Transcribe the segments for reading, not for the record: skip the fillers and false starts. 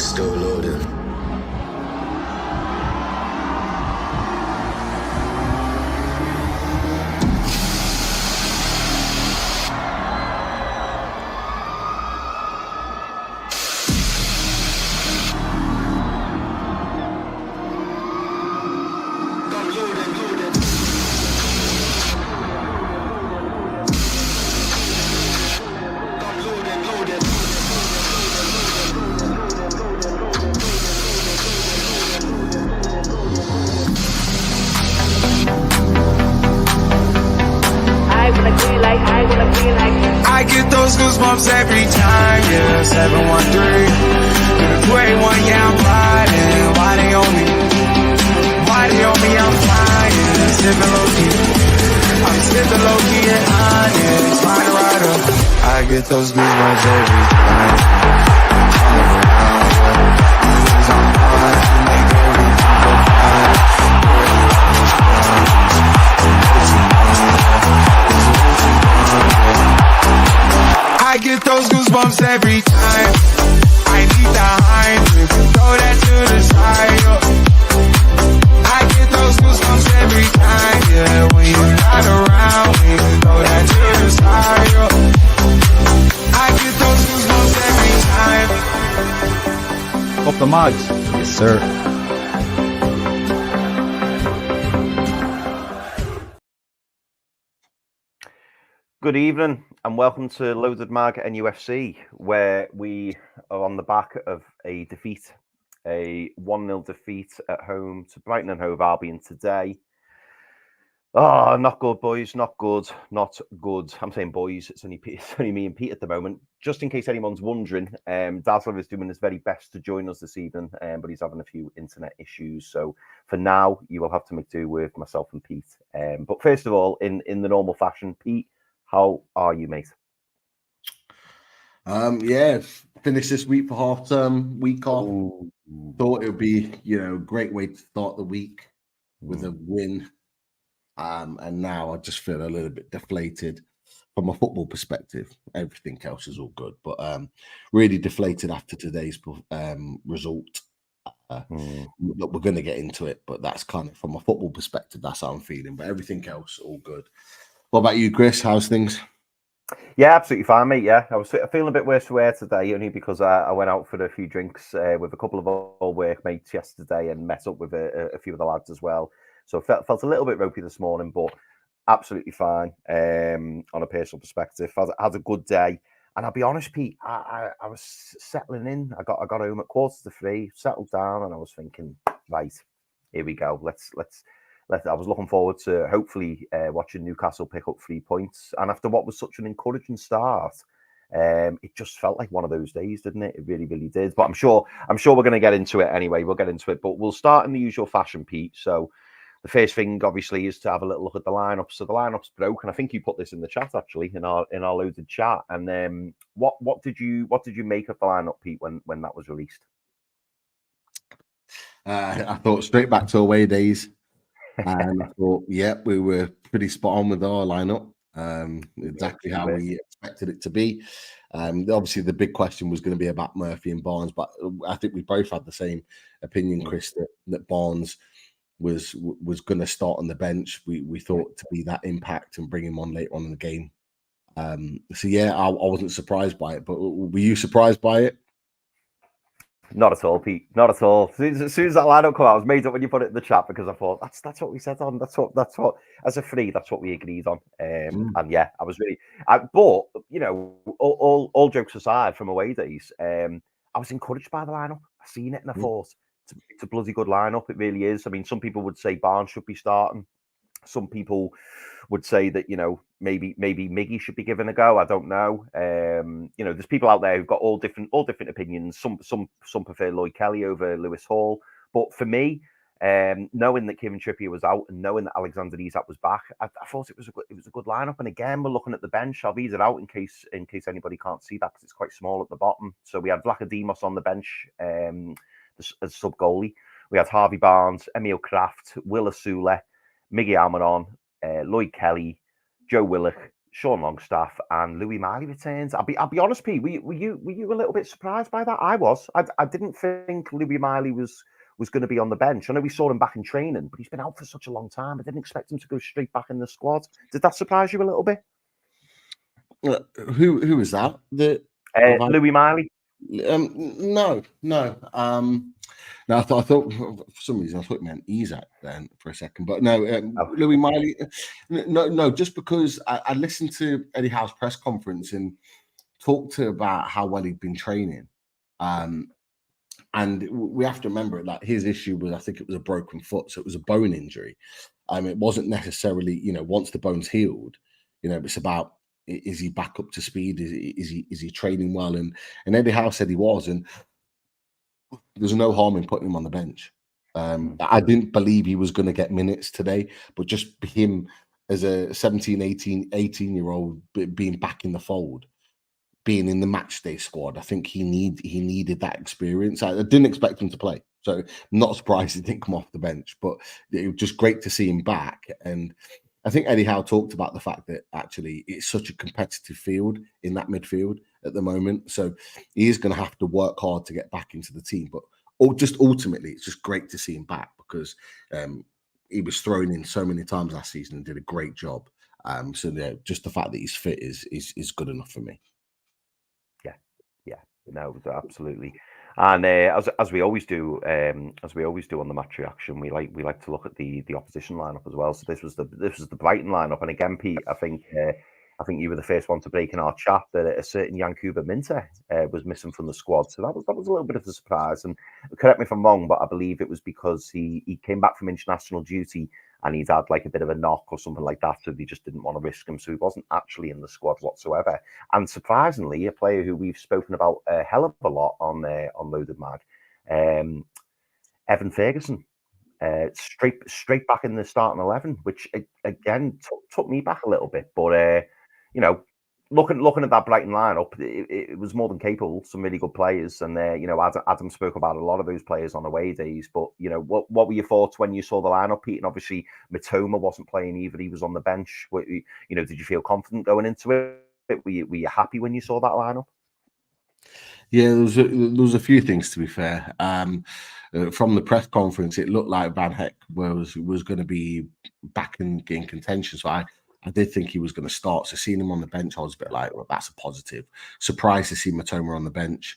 Still loading. I get those goosebumps every time, yeah, 713. The 281, yeah, I'm riding. Why they on me? I'm flying, sipping low-key. I'm sipping low-key and honest, rider. I get those goosebumps every time. I get those goosebumps every time. I need the high, throw that to the side. I get those goosebumps every time, yeah. When you're not around, we can throw that to the side. I get those goosebumps every time. Up the mags. Yes, sir. Good evening and welcome to Loaded Mag NUFC, where we are on the back of a defeat, a 1-0 defeat at home to Brighton and Hove Albion today. Oh, not good, boys. Not good. Not good. I'm saying boys. It's only me and Pete at the moment. Just in case anyone's wondering, Dazzler is doing his very best to join us this evening, but he's having a few internet issues. So for now, you will have to make do with myself and Pete. But first of all, in the normal fashion, Pete, how are you, mate? Yeah, finished this week for half term, week off. Ooh. Thought it would be, a great way to start the week with a win. And now I just feel a little bit deflated from a football perspective. Everything else is all good, but really deflated after today's result. Look, we're going to get into it, but that's kind of from a football perspective. That's how I'm feeling. But everything else, all good. What about you, Chris? How's things? Yeah, absolutely fine, mate. Yeah, I was feeling a bit worse for wear today, only because I went out for a few drinks with a couple of old workmates yesterday and met up with a few of the lads as well. So felt a little bit ropey this morning, but absolutely fine on a personal perspective. I had a good day, and I'll be honest, Pete, I was settling in. I got home at 2:45, settled down, and I was thinking, right, here we go. Let's. I was looking forward to hopefully watching Newcastle pick up 3 points. And after what was such an encouraging start, it just felt like one of those days, didn't it? It really, really did. But I'm sure we're going to get into it anyway. We'll get into it, but we'll start in the usual fashion, Pete. So the first thing, obviously, is to have a little look at the lineup. So the lineup's broken. I think you put this in the chat actually in our loaded chat. And what did you make of the lineup, Pete, when that was released? I thought straight back to away days. And I thought, we were pretty spot on with our lineup, exactly how we expected it to be. Obviously, the big question was going to be about Murphy and Barnes, but I think we both had the same opinion, Chris, that Barnes was going to start on the bench. We thought to be that impact and bring him on later on in the game. I wasn't surprised by it, but were you surprised by it? Not at all, Pete. Not at all. As soon as that lineup came out, I was made up when you put it in the chat because I thought that's what we said on. That's what as a free. That's what we agreed on. And yeah, I was really. But all jokes aside, from away days, I was encouraged by the lineup. I seen it and I thought it's a bloody good lineup. It really is. I mean, some people would say Barnes should be starting. Some people would say that maybe Miggy should be given a go. I don't know. There's people out there who've got all different opinions. Some prefer Lloyd Kelly over Lewis Hall. But for me, knowing that Kieran Trippier was out and knowing that Alexander Isak was back, I thought it was a good lineup. And again, we're looking at the bench. I'll read it out in case anybody can't see that because it's quite small at the bottom. So we had Vlachodimos on the bench as sub goalie. We had Harvey Barnes, Emil Kraft, Will Asula, Miggy Almiron, Lloyd Kelly, Joe Willock, Sean Longstaff and Louis Miley returns. I'll be honest, Pete. Were you a little bit surprised by that? I was. I didn't think Louis Miley was going to be on the bench. I know we saw him back in training, but he's been out for such a long time. I didn't expect him to go straight back in the squad. Did that surprise you a little bit? Who was that? Louis Miley. No. No, I thought for some reason I thought it meant Isaac then for a second, but no, Louis Miley. No, just because I listened to Eddie Howe's press conference and talked about how well he'd been training, and we have to remember that his issue was, I think it was a broken foot, so it was a bone injury. It wasn't necessarily, once the bone's healed, it's about, is he back up to speed? Is he training well? And Eddie Howe said he was, and there's no harm in putting him on the bench. I didn't believe he was going to get minutes today, but just him as a 17, 18-year-old being back in the fold, being in the match day squad, I think he needed that experience. I didn't expect him to play, so I'm not surprised he didn't come off the bench, but it was just great to see him back. And I think Eddie Howe talked about the fact that actually it's such a competitive field in that midfield at the moment. So he is going to have to work hard to get back into the team. But ultimately, it's just great to see him back because he was thrown in so many times last season and did a great job. So just the fact that he's fit is good enough for me. Yeah, no, absolutely. And as we always do on the match reaction, we like to look at the opposition lineup as well. So this was the Brighton lineup, and again, Pete, I think you were the first one to break in our chat that a certain Yankuba Minter was missing from the squad. So that was a little bit of a surprise. And correct me if I'm wrong, but I believe it was because he came back from international duty and he'd had like a bit of a knock or something like that, so they just didn't want to risk him. So he wasn't actually in the squad whatsoever. And surprisingly, a player who we've spoken about a hell of a lot on Loaded Mag, Evan Ferguson, straight back in the starting 11, which again took me back a little bit. But looking at that Brighton lineup, it was more than capable. Some really good players, and Adam spoke about a lot of those players on away days. But what were your thoughts when you saw the lineup, Pete? And obviously, Matoma wasn't playing either; he was on the bench. Did you feel confident going into it? Were you happy when you saw that lineup? Yeah, there was a few things, to be fair. From the press conference, it looked like Van Heck was going to be back in contention. So I did think he was going to start. So seeing him on the bench, I was a bit like, well, that's a positive. Surprised to see Matoma on the bench.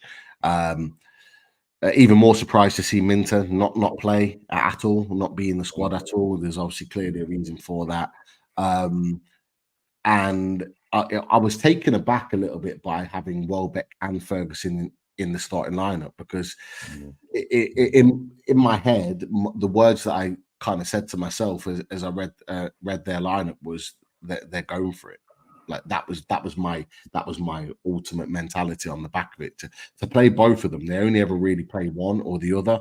Even more surprised to see Minter not play at all, not be in the squad at all. There's obviously clearly a reason for that. And I was taken aback a little bit by having Welbeck and Ferguson in the starting lineup, because in my head, the words that I kind of said to myself as I read their lineup was that they're going for it. Like that was my ultimate mentality on the back of it, to play both of them. They only ever really play one or the other,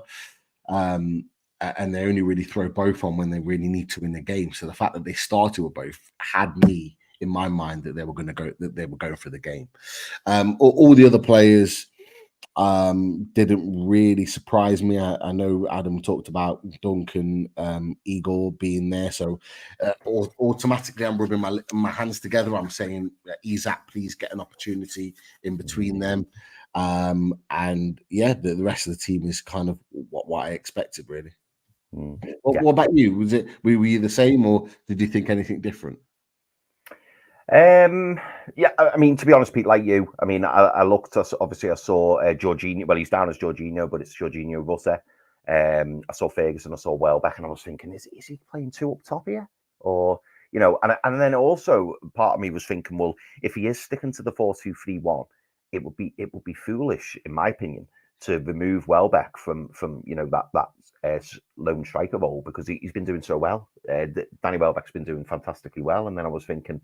and they only really throw both on when they really need to win the game. So the fact that they started with both had me in my mind that they were going for the game. All the other players didn't really surprise me. I know Adam talked about Duncan, Igor being there, so automatically I'm rubbing my hands together. I'm saying, Isaac, please get an opportunity in between them. And yeah, the rest of the team is kind of what I expected, really. What about you? Were you the same, or did you think anything different? Yeah, I mean, to be honest, Pete, like you, I mean, I looked, obviously I saw Jorginho. Well, he's down as Jorginho, but it's Jorginho Rutter. I saw Ferguson, I saw Welbeck, and I was thinking, is he playing two up top here? Or, and then also part of me was thinking, well, if he is sticking to the 4-2-3-1, it would be foolish, in my opinion, to remove Welbeck from that lone striker role, because he's been doing so well. Danny Welbeck's been doing fantastically well. And then I was thinking,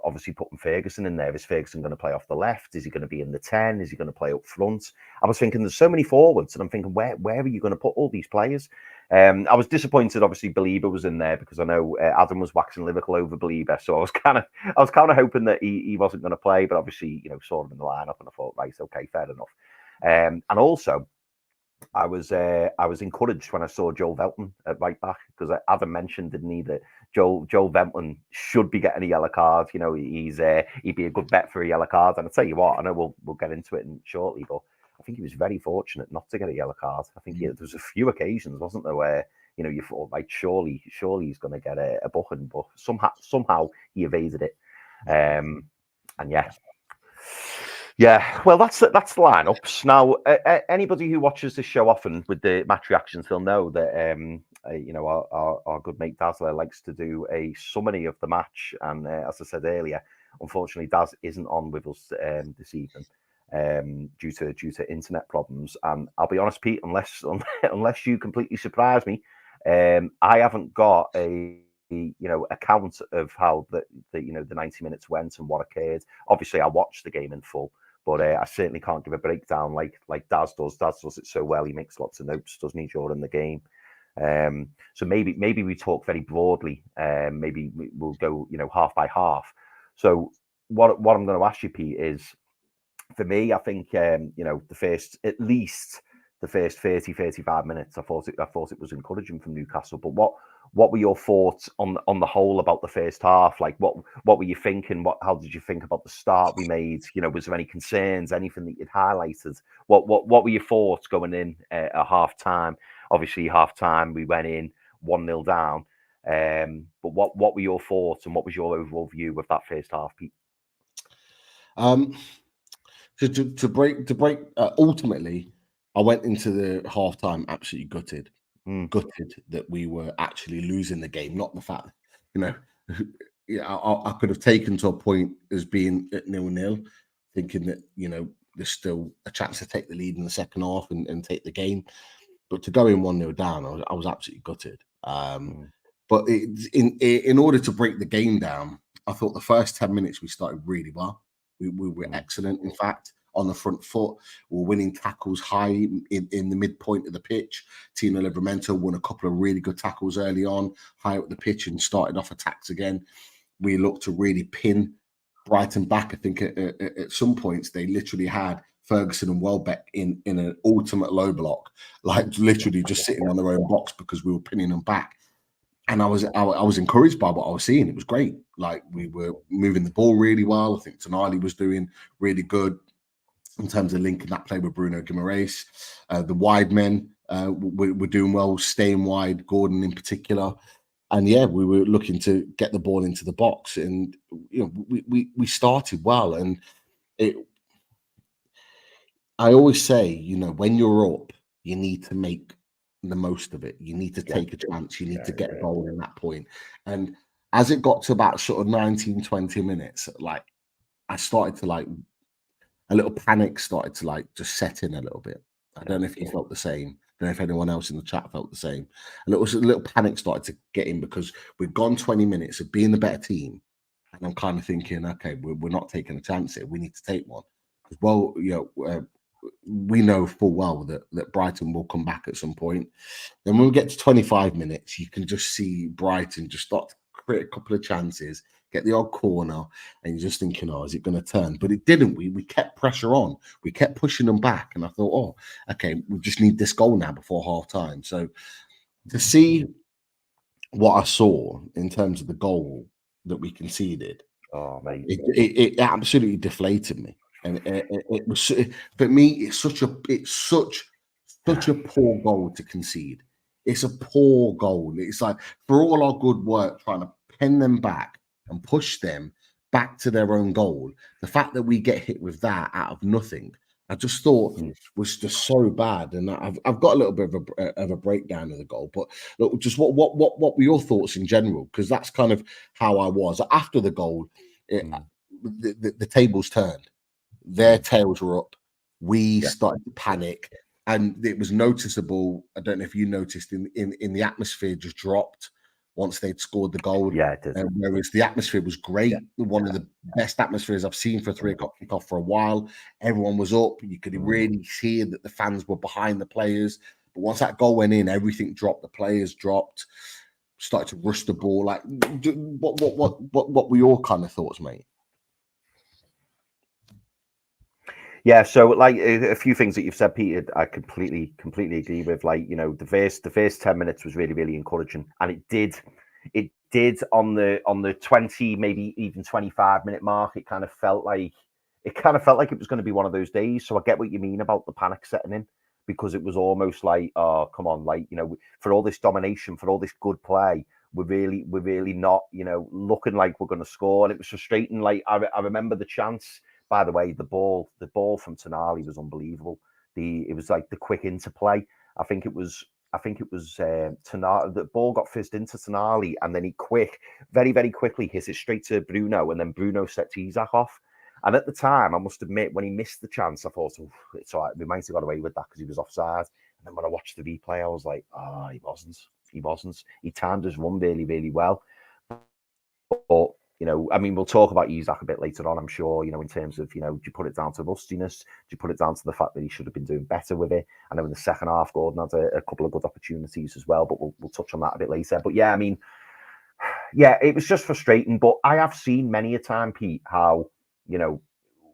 obviously putting Ferguson in there. Is Ferguson going to play off the left? Is he going to be in the 10? Is he going to play up front? I was thinking there's so many forwards, and I'm thinking, where are you going to put all these players? I was disappointed, obviously, Belieber was in there, because I know Adam was waxing lyrical over Belieber, so I was kind of hoping that he wasn't going to play, but obviously, saw him in the lineup, and I thought, right, okay, fair enough. And also, I was encouraged when I saw Joel Veltman at right back, because Adam mentioned, didn't he, that Joel Veltman should be getting a yellow card. You know, he'd be a good bet for a yellow card. And I tell you what, I know we'll get into it shortly, but I think he was very fortunate not to get a yellow card. I think there was a few occasions, wasn't there, where you thought, like, surely he's going to get a booking, but somehow he evaded it. And yeah, well, that's the lineups. Now, anybody who watches this show often with the match reactions, they'll know that our good mate Dazzler likes to do a summary of the match. And as I said earlier, unfortunately, Daz isn't on with us this evening due to internet problems. And I'll be honest, Pete, unless you completely surprise me, I haven't got a account of how the 90 minutes went and what occurred. Obviously, I watched the game in full, but I certainly can't give a breakdown like Daz does. Daz does it so well. He makes lots of notes, doesn't he, during the game? So maybe we talk very broadly. Maybe we'll go half by half. So what I'm going to ask you, Pete, is, for me, I think at least the first 30-35 minutes, I thought it was encouraging from Newcastle. But what were your thoughts on the whole about the first half? Like, what were you thinking? How did you think about the start we made? Was there any concerns? Anything that you'd highlighted? What were your thoughts going in at half time? Obviously, half time we went in 1-0 down. But what were your thoughts, and what was your overall view of that first half, Pete? To break. Ultimately, I went into the halftime absolutely gutted that we were actually losing the game. Not the fact, I could have taken to a point as being at 0-0, thinking that there's still a chance to take the lead in the second half and take the game. But to go in 1-0 down, I was absolutely gutted. But in order to break the game down, I thought the first 10 minutes we started really well. We were excellent. In fact, on the front foot, we were winning tackles high in the midpoint of the pitch. Tino Livramento won a couple of really good tackles early on, high up the pitch, and started off attacks again. We looked to really pin Brighton back. I think at some points they literally had Ferguson and Welbeck in an ultimate low block, like literally just sitting on their own box because we were pinning them back. And I was encouraged by what I was seeing. It was great. Like, we were moving the ball really well. I think Tonali was doing really good in terms of linking that play with Bruno Guimaraes. The wide men were doing well, staying wide, Gordon in particular. And yeah, we were looking to get the ball into the box. And we started well. And I always say, when you're up, you need to make the most of it. You need to take a chance. You need to get a goal in that point. And as it got to about sort of 19-20 minutes, like, I started to a little panic started to just set in a little bit. I don't know if you felt the same. I don't know if anyone else in the chat felt the same. A little panic started to get in because we'd gone 20 minutes of being the better team. And I'm kind of thinking, okay, we're not taking a chance here. We need to take one. Well, we know full well that Brighton will come back at some point. Then when we get to 25 minutes, you can just see Brighton just start to create a couple of chances, get the odd corner, and you're just thinking, is it going to turn? But it didn't. We kept pressure on. We kept pushing them back. And I thought, okay, we just need this goal now before half time. So to see what I saw in terms of the goal that we conceded, it absolutely deflated me. And it was, for me, it's such a poor goal to concede. It's a poor goal. It's like, for all our good work trying to pin them back and push them back to their own goal, the fact that we get hit with that out of nothing, I just thought was just so bad. And I've got a little bit of a breakdown of the goal, but look, just what were your thoughts in general? Because that's kind of how I was after the goal. The tables turned. Their tails were up. We started to panic, and it was noticeable. I don't know if you noticed in the atmosphere just dropped once they'd scored the goal. Yeah, it did. Whereas the atmosphere was great. One of the best atmospheres I've seen for a 3 o'clock kickoff for a while. Everyone was up. You could really see that the fans were behind the players. But once that goal went in, everything dropped. The players dropped, started to rush the ball. Like, what were your kind of thoughts, mate? Yeah, so like a few things that you've said, Peter, I completely agree with. Like, you know, the first 10 minutes was really encouraging, and it did on the 20, maybe even 25-minute mark. It kind of felt like it was going to be one of those days. So I get what you mean about the panic setting in, because it was almost like, oh, come on, like, you know, for all this domination, for all this good play, we're really not, you know, looking like we're going to score. And it was frustrating. Like, I remember the chance. By the way, the ball from Tonali was unbelievable. It was like the quick interplay. I think it was Tonali. The ball got fizzed into Tonali, and then he very quickly hits it straight to Bruno, and then Bruno sets Isak off. And at the time, I must admit, when he missed the chance, I thought, oh, it's all right. We might have got away with that because he was offside. And then when I watched the replay, I was like, oh, he wasn't. He timed his run really well. But, you know, I mean, we'll talk about Isak a bit later on, I'm sure, you know, in terms of, you know, do you put it down to rustiness? Do you put it down to the fact that he should have been doing better with it? I know in the second half, Gordon had a couple of good opportunities as well, but we'll touch on that a bit later. But yeah, I mean, yeah, it was just frustrating. But I have seen many a time, Pete, how, you know,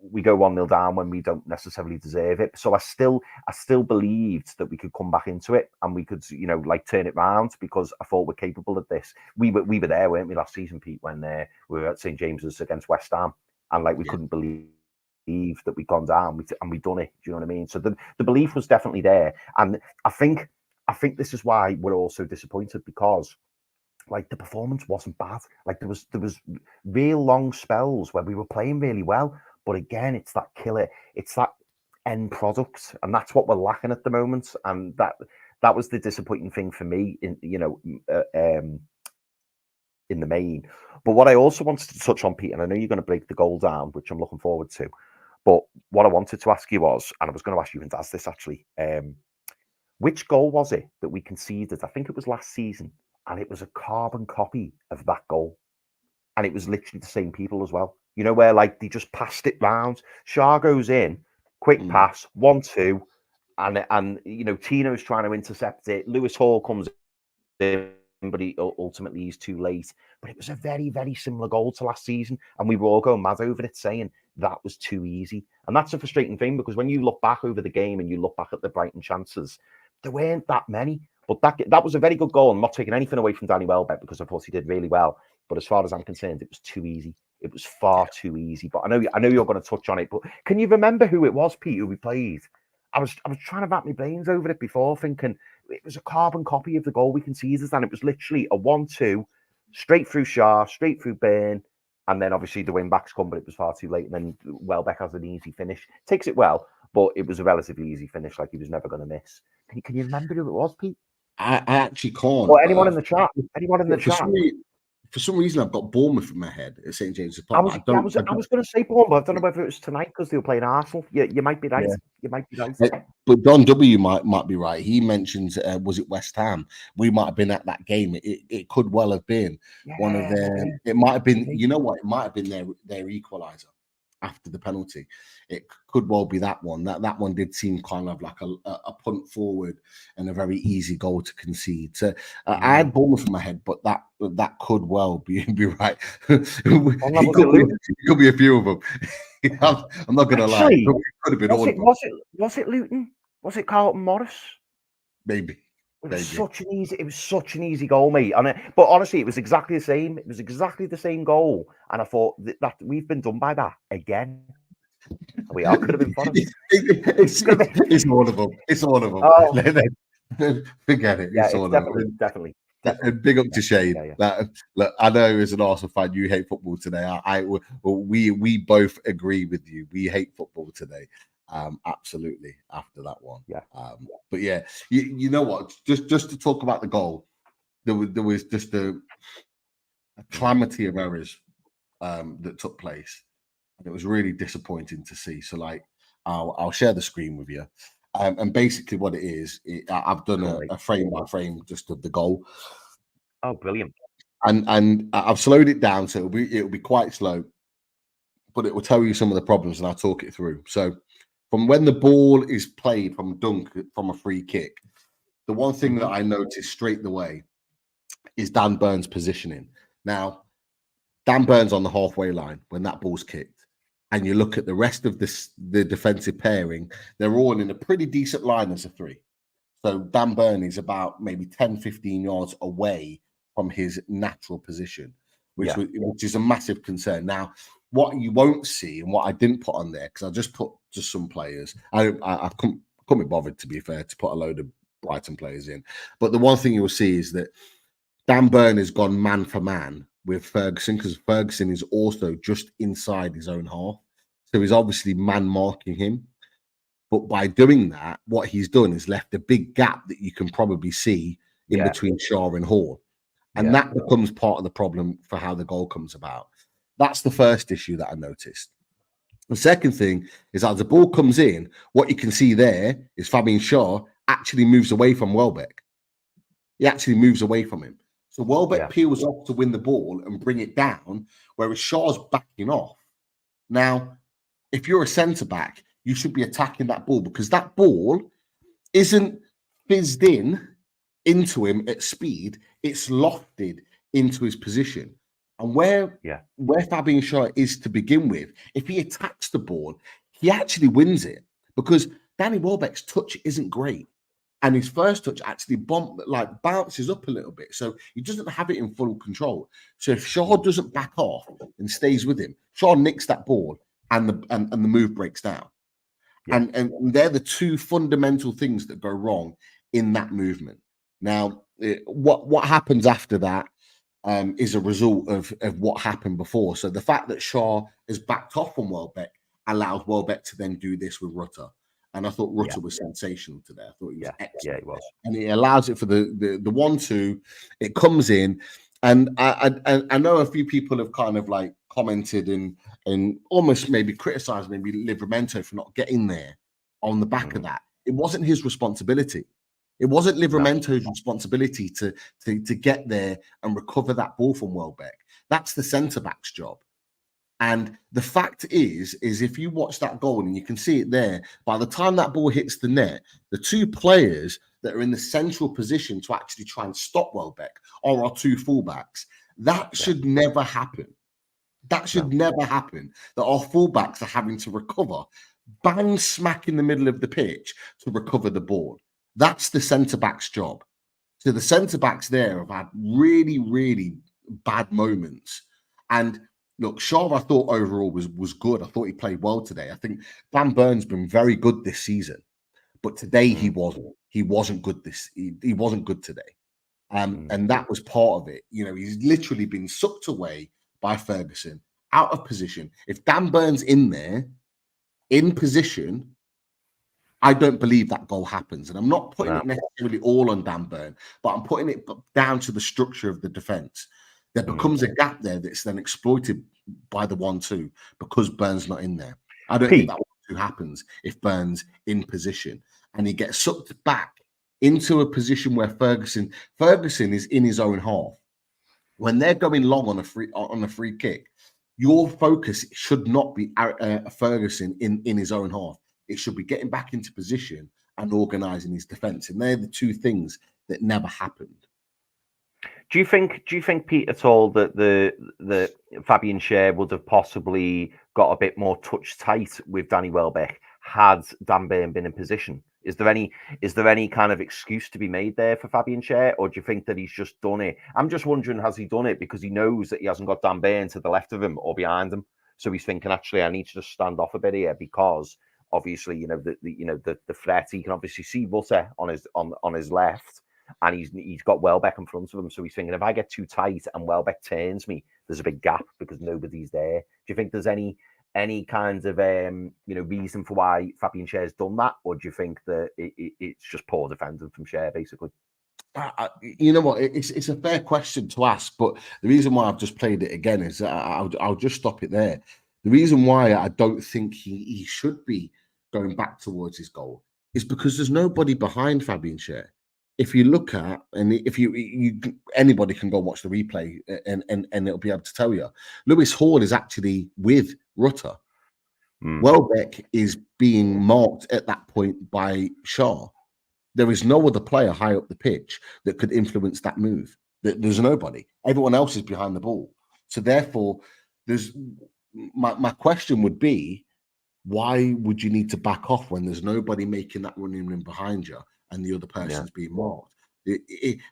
we go 1-0 down when we don't necessarily deserve it. So I still believed that we could come back into it and we could, you know, like turn it round, because I thought we're capable of this. We were there, weren't we, last season, Pete, when we were at St James's against West Ham, and like we couldn't believe that we'd gone down and we'd done it. Do you know what I mean? So the belief was definitely there, and I think this is why we're all so disappointed, because like the performance wasn't bad. Like there was real long spells where we were playing really well. But again, it's that killer, it's that end product, and that's what we're lacking at the moment. And that was the disappointing thing for me, in the main. But what I also wanted to touch on, Pete, and I know you're going to break the goal down, which I'm looking forward to. But what I wanted to ask you was, and I was going to ask you and Daz this actually, which goal was it that we conceded? I think it was last season, and it was a carbon copy of that goal, and it was literally the same people as well. You know, where like they just passed it round. Shah goes in, quick pass, 1-2, and you know, Tino's trying to intercept it. Lewis Hall comes in, but ultimately he's too late. But it was a very similar goal to last season, and we were all going mad over it, saying that was too easy. And that's a frustrating thing, because when you look back over the game and you look back at the Brighton chances, there weren't that many. But that was a very good goal. I'm not taking anything away from Danny Welbeck, because of course he did really well. But as far as I'm concerned, it was too easy. It was far too easy. But I know you're going to touch on it. But can you remember who it was, Pete, who we played? I was trying to wrap my brains over it before, thinking it was a carbon copy of the goal we conceded, and it was literally a 1-2, straight through Shah, straight through Burn, and then obviously the wing backs come, but it was far too late. And then Welbeck has an easy finish, takes it well, but it was a relatively easy finish, like he was never going to miss. Can you remember who it was, Pete? I actually can't. Or anyone in the chat? Anyone in the chat? For some reason, I've got Bournemouth in my head at St James's I Park. was going to say Bournemouth. I don't know whether it was tonight because they were playing Arsenal. You might be right. Yeah. You might be right. But Don W might be right. He mentions, was it West Ham? We might have been at that game. It could well have been one of their. It might have been. You know what? It might have been their equaliser after the penalty. It could well be that one. That one did seem kind of like a punt forward and a very easy goal to concede. So I had Bournemouth in my head, but that could well be right. It could be a few of them. I'm not going to lie. It could have been all of them. Was it Luton? Was it Carlton Morris? Maybe. It was such an easy goal, mate. But honestly, it was exactly the same. It was exactly the same goal, and I thought that we've been done by that again. We are. Could have been fun. It's all of them. It's all of them. Oh. Forget it. Yeah, it's all definitely. Big up to Shane. Yeah. Look, I know as an Arsenal fan, you hate football today. We both agree with you. We hate football today. Absolutely. After that one, but yeah, you know what? Just to talk about the goal, there was just a calamity of errors that took place, and it was really disappointing to see. So, like, I'll share the screen with you, and basically what it is, I've done a frame by frame just of the goal. Oh, brilliant! And I've slowed it down, so it'll be quite slow, but it will tell you some of the problems, and I'll talk it through. So, from when the ball is played from dunk, from a free kick, the one thing that I noticed straight away is Dan Burns' positioning. Now, Dan Burns on the halfway line when that ball's kicked. and you look at the rest of the defensive pairing, they're all in a pretty decent line as a three. So Dan Burn is about maybe 10, 15 yards away from his natural position, which is a massive concern. Now, what you won't see and what I didn't put on there, because I just put just some players. I couldn't be bothered, to be fair, to put a load of Brighton players in. But the one thing you will see is that Dan Burn has gone man for man with Ferguson, because Ferguson is also just inside his own half. So he's obviously man marking him. But by doing that, what he's done is left a big gap that you can probably see in between Shaw and Hall. And that becomes part of the problem for how the goal comes about. That's the first issue that I noticed. The second thing is as the ball comes in, what you can see there is Fabian Shaw actually moves away from Welbeck. He actually moves away from him. So Welbeck peels off to win the ball and bring it down, whereas Shaw's backing off. Now, if you're a centre-back, you should be attacking that ball, because that ball isn't fizzed into him at speed. It's lofted into his position. And where Fabian Shaw is to begin with, if he attacks the ball, he actually wins it, because Danny Welbeck's touch isn't great. And his first touch actually bounces up a little bit. So he doesn't have it in full control. So if Shaw doesn't back off and stays with him, Shaw nicks that ball and the move breaks down. Yeah. And they're the two fundamental things that go wrong in that movement. Now, what happens after that is a result of what happened before. So the fact that Shaw is backed off from Welbeck allows Welbeck to then do this with Rutter. And I thought Rutter was sensational today. I thought he was excellent. Yeah, he was. And it allows it for the 1-2. It comes in. And I know a few people have kind of like commented and almost maybe criticized maybe Livramento for not getting there on the back of that. It wasn't his responsibility. It wasn't Livramento's responsibility to get there and recover that ball from Welbeck. That's the centre-back's job. And the fact is if you watch that goal and you can see it there, by the time that ball hits the net, the two players that are in the central position to actually try and stop Welbeck are our two fullbacks. That should never happen. That should never happen, that our fullbacks are having to recover, bang smack in the middle of the pitch to recover the ball. That's the centre-back's job. So the centre-backs there have had really, really bad moments. And look, Shaw, I thought overall was good. I thought he played well today. I think Van Burn's been very good this season, but today he wasn't. He wasn't good. He wasn't good today, and that was part of it. You know, he's literally been sucked away by Ferguson, out of position. If Dan Burn's in there, in position, I don't believe that goal happens. And I'm not putting it necessarily all on Dan Burn, but I'm putting it down to the structure of the defence. There becomes a gap there that's then exploited by the 1-2 because Burn's not in there. I don't think that 1-2 happens if Burn's in position. And he gets sucked back into a position where Ferguson is in his own half. When they're going long on a free kick, your focus should not be Ferguson in his own half. It should be getting back into position and organising his defence. And they're the two things that never happened. Do you think, Pete, at all that the Fabian Schär would have possibly got a bit more touch tight with Danny Welbeck had Dan Burn been in position? Is there any kind of excuse to be made there for Fabian Schär, or do you think that he's just done it? I'm just wondering, has he done it because he knows that he hasn't got Dan Burn to the left of him or behind him, so he's thinking, actually, I need to just stand off a bit here because obviously, the threat, he can obviously see Rutter on his left, and he's got Welbeck in front of him, so he's thinking, if I get too tight and Welbeck turns me, there's a big gap because nobody's there. Do you think there's any kind of reason for why Fabian Schär's done that, or do you think that it's just poor defending from Schär, basically? You know what? It's a fair question to ask, but the reason why I've just played it again is I'll just stop it there. The reason why I don't think he should be going back towards his goal is because there's nobody behind Fabian Schär. If you look at, and if you anybody can go watch the replay and it'll be able to tell you, Lewis Hall is actually with Rutter. Welbeck is being marked at that point by Shaw. There is no other player high up the pitch that could influence that move. There's nobody. Everyone else is behind the ball. So therefore, my question would be, why would you need to back off when there's nobody making that running in behind you and the other person's being marked?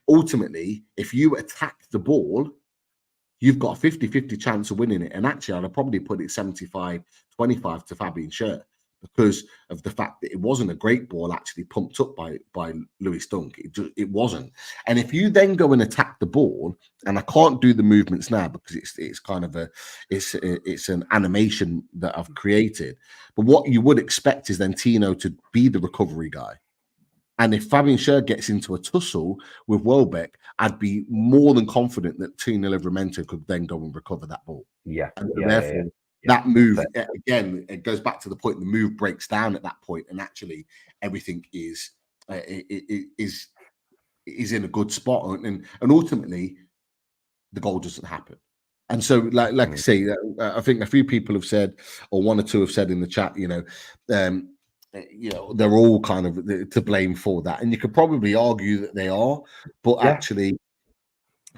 Ultimately, if you attack the ball, you've got a 50-50 chance of winning it. And actually, I'd probably put it 75-25 to Fabian Schär, because of the fact that it wasn't a great ball actually pumped up by Lewis Dunk. It wasn't. And if you then go and attack the ball, and I can't do the movements now because it's kind of it's an animation that I've created. But what you would expect is then Tino to be the recovery guy. And if Fabian Schär gets into a tussle with Welbeck, I'd be more than confident that Tino Livramento could then go and recover that ball. And therefore, that move, again, it goes back to the point, the move breaks down at that point, and actually everything is in a good spot. And ultimately, the goal doesn't happen. And so, like I say, I think a few people have said, or one or two have said in the chat, they're all kind of to blame for that. And you could probably argue that they are, but actually,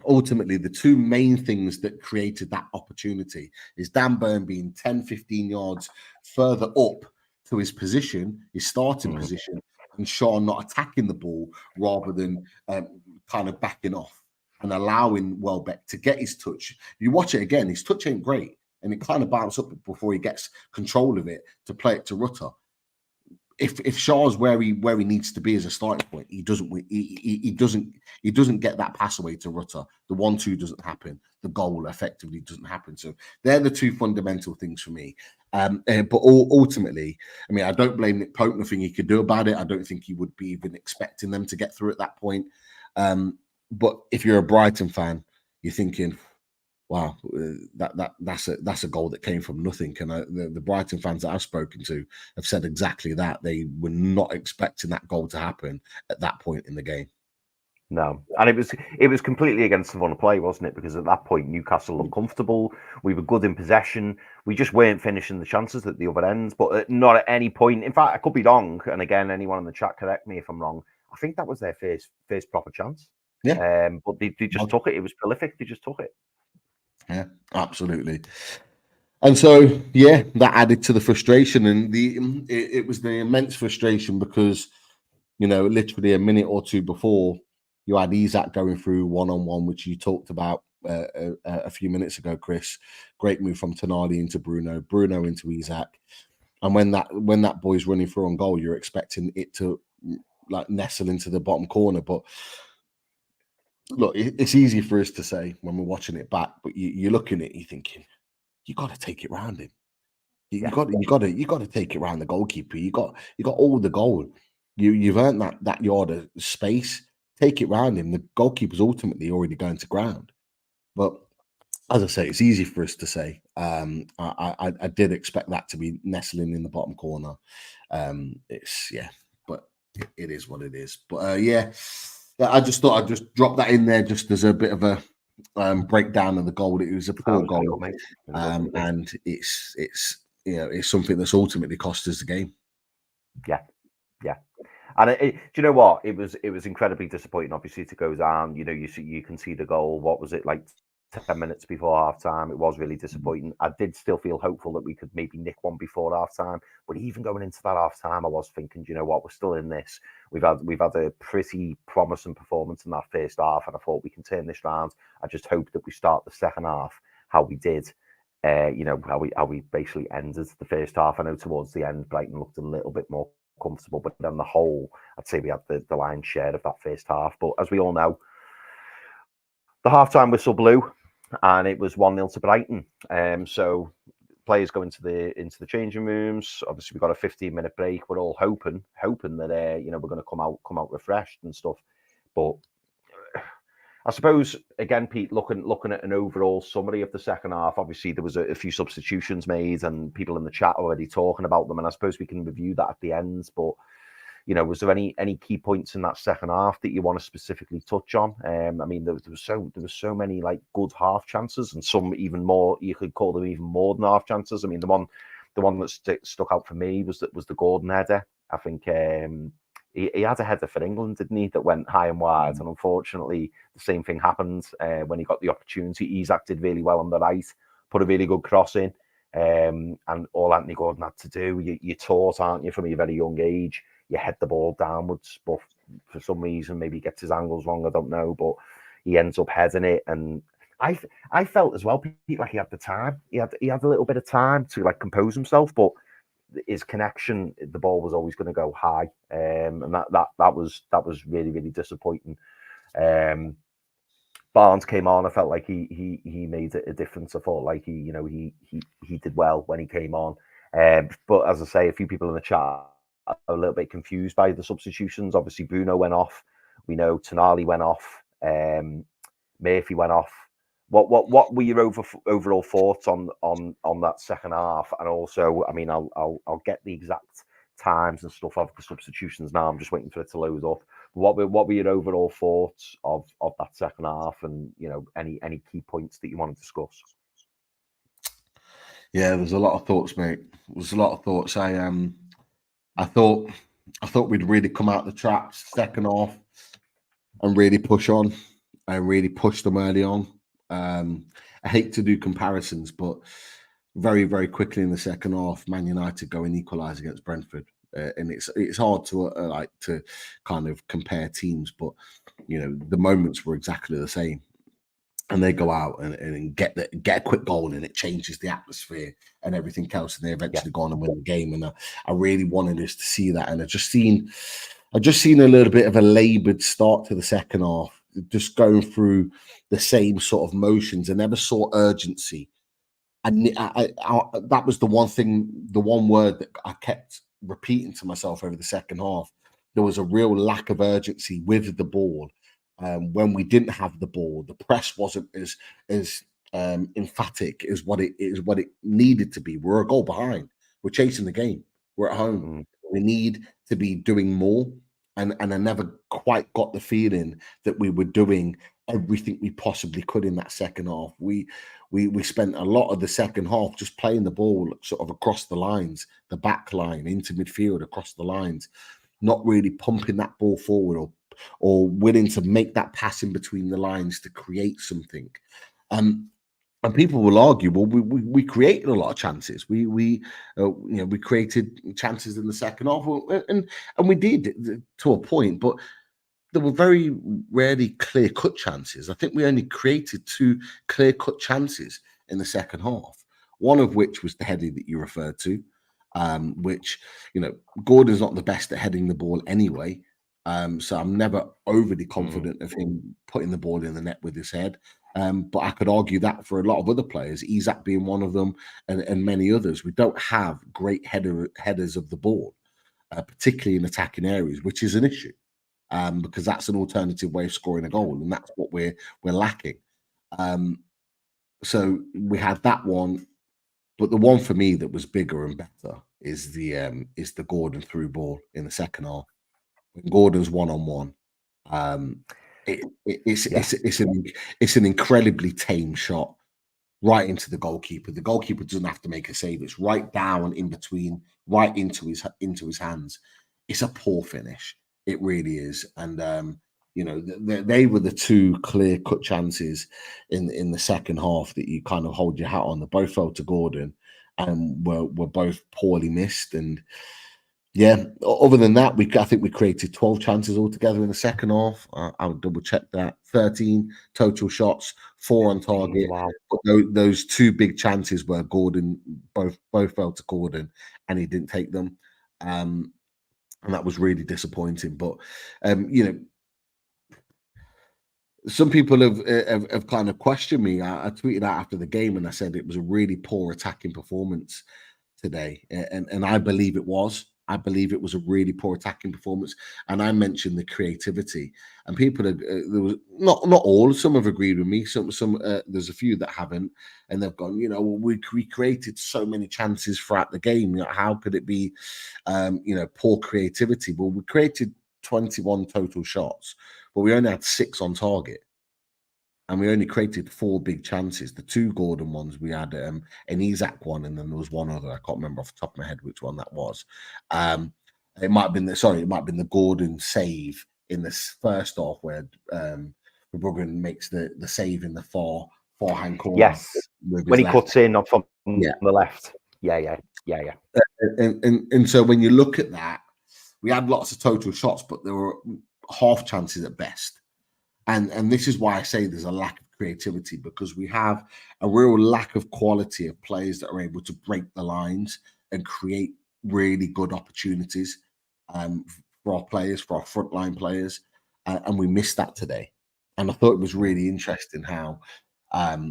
ultimately, the two main things that created that opportunity is Dan Burn being 10, 15 yards further up to his position, his starting position, and Sean not attacking the ball rather than kind of backing off and allowing Welbeck to get his touch. You watch it again, his touch ain't great, and it kind of bounces up before he gets control of it to play it to Rutter. If Shaw's where he needs to be as a starting point, he doesn't get that pass away to Rutter. The 1-2 doesn't happen. The goal effectively doesn't happen. So they're the two fundamental things for me. But ultimately, I mean, I don't blame Nick Pope. Nothing he could do about it. I don't think he would be even expecting them to get through at that point. But if you're a Brighton fan, you're thinking, wow, that's a goal that came from nothing. And the Brighton fans that I've spoken to have said exactly that. They were not expecting that goal to happen at that point in the game. No, and it was completely against the run of play, wasn't it? Because at that point, Newcastle looked comfortable. We were good in possession. We just weren't finishing the chances at the other ends. But not at any point. In fact, I could be wrong. And again, anyone in the chat, correct me if I'm wrong. I think that was their first proper chance. Yeah. But they just took it. It was prolific. They just took it. Yeah, absolutely. And so, yeah, that added to the frustration, and it was the immense frustration because, literally a minute or two before, you had Isak going through one-on-one, which you talked about a few minutes ago, Chris. Great move from Tonali into Bruno into Isak, and when that boy's running through on goal, you're expecting it to like nestle into the bottom corner, but. Look, it's easy for us to say when we're watching it back, but you're looking at it, you're thinking, you got to take it round him. You got to take it round the goalkeeper. You got all the goal. You've earned that yard of space. Take it round him. The goalkeeper's ultimately already going to ground. But as I say, it's easy for us to say. I did expect that to be nestling in the bottom corner. But it is what it is. But I just thought I'd just drop that in there just as a bit of a breakdown of the goal. It was a poor goal, and it's something that's ultimately cost us the game. Yeah. And do you know what? It was incredibly disappointing, obviously, to go down. You can see the goal. What was it, like 10 minutes before half time? It was really disappointing. I did still feel hopeful that we could maybe nick one before half time, but even going into that half time, I was thinking, you know what, we're still in this. We've had a pretty promising performance in that first half, and I thought we can turn this round. I just hope that we start the second half how we did. How we basically ended the first half. I know towards the end, Brighton looked a little bit more comfortable, but on the whole, I'd say we had the lion's share of that first half. But as we all know, the halftime whistle blew, and it was 1-0 to Brighton. So players go into the changing rooms. Obviously, we've got a 15-minute break. We're all hoping that we're going to come out refreshed and stuff. But I suppose again, Pete, looking at an overall summary of the second half, obviously there was a few substitutions made, and people in the chat already talking about them. And I suppose we can review that at the end. But was there any key points in that second half that you want to specifically touch on? I mean, there was so many like good half chances, and some even more. You could call them even more than half chances. I mean, the one that stuck out for me was the Gordon header. I think he had a header for England, didn't he? That went high and wide, and unfortunately, the same thing happened when he got the opportunity. Isak did really well on the right, put a really good cross in. And all Anthony Gordon had to do, you're taught, aren't you, from a very young age, you head the ball downwards, but for some reason, maybe he gets his angles wrong, I don't know, but he ends up heading it. And I felt as well, Pete, like he had the time. He had a little bit of time to like compose himself, but his connection, the ball was always going to go high, and that was really, really disappointing. Barnes came on. I felt like he made a difference. I thought like he did well when he came on. But as I say, a few people in the chat are a little bit confused by the substitutions. Obviously, Bruno went off. We know Tonali went off. Murphy went off. What were your overall thoughts on that second half? And also, I mean, I'll get the exact times and stuff of the substitutions now. I'm just waiting for it to load up. What were your overall thoughts of that second half, and any key points that you want to discuss? Yeah, there's a lot of thoughts, mate. There's a lot of thoughts. I thought we'd really come out the traps second half and really push on and really push them early on. I hate to do comparisons, but very, very quickly in the second half, Man United go and equalise against Brentford. And it's hard to kind of compare teams, but the moments were exactly the same. And they go out and get a quick goal, and it changes the atmosphere and everything else, and they eventually go on and win the game. And I really wanted us to see that. And I just seen a little bit of a laboured start to the second half, just going through the same sort of motions. I never saw urgency. And that was the one word that I kept repeating to myself over the second half. There was a real lack of urgency with the ball. When we didn't have the ball, the press wasn't as emphatic as what it needed to be. We're a goal behind. We're chasing the game. We're at home. We need to be doing more. And I never quite got the feeling that we were doing everything we possibly could in that second half. We spent a lot of the second half just playing the ball sort of across the lines, the back line, into midfield, across the lines, not really pumping that ball forward or willing to make that pass in between the lines to create something. And people will argue, well, we created a lot of chances. We created chances in the second half, and we did to a point, but there were very rarely clear-cut chances. I think we only created 2 clear-cut chances in the second half, one of which was the heading that you referred to, which, Gordon's not the best at heading the ball anyway, so I'm never overly confident of him putting the ball in the net with his head. But I could argue that for a lot of other players, Isak being one of them, and many others. We don't have great headers of the ball, particularly in attacking areas, which is an issue. Because that's an alternative way of scoring a goal, and that's what we're lacking. So we had that one, but the one for me that was bigger and better is the Gordon through ball in the second half. When Gordon's one-on-one, it's an incredibly tame shot right into the goalkeeper. The goalkeeper doesn't have to make a save; it's right down in between, right into his hands. It's a poor finish. It really is. And, they were the 2 clear-cut chances in the second half that you kind of hold your hat on. They both fell to Gordon and were both poorly missed. And, yeah, other than that, I think we created 12 chances altogether in the second half. I'll double-check that. 13 total shots, 4 on target. Wow. But those 2 big chances where Gordon, both fell to Gordon, and he didn't take them. And that was really disappointing. But, some people have kind of questioned me. I tweeted out after the game and I said it was a really poor attacking performance today. And I believe it was. I believe it was a really poor attacking performance. And I mentioned the creativity. And people, there was not all. Some have agreed with me. Some there's a few that haven't. And they've gone, we created so many chances throughout the game. How could it be, poor creativity? Well, we created 21 total shots, but we only had 6 on target. And we only created 4 big chances. The 2 Gordon ones, we had an Isak one, and then there was one other. I can't remember off the top of my head which one that was. It might have been the Gordon save in this first half where Bruggen makes the save in the forehand corner. Yes, when he cuts in from Yeah. the left. Yeah. And so when you look at that, we had lots of total shots, but there were half chances at best. And this is why I say there's a lack of creativity, because we have a real lack of quality of players that are able to break the lines and create really good opportunities for our players, for our frontline players. And we missed that today. And I thought it was really interesting how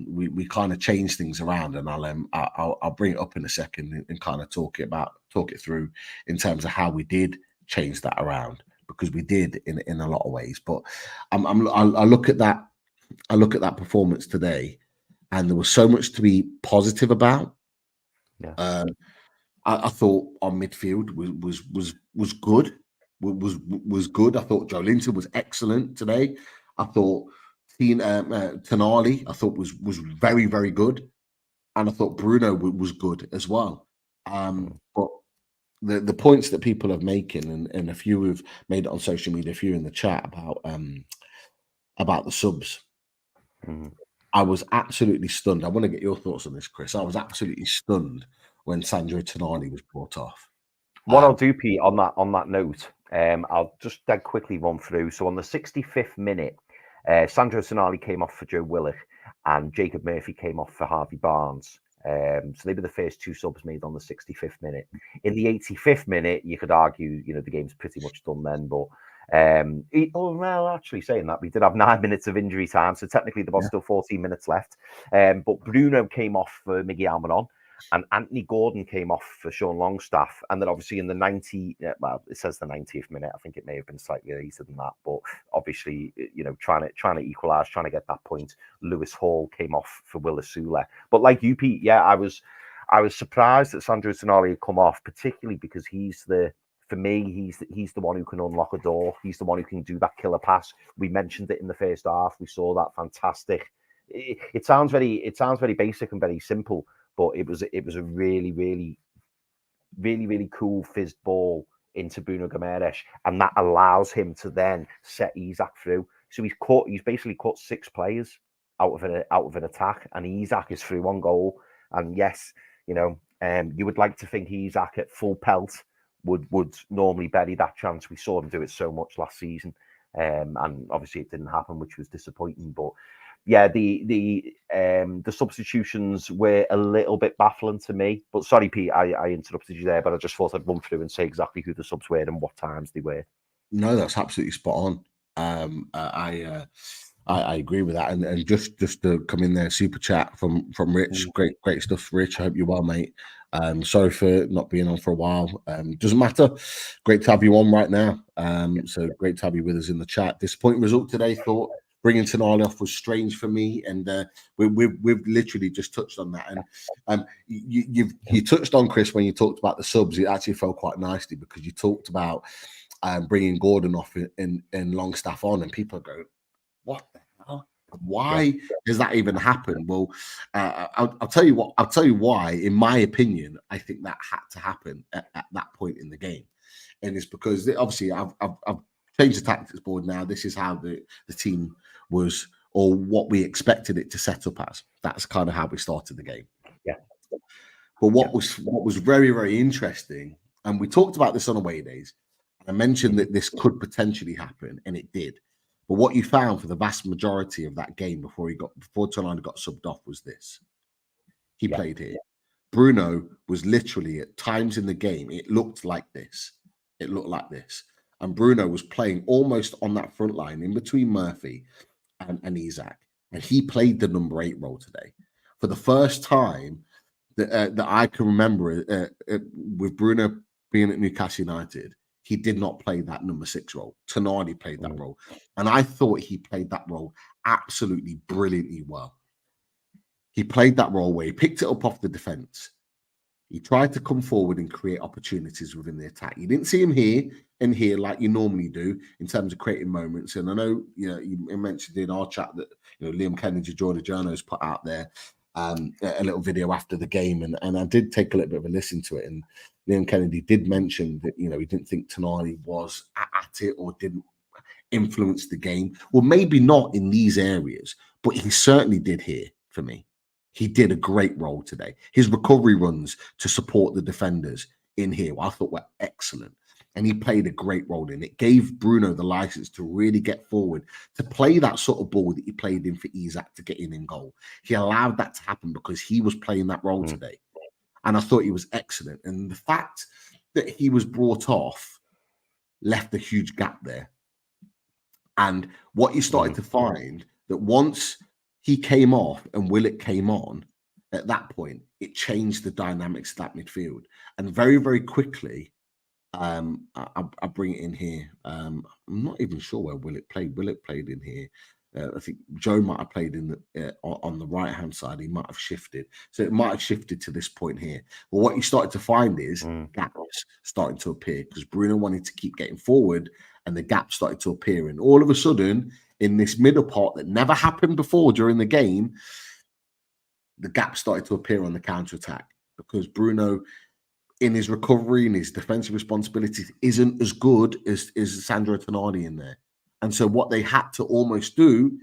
we kind of changed things around, and I'll bring it up in a second and kind of talk it through in terms of how we did change that around, because we did in a lot of ways. But I look at that performance today, and there was so much to be positive about. Yeah. I thought our midfield was good. Was good. I thought Joe Linton was excellent today. I thought Tonali, I thought was very, very good, and I thought Bruno was good as well. But the points that people are making, and a few have made it on social media, a few in the chat about the subs. I was absolutely stunned. I want to get your thoughts on this, Chris. I was absolutely stunned when Sandro Tonali was brought off. What I'll do, Pete, on that note, I'll just dead quickly run through. So on the 65th minute, Sandro Tonali came off for Joe Willock, and Jacob Murphy came off for Harvey Barnes. So they were the first two subs made on the 65th minute. In the 85th minute, you could argue, the game's pretty much done then. But actually saying that, we did have 9 minutes of injury time, so technically there was still 14 minutes left. But Bruno came off for Miggy Almiron, and Anthony Gordon came off for Sean Longstaff. And then obviously in the it says the 90th minute. I think it may have been slightly later than that. But obviously, trying to equalise, trying to get that point, Lewis Hall came off for Willa Sula. But like you, Pete, I was surprised that Sandro Tonali had come off, particularly because for me, he's the one who can unlock a door. He's the one who can do that killer pass. We mentioned it in the first half. We saw that fantastic. It sounds very basic and very simple, but it was a really, really, really, really cool fizzed ball into Bruno Guimaraes, and that allows him to then set Isak through. So he's basically cut 6 players out of an attack, and Isak is through on goal. And yes, you would like to think Isak at full pelt would normally bury that chance. We saw him do it so much last season, and obviously it didn't happen, which was disappointing. But yeah, the substitutions were a little bit baffling to me. But sorry, Pete, I interrupted you there, but I just thought I'd run through and say exactly who the subs were and what times they were. No, that's absolutely spot on. I agree with that. And just to come in there, super chat from Rich. Great stuff, Rich. I hope you're well, mate. Sorry for not being on for a while. Doesn't matter. Great to have you on right now. So great to have you with us in the chat. Disappointing result today. Thought bringing Tonali off was strange for me, and we've literally just touched on that. And you touched on, Chris, when you talked about the subs. It actually felt quite nicely, because you talked about bringing Gordon off and Longstaff on, and people are going, what the hell? Why does that even happen? Well, I'll tell you what. I'll tell you why. In my opinion, I think that had to happen at that point in the game, and it's because obviously I've changed the tactics board now. This is how the team was, or what we expected it to set up as. That's kind of how we started the game. Yeah. But what was very, very interesting, and we talked about this on away days. I mentioned that this could potentially happen, and it did. But what you found for the vast majority of that game before Tonali got subbed off was this. He played here. Bruno was literally at times in the game, it looked like this. It looked like this. And Bruno was playing almost on that front line in between Murphy and Isak. And he played the number 8 role today. For the first time that I can remember with Bruno being at Newcastle United, he did not play that number 6 role. Tonali played that role. And I thought he played that role absolutely brilliantly well. He played that role where he picked it up off the defense. He tried to come forward and create opportunities within the attack. You didn't see him here like you normally do in terms of creating moments. And I know, you mentioned in our chat that Liam Kennedy, Jordan Jones put out there a little video after the game, and I did take a little bit of a listen to it. And Liam Kennedy did mention that he didn't think Tonali was at it or didn't influence the game. Well, maybe not in these areas, but he certainly did here for me. He did a great role today. His recovery runs to support the defenders in here, I thought were excellent. And he played a great role in it. Gave Bruno the license to really get forward, to play that sort of ball that he played in for Isak to get in goal. He allowed that to happen because he was playing that role today. And I thought he was excellent. And the fact that he was brought off left a huge gap there. And what you started to find that once he came off and Willock came on, at that point, it changed the dynamics of that midfield. And very, very quickly, I bring it in here. I'm not even sure where Willock played. Willock played in here. I think Joe might have played in the on the right hand side. He might have shifted, so it might have shifted to this point here. But what you started to find is gaps starting to appear because Bruno wanted to keep getting forward, and the gaps started to appear. And all of a sudden, in this middle part that never happened before during the game, the gaps started to appear on the counter attack because Bruno, in his recovery and his defensive responsibilities, isn't as good as Sandro Tonali in there. And so what they had to almost do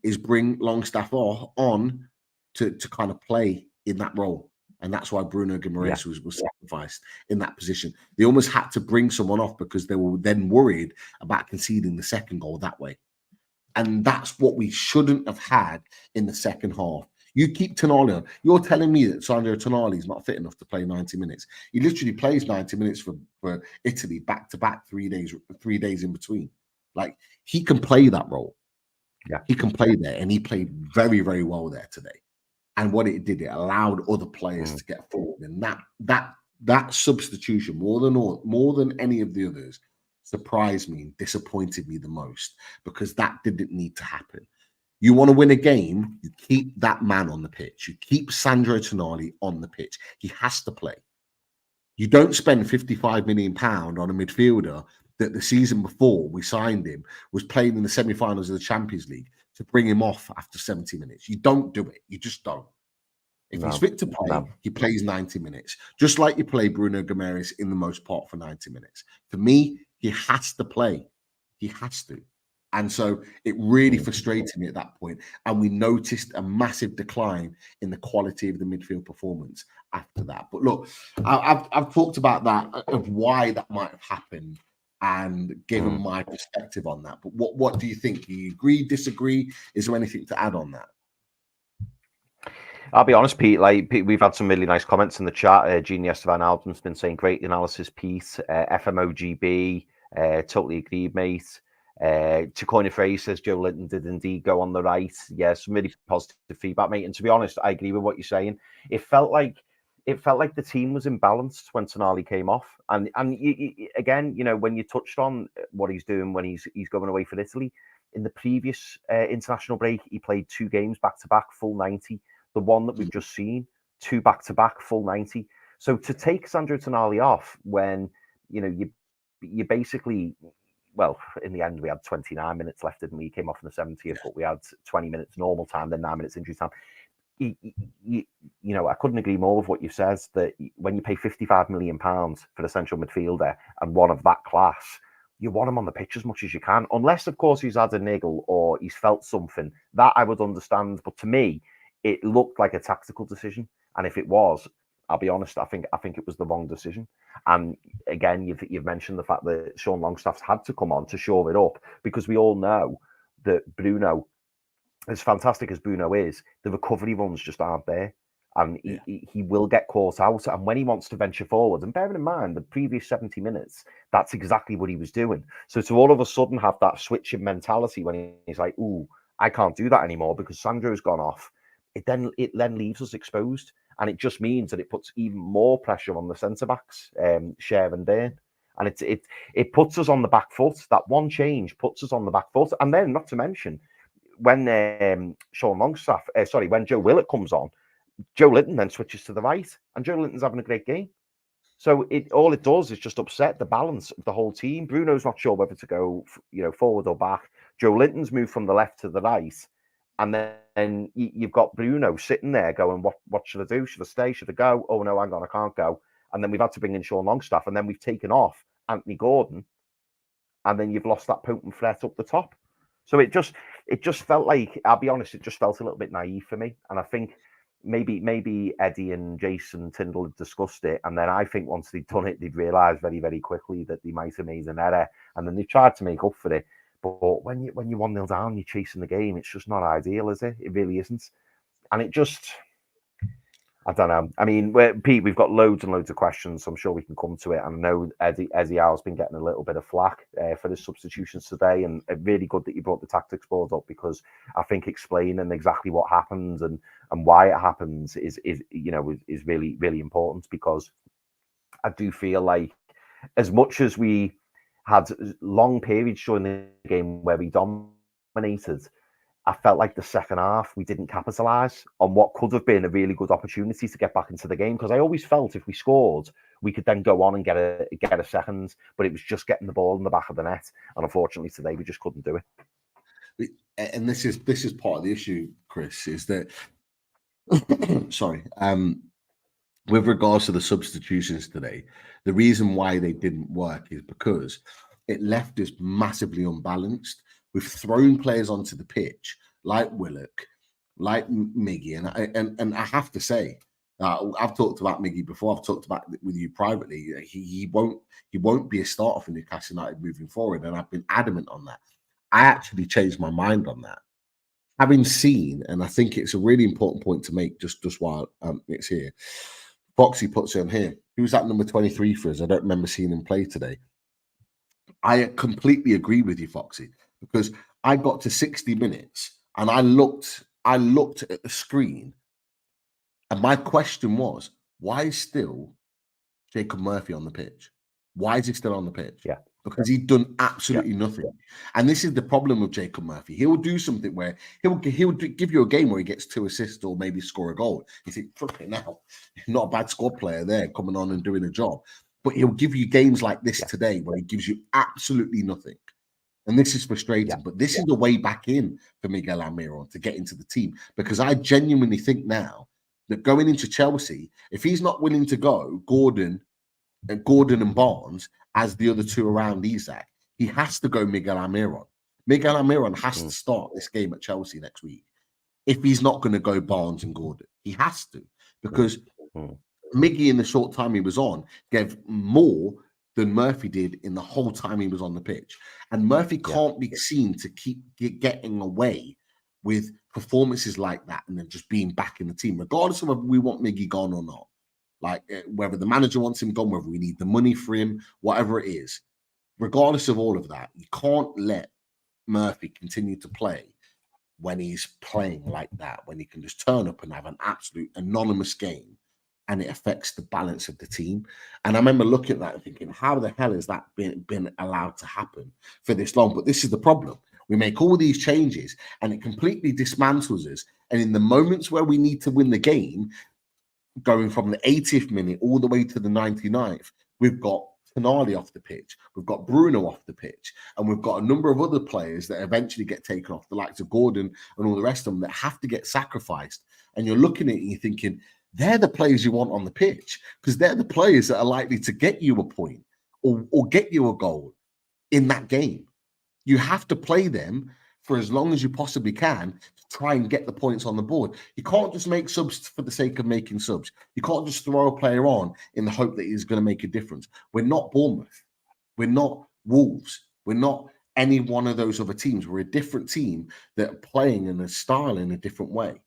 is bring Longstaff on to kind of play in that role. And that's why Bruno Guimaraes was sacrificed in that position. They almost had to bring someone off because they were then worried about conceding the second goal that way. And that's what we shouldn't have had in the second half. You keep Tonali on. You're telling me that Sandro Tonali is not fit enough to play 90 minutes. He literally plays 90 minutes for Italy back-to-back 3 days in between. Like, he can play that role. Yeah, he can play there, and he played very, very well there today. And what it did, it allowed other players to get forward. And that substitution, more than any of the others, surprised me and disappointed me the most because that didn't need to happen. You want to win a game, you keep that man on the pitch. You keep Sandro Tonali on the pitch. He has to play. You don't spend £55 million on a midfielder that the season before we signed him was playing in the semi-finals of the Champions League to bring him off after 70 minutes. You don't do it. You just don't. If he's fit to play, he plays 90 minutes. Just like you play Bruno Guimaraes in the most part for 90 minutes. For me, he has to play. He has to. And so it really frustrated me at that point. And we noticed a massive decline in the quality of the midfield performance after that. But look, I've talked about that, of why that might have happened and given my perspective on that. But what do you think? Do you agree, disagree? Is there anything to add on that? I'll be honest, Pete. Like, we've had some really nice comments in the chat. Gene Estevan Alden's been saying great analysis, Pete. FMOGB, totally agreed, mate. To coin a phrase, says Joe Linton did indeed go on the right. Yeah, some really positive feedback, mate. And to be honest, I agree with what you're saying. It felt like the team was imbalanced when Tonali came off. And again, you know, when you touched on what he's doing when he's going away for Italy, in the previous international break, he played 2 games back-to-back, full 90. The one that we've just seen, 2 back-to-back, full 90. So to take Sandro Tonali off when, you know, you basically... Well, in the end, we had 29 minutes left, didn't we? He came off in the 70th, but we had 20 minutes normal time, then 9 minutes injury time. You know, I couldn't agree more with what you said, that when you pay £55 million for the central midfielder and one of that class, you want him on the pitch as much as you can. Unless, of course, he's had a niggle or he's felt something. That I would understand. But to me, it looked like a tactical decision. And if it was, I'll be honest, I think it was the wrong decision. And again, you've mentioned the fact that Sean Longstaff's had to come on to shore it up, because we all know that Bruno, as fantastic as Bruno is, the recovery runs just aren't there. And he will get caught out. And when he wants to venture forward, and bearing in mind the previous 70 minutes, that's exactly what he was doing. So to all of a sudden have that switch in mentality when he's like, ooh, I can't do that anymore because Sandro's gone off, it then leaves us exposed. And it just means that it puts even more pressure on the centre-backs, Cher and Dane. And it puts us on the back foot. That one change puts us on the back foot. And then, not to mention, when when Joe Willock comes on, Joe Linton then switches to the right. And Joe Linton's having a great game. So all it does is just upset the balance of the whole team. Bruno's not sure whether to go, forward or back. Joe Linton's moved from the left to the right. And then you've got Bruno sitting there going, what should I do? Should I stay? Should I go? Oh, no, hang on, I can't go. And then we've had to bring in Sean Longstaff, and then we've taken off Anthony Gordon, and then you've lost that potent threat up the top. So it just felt like, I'll be honest, it just felt a little bit naive for me. And I think maybe Eddie and Jason Tyndall had discussed it, and then I think once they'd done it, they'd realised very, very quickly that they might have made an error, and then they tried to make up for it. But when you're 1-0 down, you're chasing the game. It's just not ideal, is it? It really isn't. And it just, I don't know. I mean, Pete, we've got loads and loads of questions, so I'm sure we can come to it. And I know Eddie Howe's been getting a little bit of flack for the substitutions today, and really good that you brought the tactics board up, because I think explaining exactly what happens and why it happens is really, really important, because I do feel like as much as we had long periods during the game where we dominated, I felt like the second half we didn't capitalise on what could have been a really good opportunity to get back into the game, because I always felt if we scored, we could then go on and get a second, but it was just getting the ball in the back of the net, and unfortunately today we just couldn't do it. And this is part of the issue, Chris, is that sorry, with regards to the substitutions today, the reason why they didn't work is because it left us massively unbalanced. We've thrown players onto the pitch like Willock, like Miggy, and I have to say, I've talked about Miggy before. I've talked about it with you privately. He won't be a starter for Newcastle United moving forward, and I've been adamant on that. I actually changed my mind on that, having seen, and I think it's a really important point to make just while it's here. Foxy puts in here. Who's that number 23 for us? I don't remember seeing him play today. I completely agree with you, Foxy, because I got to 60 minutes and I looked at the screen, and my question was, why is still Jacob Murphy on the pitch? Why is he still on the pitch? Yeah. Because he'd done absolutely nothing. And this is the problem with Jacob Murphy. He'll do something where he'll give you a game where he gets 2 assists or maybe score a goal. You think, flipping now, not a bad squad player there coming on and doing a job. But he'll give you games like this today where he gives you absolutely nothing. And this is frustrating. Yeah. But this is the way back in for Miguel Almiron to get into the team. Because I genuinely think now that going into Chelsea, if he's not willing to go Gordon and Barnes as the other two around Isak, he has to go Miguel Almiron. Miguel Almiron has to start this game at Chelsea next week. If he's not going to go Barnes and Gordon, he has to, because Miggy, in the short time he was on, gave more than Murphy did in the whole time he was on the pitch. And Murphy can't be seen to keep getting away with performances like that and then just being back in the team, regardless of whether we want Miggy gone or not. Like whether the manager wants him gone, whether we need the money for him, whatever it is, regardless of all of that, you can't let Murphy continue to play when he's playing like that, when he can just turn up and have an absolute anonymous game and it affects the balance of the team. And I remember looking at that and thinking, how the hell has that been allowed to happen for this long? But this is the problem. We make all these changes and it completely dismantles us. And in the moments where we need to win the game, going from the 80th minute all the way to the 99th, we've got Tonali off the pitch, we've got Bruno off the pitch, and we've got a number of other players that eventually get taken off, the likes of Gordon and all the rest of them, that have to get sacrificed. And you're looking at it and you're thinking, they're the players you want on the pitch, because they're the players that are likely to get you a point or get you a goal in that game. You have to play them for as long as you possibly can to try and get the points on the board. You can't just make subs for the sake of making subs. You can't just throw a player on in the hope that he's going to make a difference. We're not Bournemouth. We're not Wolves. We're not any one of those other teams. We're a different team that are playing in a style in a different way.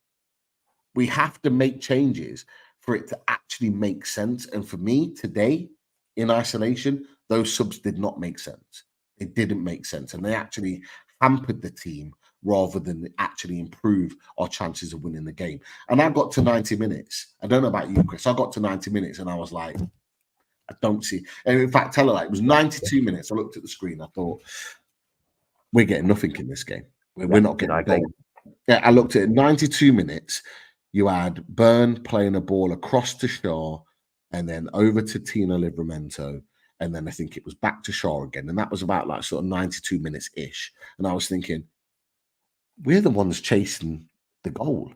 We have to make changes for it to actually make sense. And for me, today, in isolation, those subs did not make sense. It didn't make sense. And they actually hampered the team rather than actually improve our chances of winning the game. And I got to 90 minutes. I don't know about you, Chris. I got to 90 minutes and I was like, I don't see. And in fact, tell her, like, it was 92 minutes. I looked at the screen. I thought, we're getting nothing in this game. We're not getting a goal. Yeah, I looked at it, 92 minutes. You had Byrne playing a ball across to Shaw and then over to Tino Livramento. And then I think it was back to Shaw again. And that was about like sort of 92 minutes-ish. And I was thinking, we're the ones chasing the goal.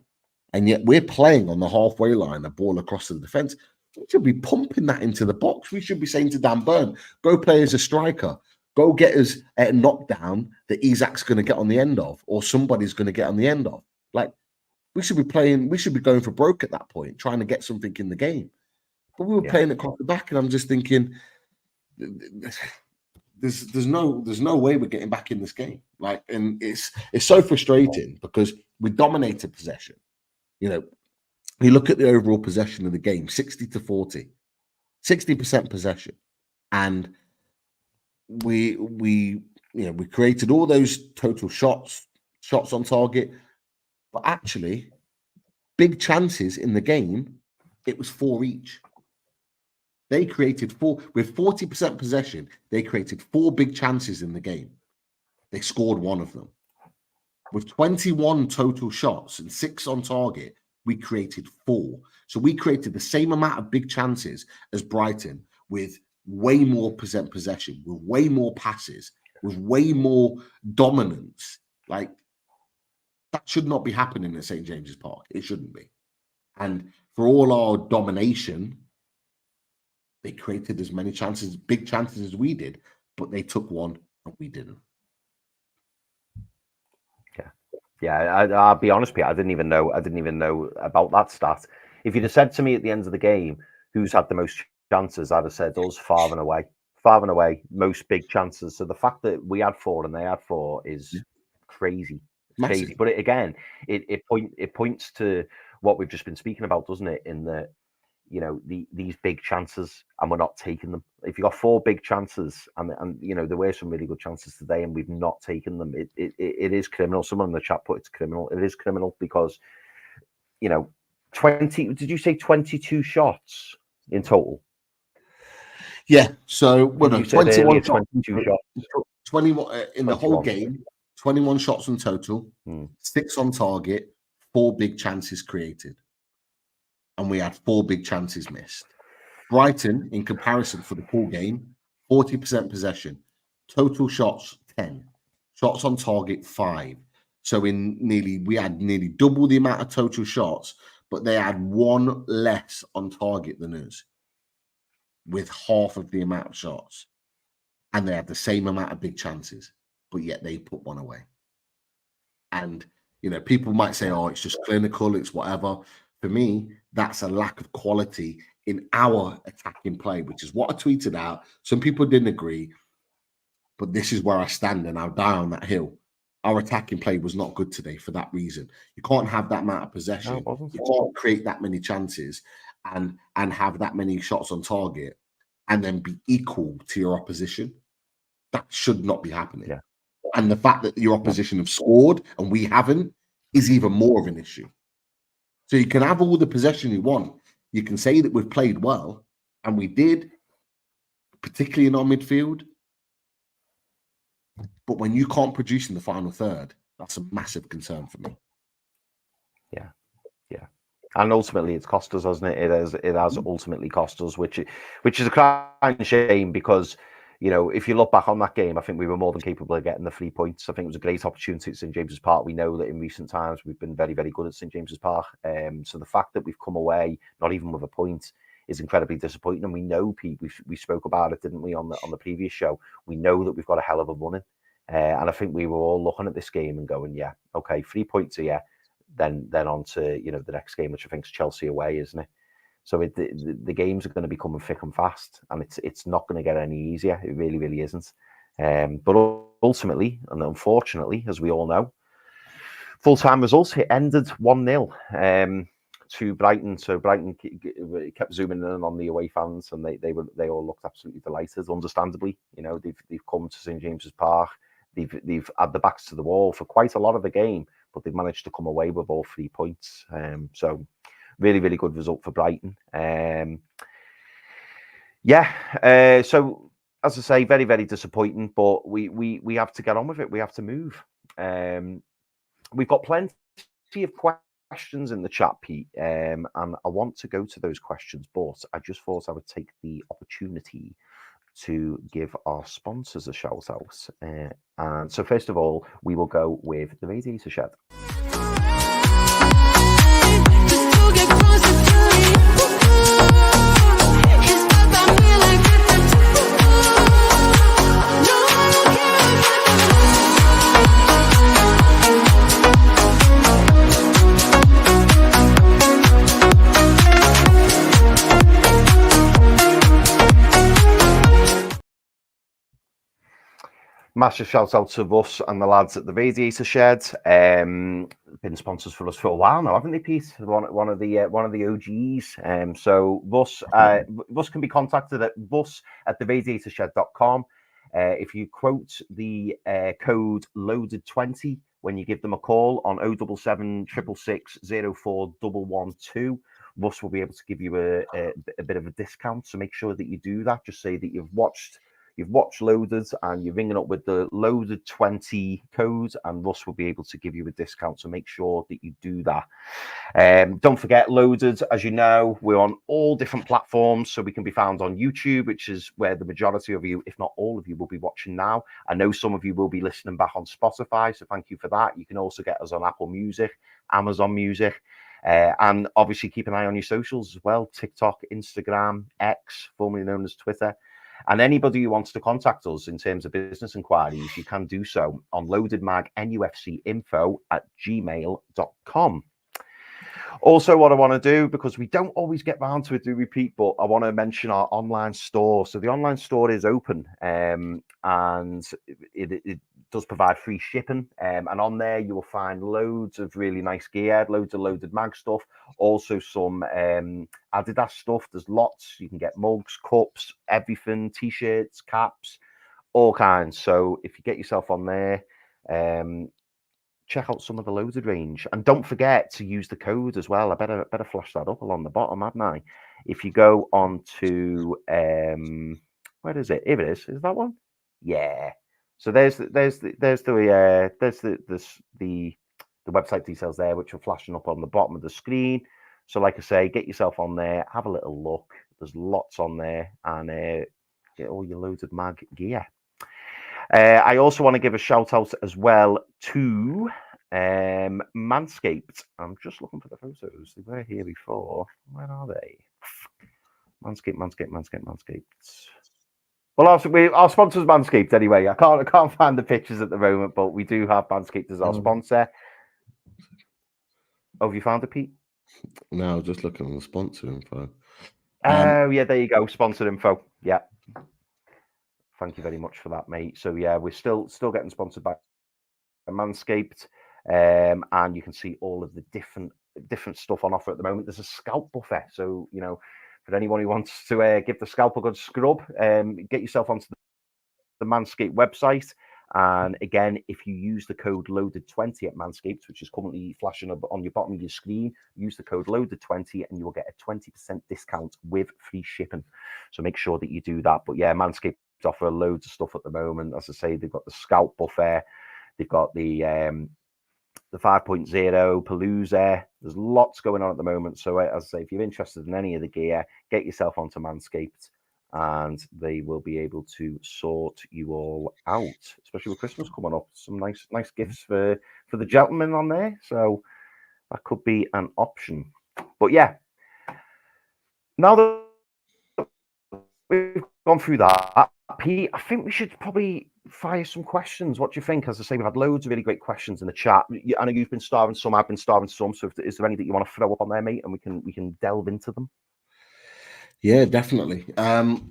And yet we're playing on the halfway line, a ball across the defence. We should be pumping that into the box. We should be saying to Dan Byrne, go play as a striker. Go get us a knockdown that Isak's going to get on the end of, or somebody's going to get on the end of. Like, We should be playing. We should be going for broke at that point, trying to get something in the game. But we were playing it across the back, and I'm just thinking, there's no way we're getting back in this game. Like, and it's so frustrating because we dominated possession. You know, you look at the overall possession of the game, 60-40, 60% possession, and we created all those total shots on target, but actually, big chances in the game, it was 4 each. They created 4 with 40% possession. They created 4 big chances in the game. They scored 1 of them. With 21 total shots and 6 on target, we created 4. So we created the same amount of big chances as Brighton with way more possession, with way more passes, with way more dominance. Like, that should not be happening at St. James's Park. It shouldn't be. And for all our domination, they created as many chances, big chances as we did, but they took 1 and we didn't. Yeah, I'll be honest with you. I didn't even know about that stat. If you'd have said to me at the end of the game, who's had the most chances, I'd have said us far and away, most big chances. So the fact that we had 4 and they had 4 is crazy. Crazy. But it points to what we've just been speaking about, doesn't it? In that, you know, these big chances and we're not taking them. If you got 4 big chances and you know, there were some really good chances today and we've not taken them, it is criminal. Someone in the chat put it's criminal. It is criminal because, you know, 20, did you say 22 shots in total? Yeah. So 21 22 shots. 21 in the whole game, 21 shots in total, 6 on target, 4 big chances created. And we had 4 big chances missed. Brighton, in comparison for the full game, 40% possession, total shots 10, shots on target 5. So we had nearly double the amount of total shots, but they had 1 less on target than us, with half of the amount of shots, and they had the same amount of big chances, but yet they put 1 away. And you know, people might say, "Oh, it's just clinical, it's whatever." For me, that's a lack of quality in our attacking play, which is what I tweeted out. Some people didn't agree, but this is where I stand and I'll die on that hill. Our attacking play was not good today for that reason. You can't have that amount of possession. No, you can't create that many chances and have that many shots on target and then be equal to your opposition. That should not be happening. Yeah. And the fact that your opposition have scored and we haven't is even more of an issue. So you can have all the possession you want. You can say that we've played well, and we did, particularly in our midfield. But when you can't produce in the final third, that's a massive concern for me. Yeah. And ultimately, it's cost us, hasn't it? It has ultimately cost us, which is a crying shame because, you know, if you look back on that game, I think we were more than capable of getting the 3 points. I think it was a great opportunity at St. James's Park. We know that in recent times we've been very, very good at St. James's Park. So the fact that we've come away not even with a point is incredibly disappointing. And we know, Pete, we spoke about it, didn't we, on the previous show? We know that we've got a hell of a running. And I think we were all looking at this game and going, yeah, okay, 3 points here, then on to, you know, the next game, which I think is Chelsea away, isn't it? So the games are going to be coming thick and fast, and it's not going to get any easier. It really, really isn't. But ultimately, and unfortunately, as we all know, full-time results, it ended 1-0 to Brighton. So Brighton kept zooming in on the away fans, and they all looked absolutely delighted. Understandably, you know, they've come to St. James's Park. They've had the backs to the wall for quite a lot of the game, but they've managed to come away with all 3 points. So really, really good result for Brighton. So as I say, very, very disappointing, but we have to get on with it. We have to move. We've got plenty of questions in the chat, Pete, and I want to go to those questions, but I just thought I would take the opportunity to give our sponsors a shout out. And so first of all, we will go with the Radiator Shed. massive shout out to us and the lads at the Radiator Shed. Been sponsors for us for a while now, haven't they, Pete? One of the OGs. So Russ can be contacted at russ@theradiatorshed.com. If you quote the code loaded20 when you give them a call on 077 666 04112, Russ will be able to give you a bit of a discount. So make sure that you do that. Just say that you've watched Loaded and you're ringing up with the Loaded 20 code, and Russ will be able to give you a discount. So make sure that you do that. Don't forget, Loaded, as you know, we're on all different platforms. So we can be found on YouTube, which is where the majority of you, if not all of you, will be watching now. I know some of you will be listening back on Spotify, so thank you for that. You can also get us on Apple Music, Amazon Music. And obviously keep an eye on your socials as well: TikTok, Instagram, X, formerly known as Twitter. And anybody who wants to contact us in terms of business inquiries, you can do so on loadedmaginfo@gmail.com. Also, what I want to do, because we don't always get round to it, do repeat, but I want to mention our online store. So the online store is open, and it does provide free shipping. And on there, you will find loads of really nice gear, loads of Loaded Mag stuff, also some Adidas stuff. There's lots. You can get mugs, cups, everything, t-shirts, caps, all kinds. So if you get yourself on there, check out some of the Loaded range, and don't forget to use the code as well. I better flash that up along the bottom, hadn't I? If you go on to where is it? Here it is. Is that one? Yeah. So there's the website details there, which are flashing up on the bottom of the screen. So like I say, get yourself on there, have a little look. There's lots on there, and get all your Loaded Mag gear. I also want to give a shout out as well to Manscaped. I'm just looking for the photos. They were here before. Where are they? Manscaped. Well, our sponsor's Manscaped anyway. I can't find the pictures at the moment, but we do have Manscaped as our sponsor. Oh, have you found it, Pete? No, just looking on the sponsor info. Oh, yeah, there you go. Sponsor info. Yeah. Thank you very much for that, mate. So yeah, we're still getting sponsored by Manscaped, and you can see all of the different stuff on offer at the moment. There's a scalp buffet, so you know, for anyone who wants to give the scalp a good scrub, get yourself onto the Manscaped website. And again, if you use the code loaded20 at Manscaped, which is currently flashing up on your bottom of your screen, use the code loaded20 and you will get a 20% discount with free shipping. So make sure that you do that. But yeah, Manscaped offer loads of stuff at the moment. As I say, they've got the scalp buffet, they've got the 5.0 Palooza. There's lots going on at the moment. So as I say, if you're interested in any of the gear, get yourself onto Manscaped, and they will be able to sort you all out, especially with Christmas coming up. Some nice gifts for the gentlemen on there. So that could be an option. But yeah, now that we've gone through that, Pete, I think we should probably fire some questions. What do you think? As I say, we've had loads of really great questions in the chat. I know you've been starving some, I've been starving some. So is there any that you want to throw up on there, mate, and we can delve into them? Yeah, definitely. So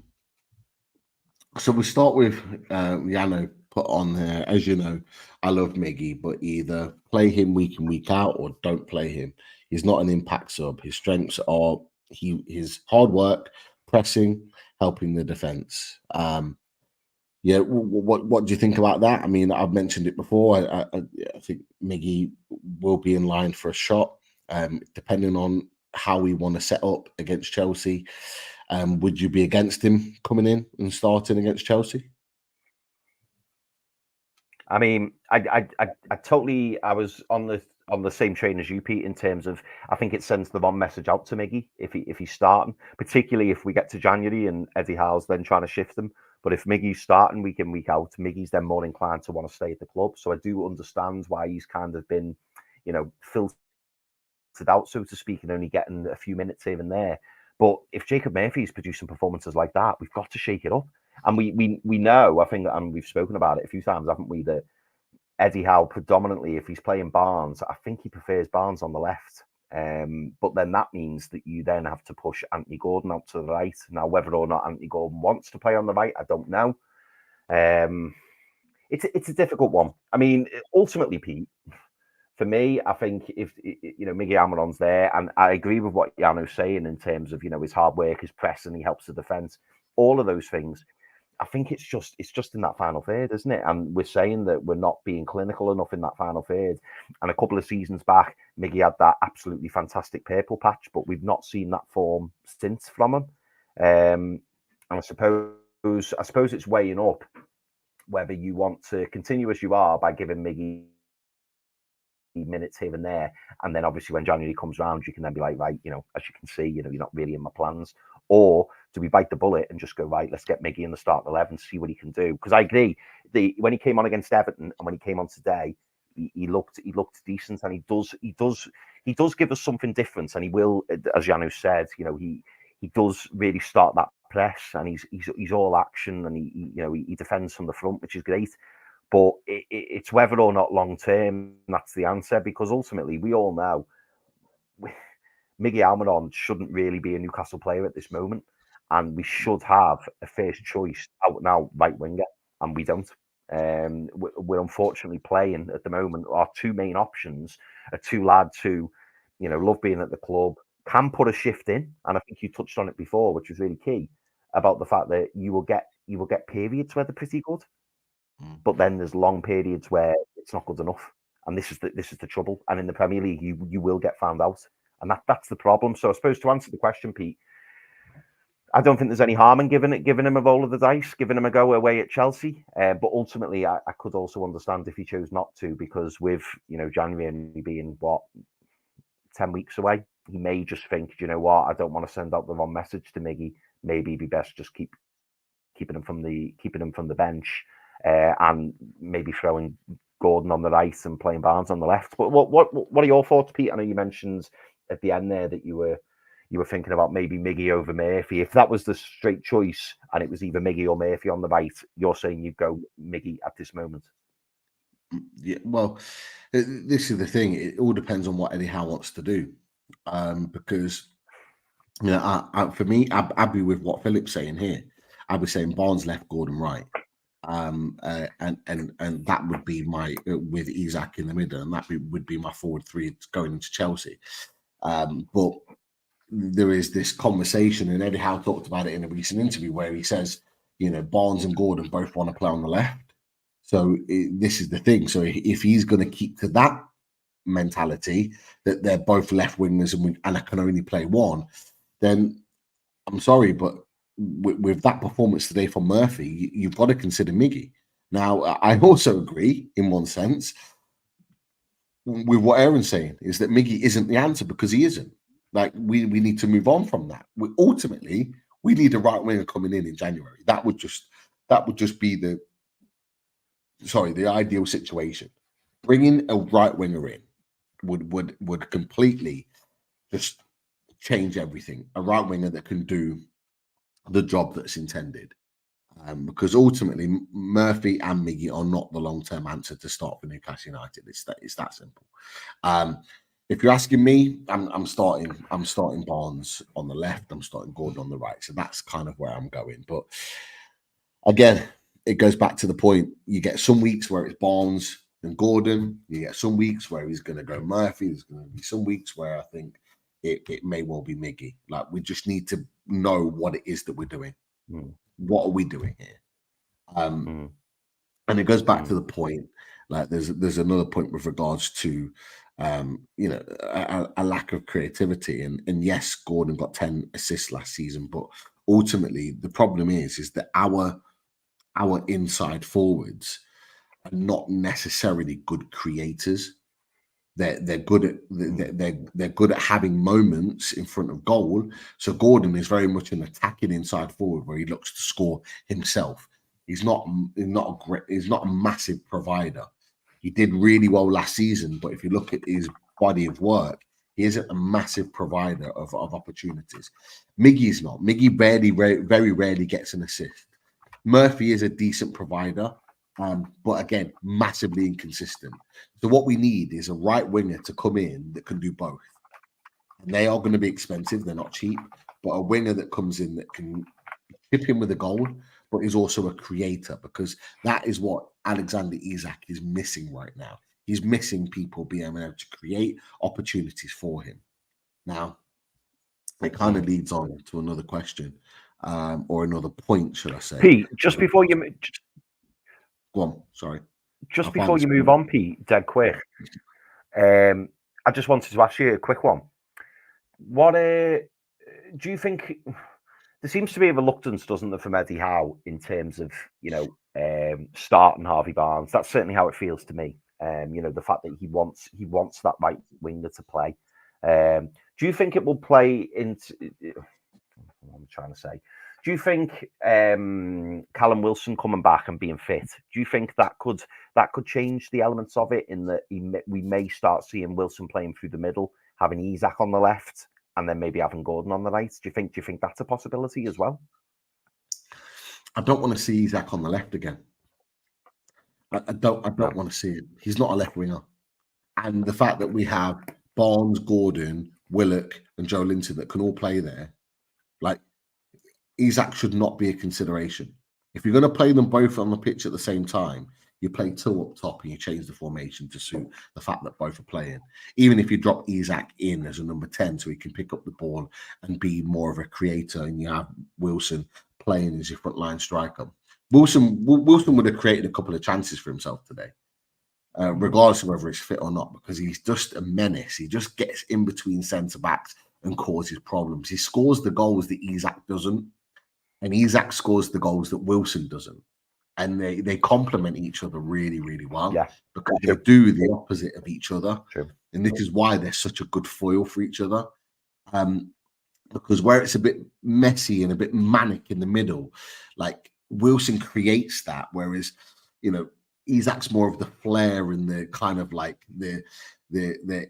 we start with Yano put on there. As you know, I love Miggy, but either play him week in, week out, or don't play him. He's not an impact sub. His strengths are his hard work, pressing, helping the defense. Yeah, what do you think about that? I mean, I've mentioned it before. I think Miggy will be in line for a shot, depending on how we want to set up against Chelsea. Would you be against him coming in and starting against Chelsea? I mean, I was on the same train as you, Pete, in terms of I think it sends the wrong message out to Miggy if he's starting, particularly if we get to January and Eddie Howe's then trying to shift him. But if Miggy's starting week in, week out, Miggy's then more inclined to want to stay at the club. So I do understand why he's kind of been, filtered out, so to speak, and only getting a few minutes here and there. But if Jacob Murphy is producing performances like that, we've got to shake it up. And we know, I think, and we've spoken about it a few times, haven't we, that Eddie Howe predominantly, if he's playing Barnes, I think he prefers Barnes on the left. But then that means that you then have to push Anthony Gordon out to the right. Now, whether or not Anthony Gordon wants to play on the right, I don't know. it's a difficult one. I mean, ultimately, Pete, for me, I think if Miggy Almiron's there, and I agree with what Janu's saying in terms of his hard work, his press, and he helps the defence, all of those things. I think it's just in that final third, isn't it? And we're saying that we're not being clinical enough in that final third. And a couple of seasons back, Miggy had that absolutely fantastic purple patch, but we've not seen that form since from him. And I suppose it's weighing up whether you want to continue as you are by giving Miggy minutes here and there, and then obviously when January comes around, you can then be like, right, as you can see, you're not really in my plans. Or do we bite the bullet and just go, right, let's get Miggy in the start 11, see what he can do? Because I agree, when he came on against Everton and when he came on today, he looked decent, and he does give us something different, and he will, as Janu said, he does really start that press, and he's all action, and he defends from the front, which is great. But it's whether or not long term that's the answer, because ultimately we all know Miggy Almiron shouldn't really be a Newcastle player at this moment, and we should have a first choice out now right winger, and we don't. We're unfortunately playing at the moment. Our two main options are two lads who, love being at the club, can put a shift in, and I think you touched on it before, which was really key about the fact that you will get periods where they're pretty good. But then there's long periods where it's not good enough, and this is the trouble. And in the Premier League, you will get found out, and that's the problem. So I suppose to answer the question, Pete, I don't think there's any harm in giving him a roll of the dice, giving him a go away at Chelsea. But ultimately, I could also understand if he chose not to, because with January only being 10 weeks away, he may just think, you know what, I don't want to send out the wrong message to Miggy. Maybe it'd be best just keeping him from the bench. And maybe throwing Gordon on the right and playing Barnes on the left. But what are your thoughts, Pete? I know you mentioned at the end there that you were thinking about maybe Miggy over Murphy. If that was the straight choice and it was either Miggy or Murphy on the right, you're saying you'd go Miggy at this moment. Yeah, well, this is the thing. It all depends on what Eddie Howe wants to do, because for me, I'd be with what Philip's saying here. I'd be saying Barnes left, Gordon right. And that would be my with Isak in the middle, and that would be my forward three going into Chelsea. But there is this conversation, and Eddie Howe talked about it in a recent interview where he says, Barnes and Gordon both want to play on the left. So this is the thing. So if he's going to keep to that mentality that they're both left wingers and I can only play one, then I'm sorry, but with that performance today from Murphy, you've got to consider Miggy. Now, I also agree in one sense with what Aaron's saying, is that Miggy isn't the answer, because he isn't. Like, we need to move on from that. Ultimately, we need a right winger coming in January. That would just be the ideal situation. Bringing a right winger in would completely just change everything. A right winger that can do the job that's intended, because ultimately Murphy and Miggy are not the long-term answer to start for Newcastle United. It's that simple. If you're asking me, I'm starting Barnes on the left, I'm starting Gordon on the right. So that's kind of where I'm going. But again, it goes back to the point. You get some weeks where it's Barnes and Gordon. You get some weeks where he's going to go Murphy. There's going to be some weeks where I think it may well be Miggy. Like, we just need to know what it is that we're doing. What are we doing here? And it goes back to the point. Like, there's another point with regards to a lack of creativity. And yes, Gordon got 10 assists last season, but ultimately the problem is that our inside forwards are not necessarily good creators. They're good at they're good at having moments in front of goal. So Gordon is very much an attacking inside forward where he looks to score himself. He's not a massive provider. He did really well last season, but if you look at his body of work, he isn't a massive provider of opportunities. Miggy is not. Miggy very rarely gets an assist. Murphy is a decent provider, but again, massively inconsistent. So what we need is a right winger to come in that can do both. And they are going to be expensive. They're not cheap, but a winger that comes in that can chip in with a goal, but he's also a creator, because that is what Alexander Isak is missing right now. He's missing people being able to create opportunities for him. Now, it kind of leads on to another question, or another point, should I say? Pete, just before you go on, sorry. Just before you move on, Pete, dead quick. I just wanted to ask you a quick one. What do you think? There seems to be a reluctance, doesn't there, from Eddie Howe in terms of, starting Harvey Barnes. That's certainly how it feels to me. The fact that he wants that right winger to play. Do you think it will play into? What I'm trying to say. Do you think Callum Wilson coming back and being fit? Do you think that could change the elements of it? In that we may start seeing Wilson playing through the middle, having Isak on the left, and then maybe having Gordon on the right. Do you think that's a possibility as well? I don't want to see Isak on the left again. I don't want to see it. He's not a left winger, and the fact that we have Barnes, Gordon, Willock, and Joe Linton that can all play there, like, Isak should not be a consideration. If you're going to play them both on the pitch at the same time, you play two up top and you change the formation to suit the fact that both are playing. Even if you drop Isak in as a number 10 so he can pick up the ball and be more of a creator, and you have Wilson playing as your front line striker. Wilson would have created a couple of chances for himself today, regardless of whether he's fit or not, because he's just a menace. He just gets in between centre-backs and causes problems. He scores the goals that Isak doesn't, and Isak scores the goals that Wilson doesn't. And they complement each other really, really well, because they do the opposite of each other. True. And this is why they're such a good foil for each other. Because where it's a bit messy and a bit manic in the middle, like, Wilson creates that, whereas, Isak's more of the flair and the kind of like the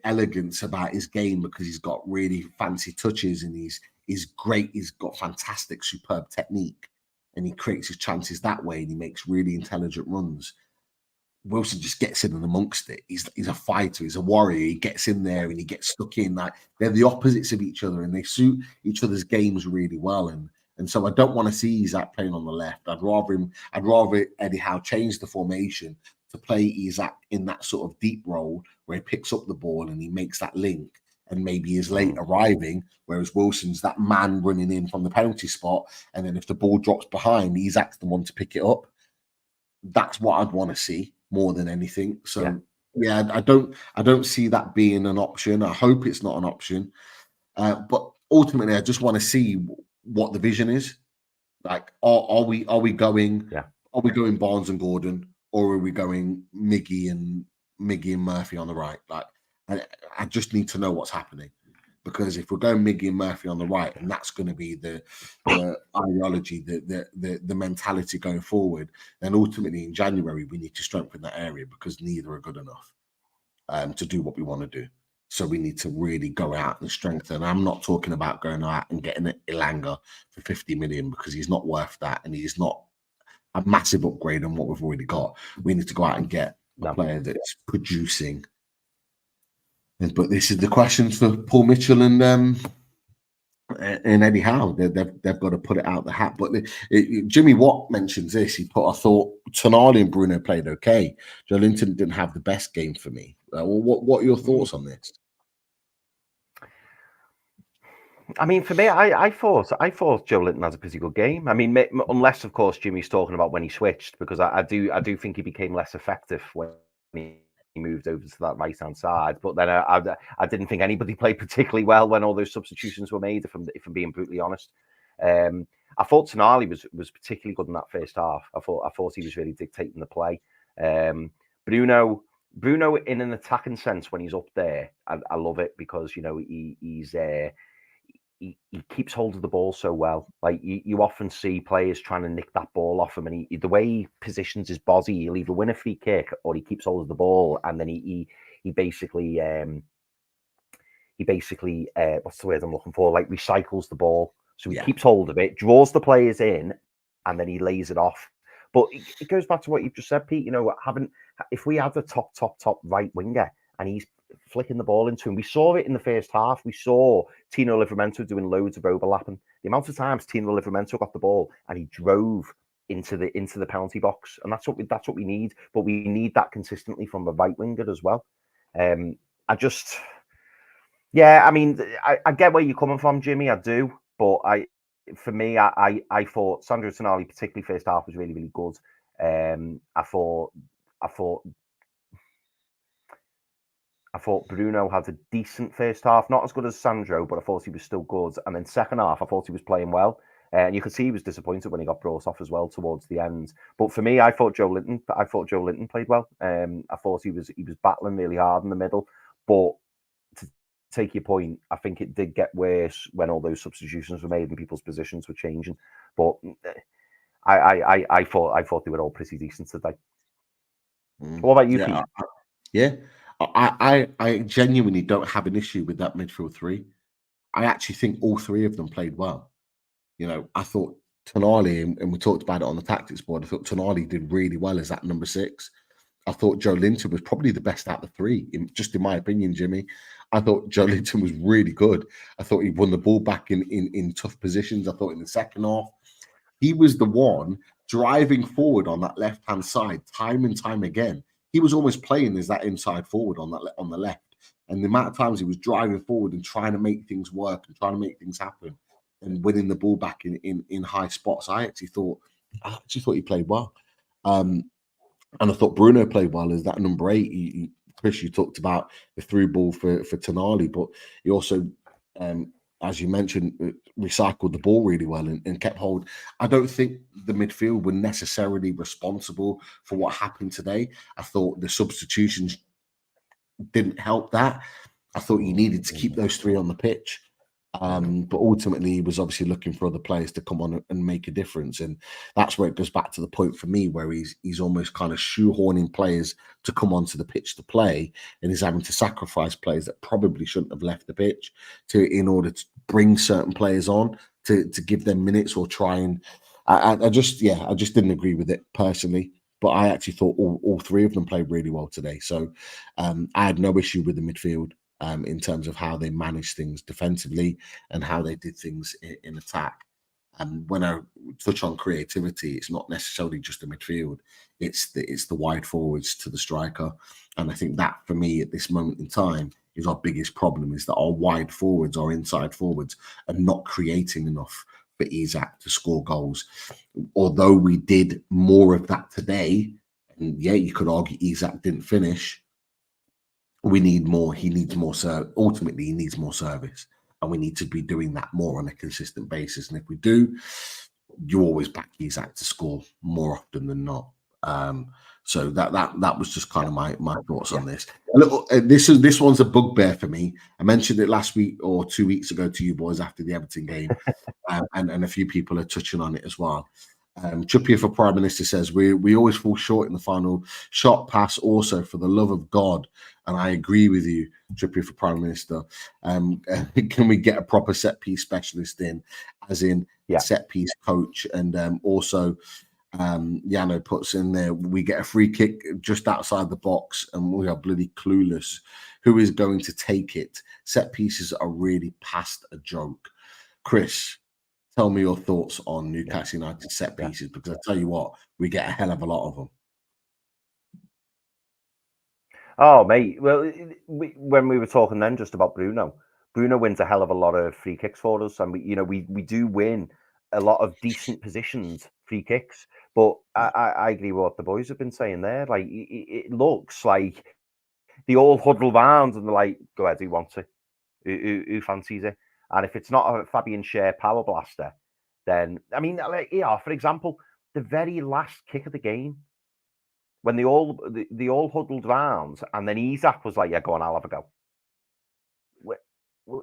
elegance about his game, because he's got really fancy touches and he's great. He's got fantastic, superb technique, and he creates his chances that way, and he makes really intelligent runs. Wilson just gets in and amongst it. He's a fighter. He's a warrior. He gets in there and he gets stuck in. Like, they're the opposites of each other, and they suit each other's games really well. And so I don't want to see Isak playing on the left. I'd rather Eddie Howe change the formation to play Isak in that sort of deep role where he picks up the ball and he makes that link and maybe is late arriving, whereas Wilson's that man running in from the penalty spot. And then if the ball drops behind, Isak's the one to pick it up. That's what I'd want to see more than anything. So yeah, I don't see that being an option. I hope it's not an option. But ultimately, I just want to see what the vision is. Like, are we going Barnes and Gordon, or are we going Miggy and Murphy on the right? Like, I just need to know what's happening, because if we're going Miggy and Murphy on the right, and that's going to be the ideology, the mentality going forward, then ultimately in January we need to strengthen that area, because neither are good enough to do what we want to do. So we need to really go out and strengthen. I'm not talking about going out and getting Ilanga for 50 million, because he's not worth that, and he's not a massive upgrade on what we've already got. We need to go out and get a player that's producing. But this is the question for Paul Mitchell and Eddie Howe. They've got to put it out the hat. But Jimmy Watt mentions this. I thought Tonali and Bruno played okay. Joe Linton didn't have the best game for me. What are your thoughts on this? I mean, for me, I thought Joe Linton has a pretty good game. I mean, unless of course Jimmy's talking about when he switched, because I do think he became less effective when he moved over to that right hand side. But then I didn't think anybody played particularly well when all those substitutions were made. If I'm being brutally honest, I thought Tonali was particularly good in that first half. I thought he was really dictating the play. Bruno in an attacking sense, when he's up there, I love it, because he keeps hold of the ball so well. Like, you often see players trying to nick that ball off him, and the way he positions his body, he'll either win a free kick or he keeps hold of the ball, and then he basically what's the word I'm looking for? Like, recycles the ball. So he keeps hold of it, draws the players in, and then he lays it off. But it goes back to what you've just said, Pete. If we have the top right winger and he's flicking the ball into him, we saw it in the first half. We saw Tino Livramento doing loads of overlapping. The amount of times Tino Livramento got the ball and he drove into the penalty box, and that's what we need. But we need that consistently from the right winger as well. I get where you're coming from, Jimmy. I do, but for me, I thought Sandro Tonali, particularly first half, was really, really good. I thought Bruno had a decent first half, not as good as Sandro, but I thought he was still good. And then second half, I thought he was playing well. And you could see he was disappointed when he got brought off as well towards the end. But for me, I thought Joe Linton played well. I thought he was battling really hard in the middle. But to take your point, I think it did get worse when all those substitutions were made and people's positions were changing. But I thought they were all pretty decent today. What about you, Pete? Yeah. I genuinely don't have an issue with that midfield three. I actually think all three of them played well. You know, I thought Tonali, and we talked about it on the tactics board, I thought Tonali did really well as that number 6. I thought Joe Linton was probably the best out of the three, just in my opinion, Jimmy. I thought Joe Linton was really good. I thought he won the ball back in tough positions. I thought in the second half, he was the one driving forward on that left-hand side time and time again. He was almost playing as that inside forward on the left. And the amount of times he was driving forward and trying to make things work and trying to make things happen and winning the ball back in high spots, I actually thought he played well. And I thought Bruno played well as that number 8. Chris, you talked about the through ball for Tonali, but he also, as you mentioned, recycled the ball really well and kept hold. I don't think the midfield were necessarily responsible for what happened today. I thought the substitutions didn't help that. I thought you needed to keep those 3 on the pitch. But ultimately, he was obviously looking for other players to come on and make a difference. And that's where it goes back to the point for me where he's almost kind of shoehorning players to come onto the pitch to play. And he's having to sacrifice players that probably shouldn't have left the pitch in order to bring certain players on to give them minutes or try and... I just didn't agree with it personally. But I actually thought all 3 of them played really well today. So I had no issue with the midfield. In terms of how they managed things defensively and how they did things in attack. And when I touch on creativity, it's not necessarily just the midfield; it's the wide forwards to the striker. And I think that, for me, at this moment in time, is our biggest problem: is that our wide forwards, our inside forwards, are not creating enough for Isak to score goals. Although we did more of that today, and yeah, you could argue Isak didn't finish. We need more. He needs more. Ultimately, he needs more service, and we need to be doing that more on a consistent basis. And if we do, you always back Isak to score more often than not. So that was just kind of my thoughts on this. This one's a bugbear for me. I mentioned it last week or 2 weeks ago to you boys after the Everton game, and a few people are touching on it as well. Trippier for Prime Minister says we always fall short in the final shot pass. Also, for the love of God, and I agree with you, Trippier for Prime Minister. Can we get a proper set piece specialist in, as in set piece coach? And also, Yano puts in there, we get a free kick just outside the box, and we are bloody clueless. Who is going to take it? Set pieces are really past a joke. Chris, tell me your thoughts on Newcastle United set pieces, because I tell you what, we get a hell of a lot of them. Oh, mate. Well, when we were talking then just about Bruno wins a hell of a lot of free kicks for us, and we do win a lot of decent positioned free kicks. But I agree with what the boys have been saying there. Like it looks like they all huddle round and they're like, "Go ahead, who wants it? Who fancies it?" And if it's not a Fabian Schär power blaster, then for example, the very last kick of the game, when they all huddled round, and then Isak was like, "Yeah, go on, I'll have a go."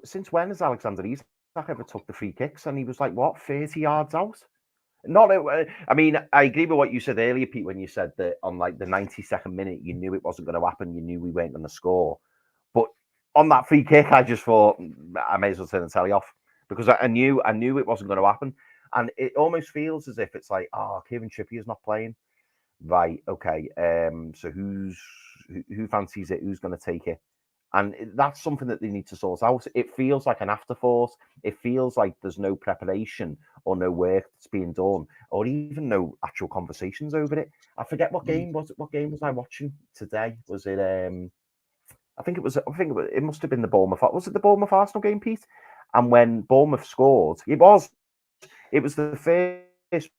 Since when has Alexander Isak ever took the free kicks? And he was like, what, 30 yards out? I agree with what you said earlier, Pete, when you said that on like the 92nd minute, you knew it wasn't going to happen. You knew we weren't going to score. But on that free kick, I just thought I may as well turn the telly off, because I knew it wasn't going to happen. And it almost feels as if it's like, oh, Kieran Trippier's not playing. Right, okay. So who fancies it? Who's going to take it? And that's something that they need to sort out. It feels like an afterthought. It feels like there's no preparation or no work that's being done, or even no actual conversations over it. I forget what game was it. What game was I watching today? Was it? I think it was. It must have been the Bournemouth. Was it the Bournemouth Arsenal game, Pete? And when Bournemouth scored, it was the first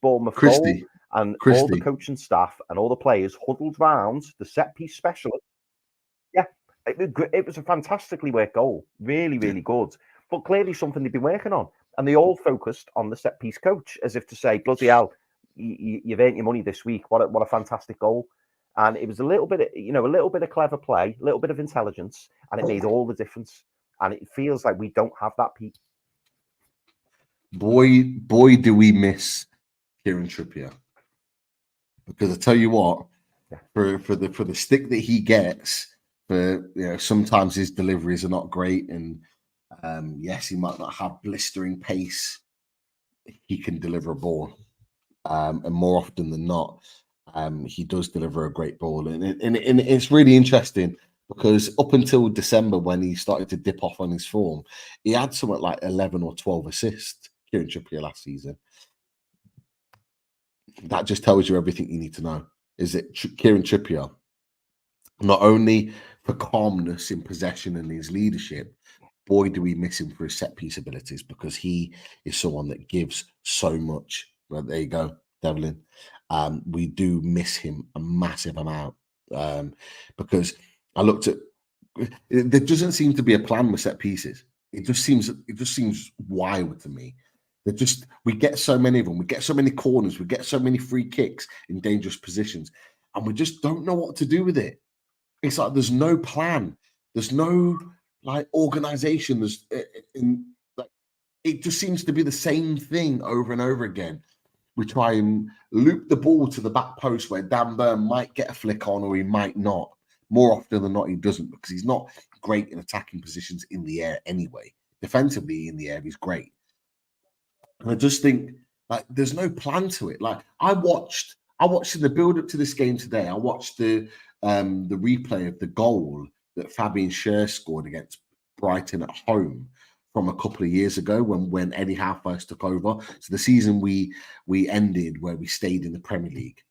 Bournemouth goal, and all the coaching staff and all the players huddled round the set piece specialist. Yeah, it was a fantastically worked goal. Really, really good. But clearly something they've been working on. And they all focused on the set piece coach, as if to say, bloody hell, you've earned your money this week. What a fantastic goal. And it was a little bit of clever play, a little bit of intelligence, and it made all the difference. And it feels like we don't have that, Pete. Boy, do we miss Kieran Trippier. Because I tell you what, for the stick that he gets, sometimes his deliveries are not great, and yes, he might not have blistering pace. He can deliver a ball, and more often than not, he does deliver a great ball, and it's really interesting because up until December, when he started to dip off on his form, he had something like 11 or 12 assists. Kieran Trippier last season. That just tells you everything you need to know. Is it Kieran Trippier? Not only for calmness in possession and his leadership, boy, do we miss him for his set piece abilities, because he is someone that gives so much. Well, there you go, Devlin. We do miss him a massive amount, because I looked at. There doesn't seem to be a plan with set pieces. It just seems wild to me. We get so many of them. We get so many corners. We get so many free kicks in dangerous positions, and we just don't know what to do with it. It's like there's no plan. There's no organization. It just seems to be the same thing over and over again. We try and loop the ball to the back post where Dan Burn might get a flick on, or he might not. More often than not, he doesn't, because he's not great in attacking positions in the air anyway. Defensively in the air, he's great. And I just think there's no plan to it. I watched in the build up to this game today. I watched the replay of the goal that Fabian Schär scored against Brighton at home from a couple of years ago when Eddie Howe first took over. So the season we ended where we stayed in the Premier League.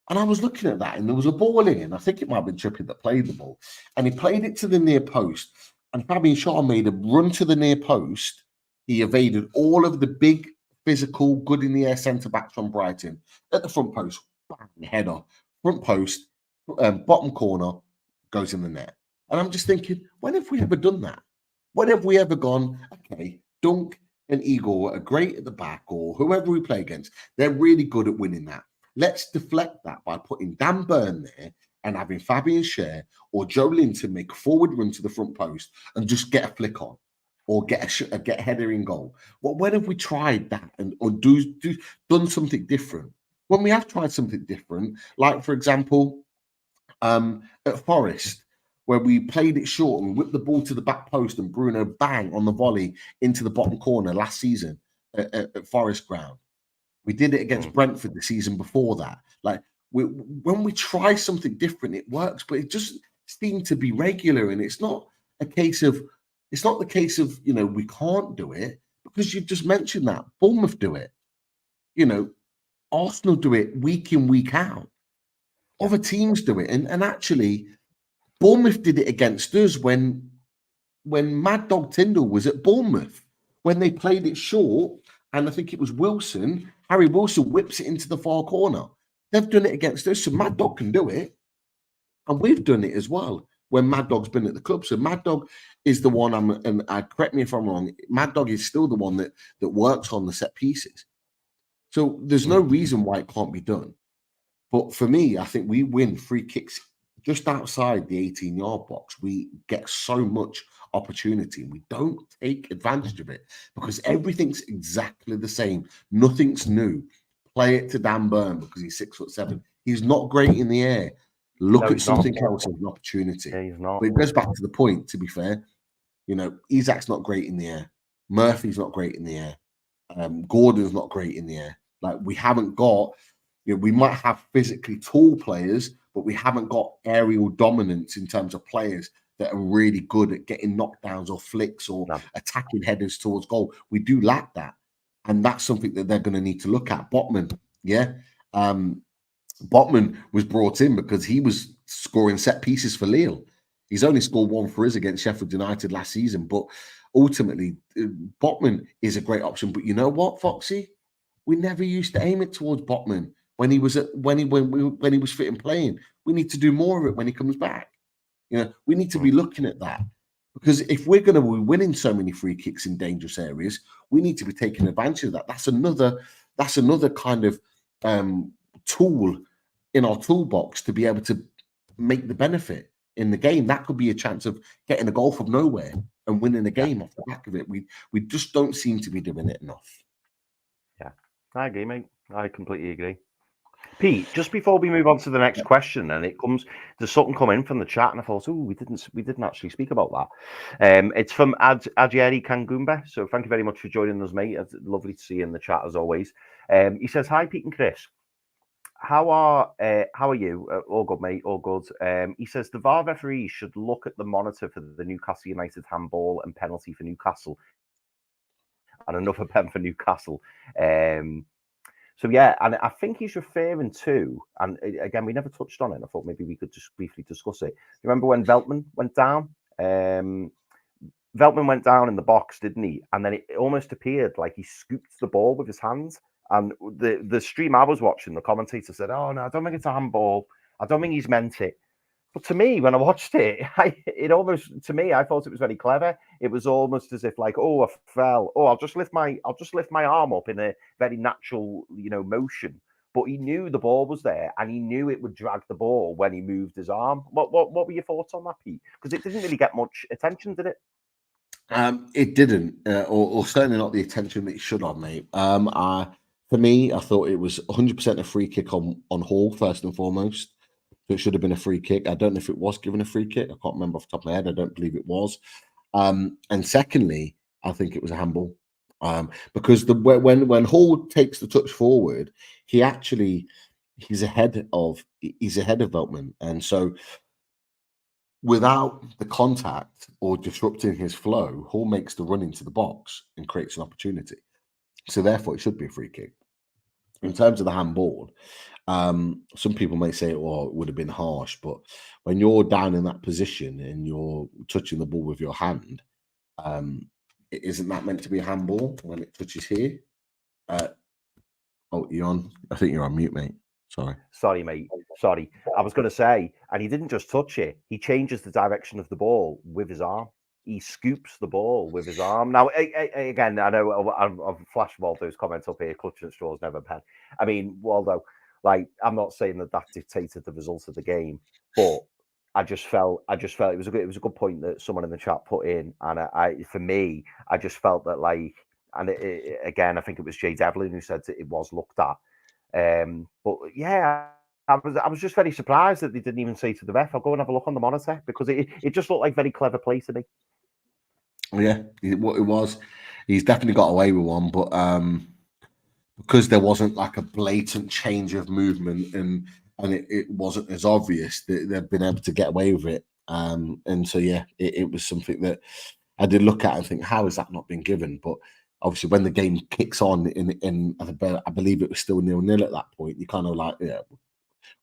And I was looking at that, and there was a ball in. I think it might have been Trippier that played the ball. And he played it to the near post. And Fabian Schär made a run to the near post. He evaded all of the big, physical, good in the air centre backs from Brighton at the front post. Bang, header, front post, bottom corner, goes in the net. And I'm just thinking, when have we ever done that? When have we ever gone, okay, Dunk and Igor are great at the back, or whoever we play against, they're really good at winning that. Let's deflect that by putting Dan Burn there and having Fabian Schär or Joe Linton make a forward run to the front post and just get a flick on. Or get a header in goal. Well, when have we tried that or done something different? When we have tried something different, like for example, at Forest, where we played it short and whipped the ball to the back post and Bruno bang on the volley into the bottom corner last season at Forest Ground. We did it against Brentford the season before that. When we try something different, it works, but it just seemed to be regular, and it's not the case of we can't do it, because you've just mentioned that Bournemouth do it. Arsenal do it week in, week out. Other teams do it, and actually, Bournemouth did it against us when Mad Dog Tyndall was at Bournemouth, when they played it short, and I think it was Harry Wilson whips it into the far corner. They've done it against us, so Mad Dog can do it, and we've done it as well when Mad Dog's been at the club. So Mad Dog is the one, and correct me if I'm wrong, Mad Dog is still the one that works on the set pieces. So there's no reason why it can't be done. But for me, I think we win free kicks just outside the 18-yard box. We get so much opportunity, and we don't take advantage of it because everything's exactly the same. Nothing's new. Play it to Dan Burn because he's 6'7". He's not great in the air. Look at something else as an opportunity. Yeah, he's not. But it goes back to the point, to be fair. Isak's not great in the air. Murphy's not great in the air. Gordon's not great in the air. We haven't got, we might have physically tall players, but we haven't got aerial dominance in terms of players that are really good at getting knockdowns or flicks or attacking headers towards goal. We do lack that. And that's something that they're going to need to look at. Botman, Botman was brought in because he was scoring set pieces for Lille. He's only scored one for us against Sheffield United last season, but ultimately, Botman is a great option. But you know what, Foxy? We never used to aim it towards Botman when he was when he was fit and playing. We need to do more of it when he comes back. You know, we need to be looking at that, because if we're going to be winning so many free kicks in dangerous areas, we need to be taking advantage of that. That's another kind of tool in our toolbox to be able to make the benefit in the game. That could be a chance of getting a goal from nowhere and winning a game off the back of it. We just don't seem to be doing it enough. Yeah, I agree, mate. I completely agree. Pete, just before we move on to the next question, and there's something come in from the chat, and I thought, we didn't actually speak about that. It's from Adjeri Kangumba. So thank you very much for joining us, mate. It's lovely to see you in the chat as always. He says, "Hi, Pete and Chris. How are you? All good, mate. All good." He says the VAR referees should look at the monitor for the Newcastle United handball and penalty for Newcastle, and another pen for Newcastle. So yeah, and I think he's referring to, and again, we never touched on it. I thought maybe we could just briefly discuss it. You remember when Veltman went down? Veltman went down in the box, didn't he? And then it almost appeared like he scooped the ball with his hands. And the stream I was watching, the commentator said, "Oh no, I don't think it's a handball. I don't think he's meant it." But to me, when I watched it, I thought it was very clever. It was almost as if like, "Oh, I fell. Oh, I'll just lift my arm up in a very natural, motion." But he knew the ball was there, and he knew it would drag the ball when he moved his arm. What were your thoughts on that, Pete? Because it didn't really get much attention, did it? It didn't, or certainly not the attention that it should have, mate. For me, I thought it was 100% a free kick on Hall first and foremost. So it should have been a free kick. I don't know if it was given a free kick. I can't remember off the top of my head. I don't believe it was. And secondly, I think it was a handball. Because when Hall takes the touch forward, he's ahead of Veltman, and so without the contact or disrupting his flow, Hall makes the run into the box and creates an opportunity. So therefore, it should be a free kick. In terms of the handball, some people may say, "Oh, it would have been harsh," but when you're down in that position and you're touching the ball with your hand, isn't that meant to be a handball when it touches here? You're on. I think you're on mute, mate. Sorry, mate. Sorry. I was going to say, and he didn't just touch it. He changes the direction of the ball with his arm. He scoops the ball with his arm. Now, again, I know I've flashed Waldo's comments up here. Clutching at straws, never pen. I mean, Waldo, I'm not saying that dictated the result of the game, but I just felt it was a good point that someone in the chat put in, and for me, I just felt that and again, I think it was Jay Devlin who said that it was looked at. But yeah, I was just very surprised that they didn't even say to the ref, "I'll go and have a look on the monitor," because it just looked like very clever play to me. Yeah, it was. He's definitely got away with one, but because there wasn't like a blatant change of movement and it wasn't as obvious, that they've been able to get away with it. And so yeah, it was something that I did look at and think, how has that not been given? But obviously, when the game kicks on, I believe it was still 0-0 at that point. You kind of like, yeah,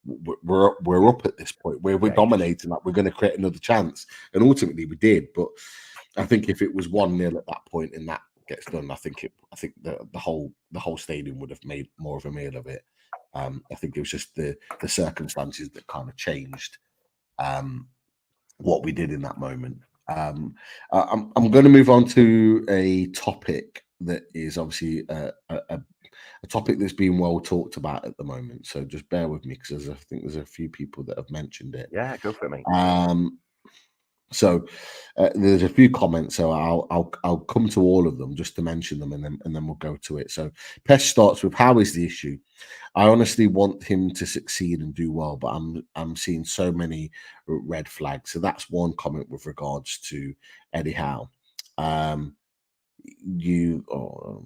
we're up at this point. We're dominating. Like we're going to create another chance, and ultimately we did. But I think if it was 1-0 at that point and that gets done, I think the whole stadium would have made more of a meal of it. I think it was just the circumstances that kind of changed what we did in that moment. I'm going to move on to a topic that is obviously a topic that's been well talked about at the moment. So just bear with me, because I think there's a few people that have mentioned it. Yeah, go for it, mate. So there's a few comments, so I'll come to all of them just to mention them, and then we'll go to it. So Pesh starts with, "How is the issue? I honestly want him to succeed and do well, but I'm seeing so many red flags." So that's one comment with regards to Eddie Howe. 1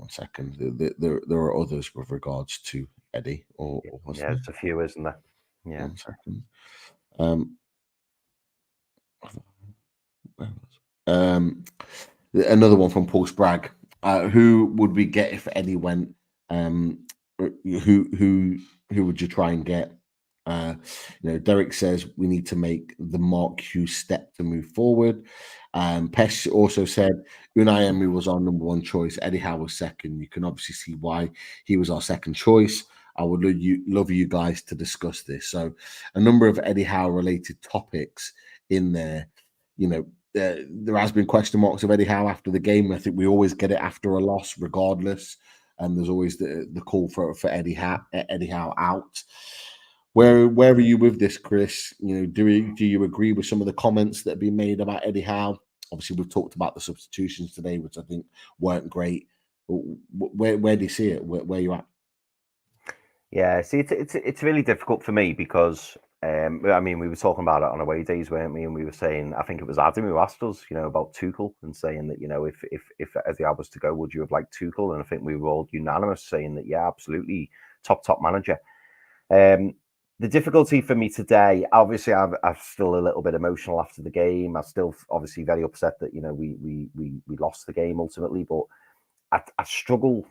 second. There are others with regards to Eddie. Or yeah, there's a few, isn't there? Yeah. 1 second. Another one from Paul Spragg. Who would we get if Eddie went? Who would you try and get? Derek says we need to make the Mark Hughes step to move forward. Pesh also said Unai Emery was our number one choice. Eddie Howe was second. You can obviously see why he was our second choice. I would love you guys to discuss this. So, a number of Eddie Howe related topics in there. There has been question marks of Eddie Howe after the game. I think we always get it after a loss, regardless. And there's always the call for Eddie Howe out. Where are you with this, Chris? Do you agree with some of the comments that have been made about Eddie Howe? Obviously, we've talked about the substitutions today, which I think weren't great. Where do you see it? Where are you at? Yeah, see, it's really difficult for me because I mean, we were talking about it on away days, weren't we? And we were saying, I think it was Adam who asked us, about Tuchel, and saying that if Eddie Howe was to go, would you have liked Tuchel? And I think we were all unanimous saying that, yeah, absolutely, top manager. The difficulty for me today, obviously, I'm still a little bit emotional after the game. I'm still obviously very upset that we lost the game ultimately, but I struggle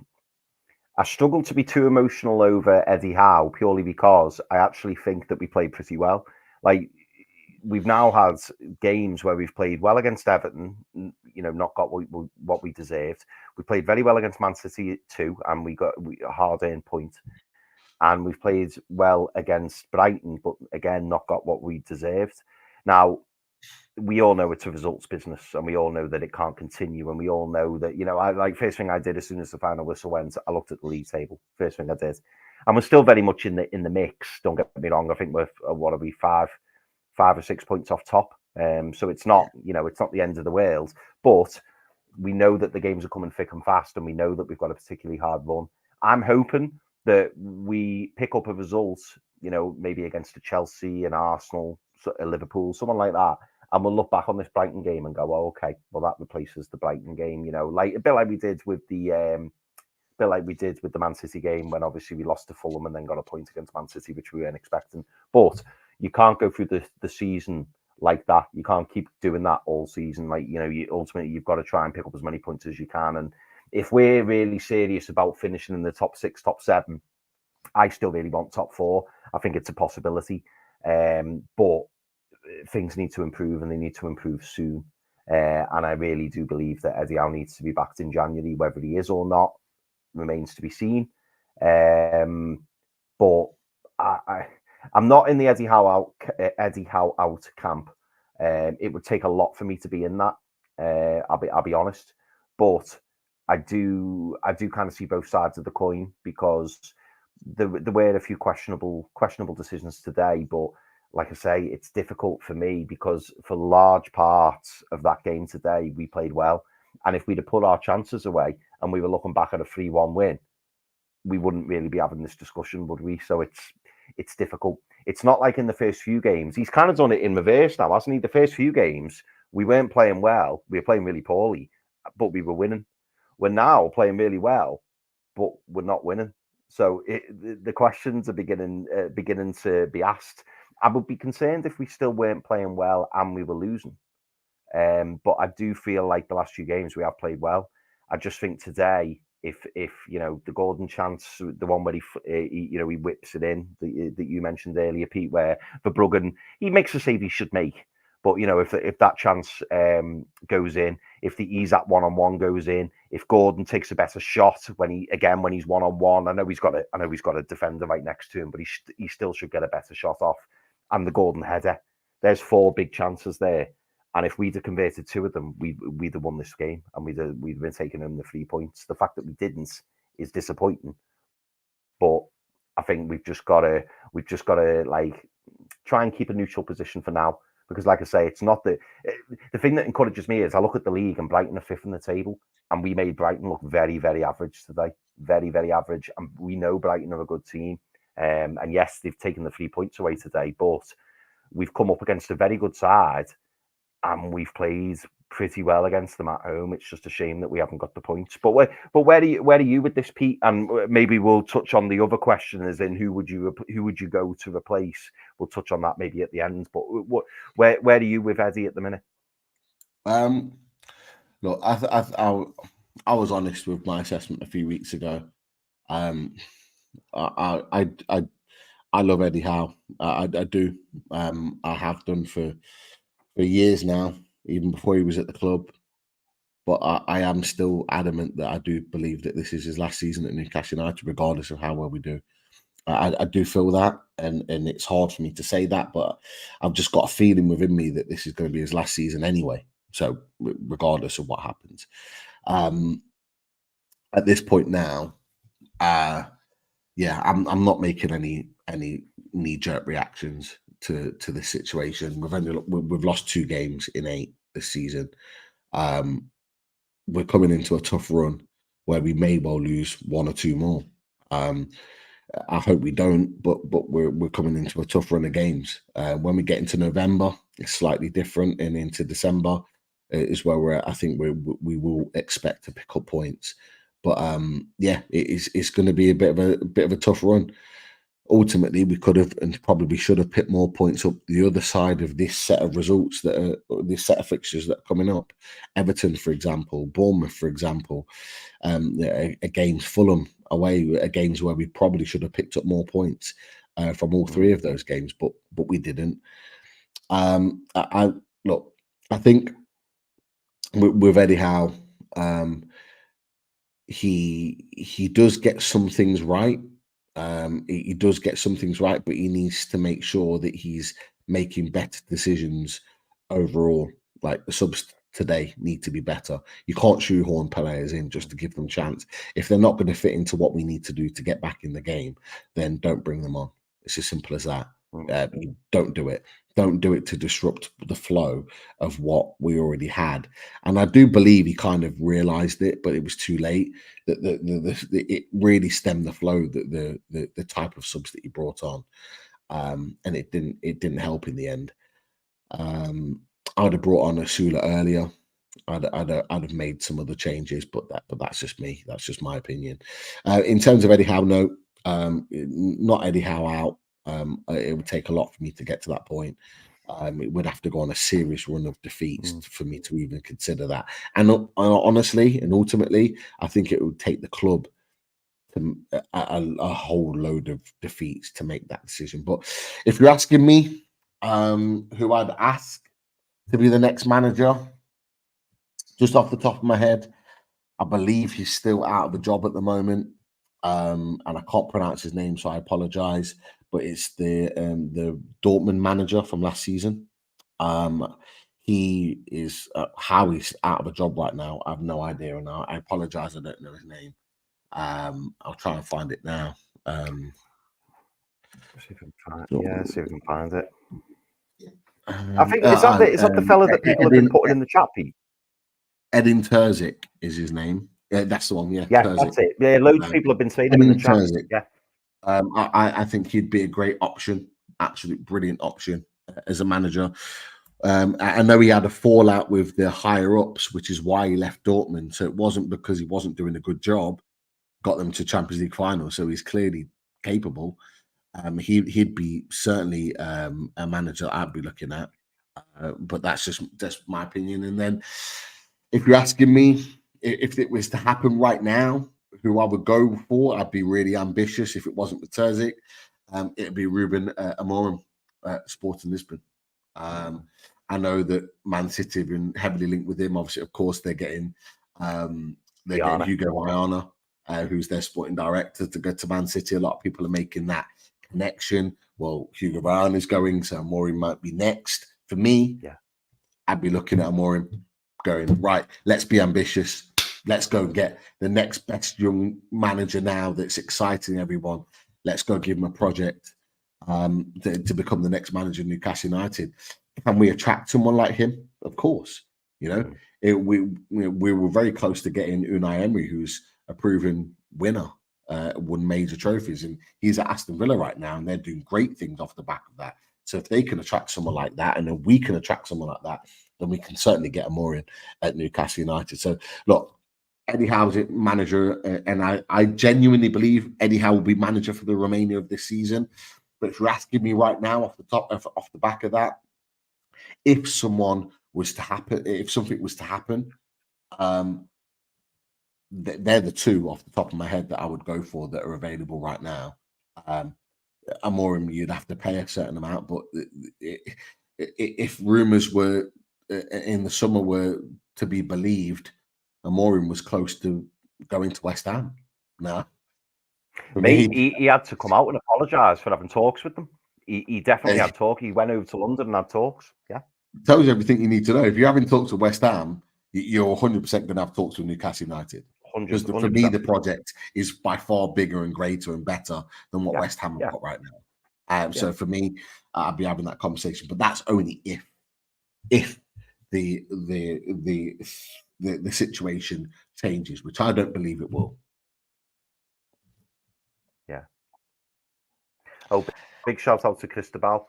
to be too emotional over Eddie Howe purely because I actually think that we played pretty well. Like, we've now had games where we've played well against Everton, not got what we deserved. We played very well against Man City too, and we got a hard-earned point. And we've played well against Brighton, but again, not got what we deserved. Now, we all know it's a results business, and we all know that it can't continue, and we all know that, first thing I did as soon as the final whistle went, I looked at the league table. First thing I did, and we're still very much in the mix. Don't get me wrong. I think we're what are we 5 or 6 points off top. So it's not it's not the end of the world, but we know that the games are coming thick and fast, and we know that we've got a particularly hard run. I'm hoping that we pick up a result, maybe against a Chelsea, an Arsenal, a Liverpool, someone like that. And we'll look back on this Brighton game and go, oh, okay, well, that replaces the Brighton game, like a bit like we did with the Man City game when obviously we lost to Fulham and then got a point against Man City, which we weren't expecting. But you can't go through the season like that. You can't keep doing that all season. Ultimately, you've got to try and pick up as many points as you can. And if we're really serious about finishing in the top 6, top 7, I still really want top 4. I think it's a possibility. But things need to improve, and they need to improve soon. And I really do believe that Eddie Howe needs to be backed in January. Whether he is or not remains to be seen. But I'm not in the Eddie Howe out camp. It would take a lot for me to be in that. I'll be honest, but I do kind of see both sides of the coin, because there were a few questionable decisions today, but like I say, it's difficult for me because for large parts of that game today, we played well. And if we'd have put our chances away and we were looking back at a 3-1 win, we wouldn't really be having this discussion, would we? So it's difficult. It's not like in the first few games. He's kind of done it in reverse now, hasn't he? The first few games, we weren't playing well. We were playing really poorly, but we were winning. We're now playing really well, but we're not winning. So the questions are beginning to be asked. I would be concerned if we still weren't playing well and we were losing. But I do feel like the last few games we have played well. I just think today, if the Gordon chance, the one where he whips it in that you mentioned earlier, Pete, where Verbruggen, he makes a save he should make. But if that chance goes in, if the ease at 1-on-1 goes in, if Gordon takes a better shot when he's 1-on-1, I know he's got a defender right next to him, but he still should get a better shot off. And the Gordon header, there's 4 big chances there, and if we'd have converted 2 of them, we'd have won this game, and we'd have been taking home the 3 points. The fact that we didn't is disappointing, but I think we've just got to like try and keep a neutral position for now. Because, like I say, it's not the thing that encourages me is I look at the league and Brighton are 5th in the table, and we made Brighton look very, very average today. Very, very average. And we know Brighton are a good team. And yes, they've taken the 3 points away today, but we've come up against a very good side, and we've played pretty well against them at home. It's just a shame that we haven't got the points. But where are you with this, Pete? And maybe we'll touch on the other question, as in who would you go to replace? We'll touch on that maybe at the end. But where are you with Eddie at the minute? Look, I was honest with my assessment a few weeks ago. I love Eddie Howe. I do. I have done for years now, even before he was at the club. But I am still adamant that I do believe that this is his last season at Newcastle United, regardless of how well we do. I do feel that, and it's hard for me to say that, but I've just got a feeling within me that this is going to be his last season anyway. So regardless of what happens, at this point now, I'm not making any knee-jerk reactions to this situation. We've lost 2 games in 8 this season. We're coming into a tough run where we may well lose 1 or 2 more. I hope we don't, but we're coming into a tough run of games. When we get into November, it's slightly different, and into December is where I think we will expect to pick up points. But it's going to be a bit of a tough run. Ultimately, we could have and probably should have picked more points up the other side of this set of results this set of fixtures that are coming up. Everton, for example, Bournemouth, for example, against Fulham away, games where we probably should have picked up more points from all 3 of those games, but we didn't. I think with Eddie Howe, he does get some things right. He does get some things right, but he needs to make sure that he's making better decisions overall. Like the subs today need to be better. You can't shoehorn players in just to give them chance. If they're not going to fit into what we need to do to get back in the game, then don't bring them on. It's as simple as that. You don't do it. Don't do it to disrupt the flow of what we already had. And I do believe he kind of realised it, but it was too late. That it really stemmed the flow, the type of subs that he brought on, and it didn't help in the end. I'd have brought on Asula earlier. I'd have made some other changes, but that's just me. That's just my opinion. In terms of Eddie Howe, no, not Eddie Howe out. It would take a lot for me to get to that point. It would have to go on a serious run of defeats for me to even consider that. And honestly and ultimately, I think it would take the club to a whole load of defeats to make that decision. But if you're asking me who I'd ask to be the next manager, just off the top of my head, I believe he's still out of a job at the moment. And I can't pronounce his name, so I apologize. But it's the Dortmund manager from last season. He is how he's out of a job right now. I have no idea, and I apologize. I don't know his name. I'll try and find it now. See if we can find it. I think is that the fella that people have been putting in the chat, Pete? Edin Terzic is his name. Yeah, that's the one. Yeah, Terzic. That's it. Yeah, loads of people have been saying him in the chat. Terzic. Yeah. I think he'd be a great option, absolute brilliant option as a manager. I know he had a fallout with the higher ups, which is why he left Dortmund. So it wasn't because he wasn't doing a good job, got them to Champions League final. So he's clearly capable. He'd be certainly a manager I'd be looking at. But that's my opinion. And then if you're asking me if it was to happen right now, who I would go for, I'd be really ambitious. If it wasn't with Terzic, it'd be Ruben Amorim, Sporting Lisbon. I know that Man City have been heavily linked with him. Obviously, of course, they're getting Hugo Ayana, who's their sporting director, to go to Man City. A lot of people are making that connection. Well, Hugo Ayana is going, so Amorim might be next. For me, I'd be looking at Amorim going, right, let's be ambitious. Let's go and get the next best young manager now that's exciting everyone. Let's go give him a project to become the next manager of Newcastle United. Can we attract someone like him? Of course. You know, we were very close to getting Unai Emery, who's a proven winner, won major trophies, and he's at Aston Villa right now, and they're doing great things off the back of that. So if they can attract someone like that, and then we can attract someone like that, then we can certainly get a more in at Newcastle United. So look, Eddie Howe's manager, and I genuinely believe Eddie Howe will be manager for the remainder of this season. But if you're asking me right now, off the back of that, if something was to happen, they're the two off the top of my head that I would go for that are available right now. Almiron, you'd have to pay a certain amount, but if rumours were in the summer were to be believed, Almiron was close to going to West Ham. Nah. Mate, he had to come out and apologise for having talks with them. He definitely had talk. He went over to London and had talks. Yeah. Tells you everything you need to know. If you're having talks with West Ham, you're 100% going to have talks with Newcastle United. Because for me, the project is by far bigger and greater and better than what West Ham have got right now. So for me, I'd be having that conversation. But that's only if the situation changes, which I don't believe it will. Yeah. Oh, big shout out to Cristobal.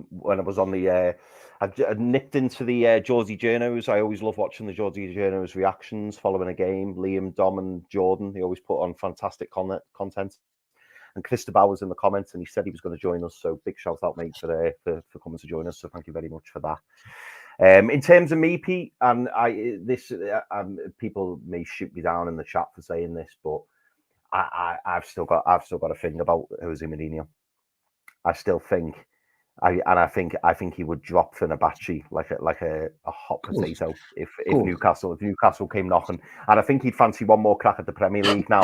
When I was on the, I nipped into the Geordie Journos. I always love watching the Geordie Journos reactions following a game. Liam, Dom, and Jordan, they always put on fantastic content. And Cristobal was in the comments, and he said he was going to join us. So big shout out, mate, for coming to join us. So thank you very much for that. In terms of me, Pete, and people may shoot me down in the chat for saying this, but I've still got a thing about Jose Mourinho. I still think, I think he would drop Fenerbahce like a hot potato if Newcastle came knocking, and I think he'd fancy one more crack at the Premier League. Now,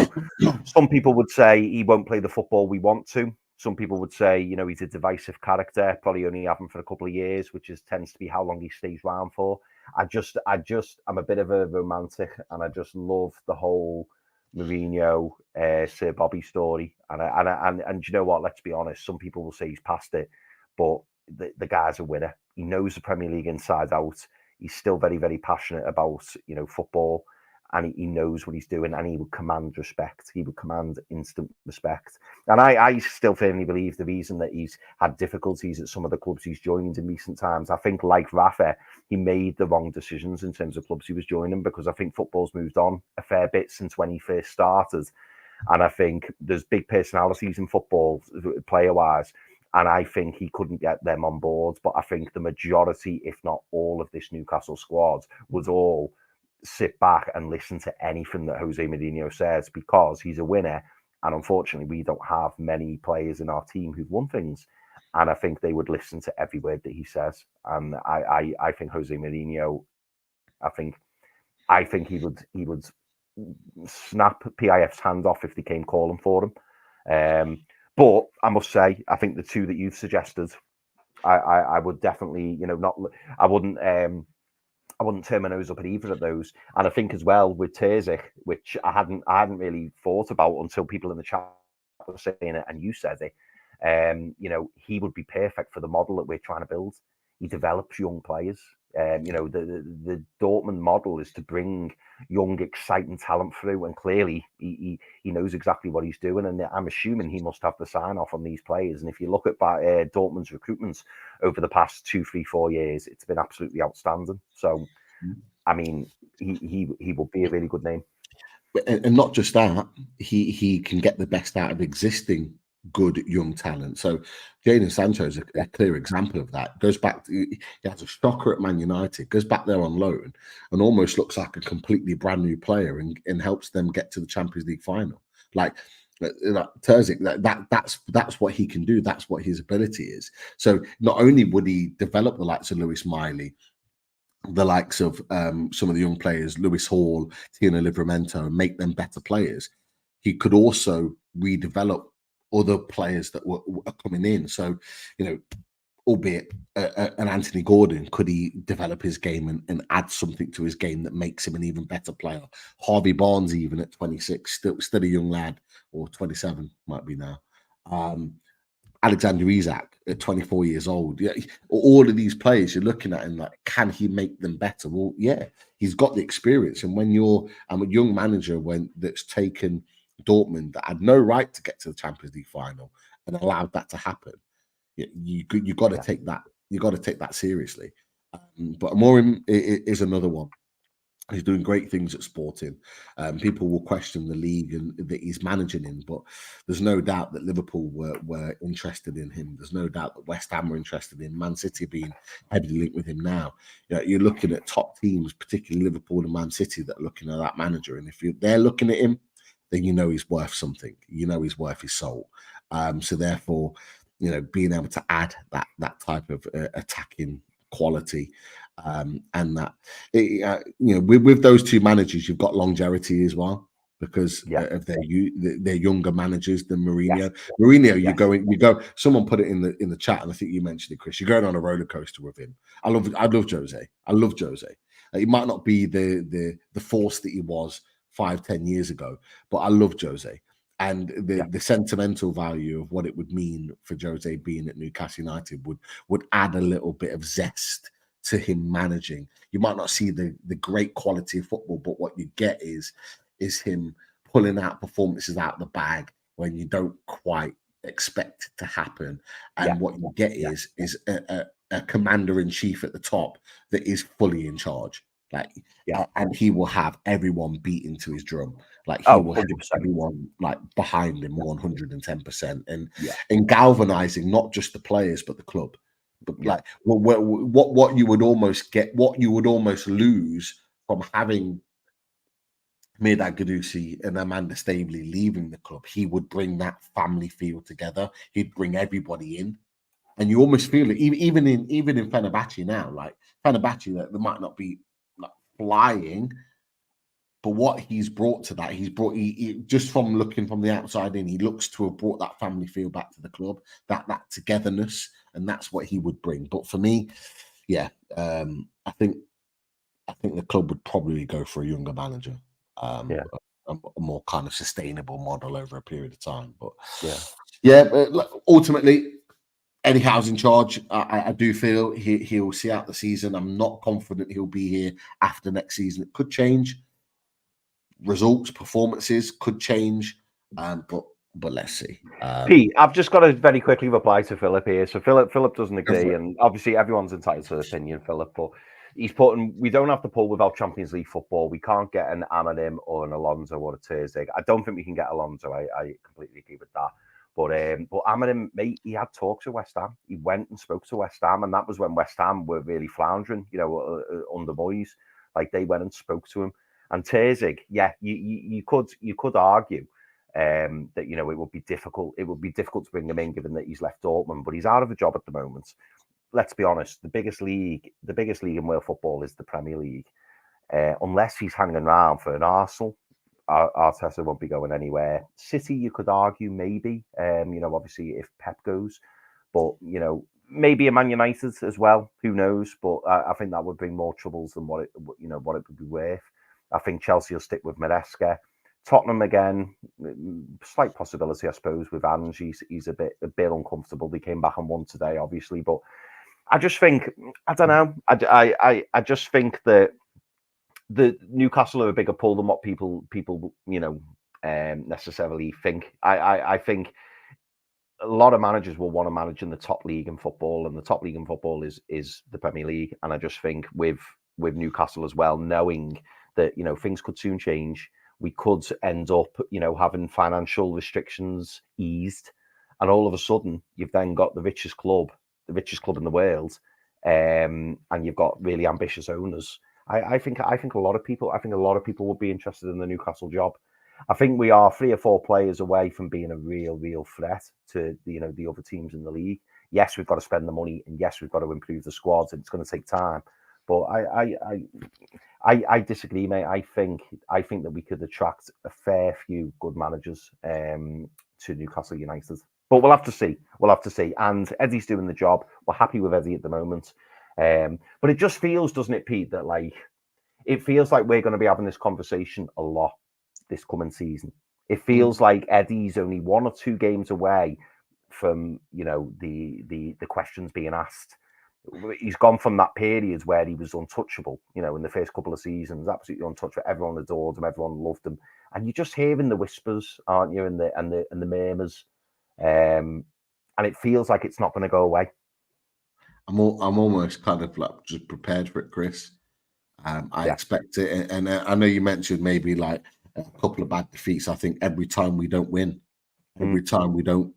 some people would say he won't play the football we want to. Some people would say, he's a divisive character, probably only have him for a couple of years, which tends to be how long he stays around for. I'm a bit of a romantic, and I just love the whole Mourinho, Sir Bobby story, and you know what? Let's be honest. Some people will say he's past it, but the guy's a winner. He knows the Premier League inside out. He's still very, very passionate about football, and he knows what he's doing, and he would command respect. He would command instant respect. And I still firmly believe the reason that he's had difficulties at some of the clubs he's joined in recent times, I think, like Rafa, he made the wrong decisions in terms of clubs he was joining, because I think football's moved on a fair bit since when he first started. And I think there's big personalities in football, player-wise, and I think he couldn't get them on board. But I think the majority, if not all, of this Newcastle squad was all sit back and listen to anything that Jose Mourinho says, because he's a winner. And unfortunately, we don't have many players in our team who've won things. And I think they would listen to every word that he says. And I think Jose Mourinho, I think he would snap PIF's hand off if they came calling for him. But I must say, I think the two that you've suggested, I would definitely, I wouldn't turn my nose up at either of those. And I think as well with Terzic, which I hadn't really thought about until people in the chat were saying it and you said it. He would be perfect for the model that we're trying to build. He develops young players. The Dortmund model is to bring young, exciting talent through, and clearly he knows exactly what he's doing. And I'm assuming he must have the sign off on these players. And if you look at Dortmund's recruitments over the past 2, 3, 4 years, it's been absolutely outstanding. So, I mean, he will be a really good name. And not just that, he can get the best out of existing good young talent. So Jadon Sancho is a clear example of that. Goes back to, he has a shocker at Man United, goes back there on loan and almost looks like a completely brand new player and helps them get to the Champions League final. Like Terzic, that's what he can do. That's what his ability is. So not only would he develop the likes of Lewis Miley, the likes of some of the young players, Lewis Hall, Tino Livramento, and make them better players, he could also redevelop other players that are coming in. So, albeit an Anthony Gordon, could he develop his game and add something to his game that makes him an even better player? Harvey Barnes, even at 26, still a young lad, or 27 might be now. Alexander Isak at 24 years old. Yeah, all of these players you're looking at and like, can he make them better? Well, yeah, he's got the experience. And when I'm a young manager that's taken Dortmund that had no right to get to the Champions League final and allowed that to happen, you got to take that. You got to take that seriously. But Almiron is another one. He's doing great things at Sporting. People will question the league and that he's managing in, but there's no doubt that Liverpool were interested in him. There's no doubt that West Ham were interested in Man City being heavily linked with him now. You're looking at top teams, particularly Liverpool and Man City, that are looking at that manager. And if they're looking at him, then you know he's worth something. You know he's worth his soul. So therefore, being able to add that type of attacking quality, and that with those two managers, you've got longevity as well because of their younger managers than Mourinho. Mourinho, you go. Someone put it in the chat, and I think you mentioned it, Chris. You're going on a roller coaster with him. I love Jose. I love Jose. He might not be the force that he was 5-10 years ago, but I love Jose. And the sentimental value of what it would mean for Jose being at Newcastle United would add a little bit of zest to him managing. You might not see the great quality of football, but what you get is him pulling out performances out of the bag when you don't quite expect it to happen. And what you get is a commander-in-chief at the top that is fully in charge. And he will have everyone beaten to his drum. He will have everyone behind him 110%, and galvanizing not just the players but the club. But what you would almost get, what you would almost lose from having Mirdad Guendouzi and Amanda Staveley leaving the club, he would bring that family feel together. He'd bring everybody in, and you almost feel it. Even in Fenerbahce now, Fenerbahce, there might not be flying, but what he's brought to that, he just from looking from the outside in, he looks to have brought that family feel back to the club, that togetherness, and that's what he would bring. But for me, I think the club would probably go for a younger manager, a more kind of sustainable model over a period of time. But ultimately, Eddie Howe's in charge. I do feel he'll see out the season. I'm not confident he'll be here after next season. It could change. Results, performances could change, but let's see. Pete, I've just got to very quickly reply to Philip here. So Philip doesn't agree, and obviously everyone's entitled to their opinion, Philip, but he's putting, we don't have to pull without Champions League football. We can't get an Almiron or an Alonso or a Terzig. I don't think we can get Alonso. I completely agree with that. But Almiron, mate, he had talks with West Ham. He went and spoke to West Ham, and that was when West Ham were really floundering, under Moyes. They went and spoke to him. And Terzig, you could argue that it would be difficult. It would be difficult to bring him in, given that he's left Dortmund, but he's out of a job at the moment. Let's be honest. The biggest league in world football is the Premier League. Unless he's hanging around for an Arsenal, Arteta won't be going anywhere. City, you could argue maybe. Obviously if Pep goes, but maybe a Man United as well. Who knows? But I think that would bring more troubles than what it would be worth. I think Chelsea will stick with Maresca. Tottenham again, slight possibility, I suppose, with Ange. He's a bit uncomfortable. They came back and won today, obviously, but I just think, I don't know. I just think that the Newcastle are a bigger pull than what people necessarily think. I think a lot of managers will want to manage in the top league in football, and the top league in football is the Premier League. And I just think with Newcastle as well, knowing that things could soon change, we could end up having financial restrictions eased, and all of a sudden you've then got the richest club in the world, and you've got really ambitious owners. I think a lot of people would be interested in the Newcastle job. I think we are 3 or 4 players away from being a real threat to the other teams in the league. Yes, we've got to spend the money, and yes, we've got to improve the squads, and it's going to take time. But I disagree, mate. I think that we could attract a fair few good managers to Newcastle United. But we'll have to see. And Eddie's doing the job. We're happy with Eddie at the moment. But it just feels, doesn't it, Pete, that it feels like we're going to be having this conversation a lot this coming season. It feels like Eddie's only 1 or 2 games away from the questions being asked. He's gone from that period where he was untouchable, in the first couple of seasons, absolutely untouchable. Everyone adored him, everyone loved him, and you're just hearing the whispers, aren't you? And the murmurs. And and it feels like it's not going to go away. I'm almost kind of like just prepared for it, Chris. I expect it, and I know you mentioned maybe like a couple of bad defeats. I think every time we don't win, every time we don't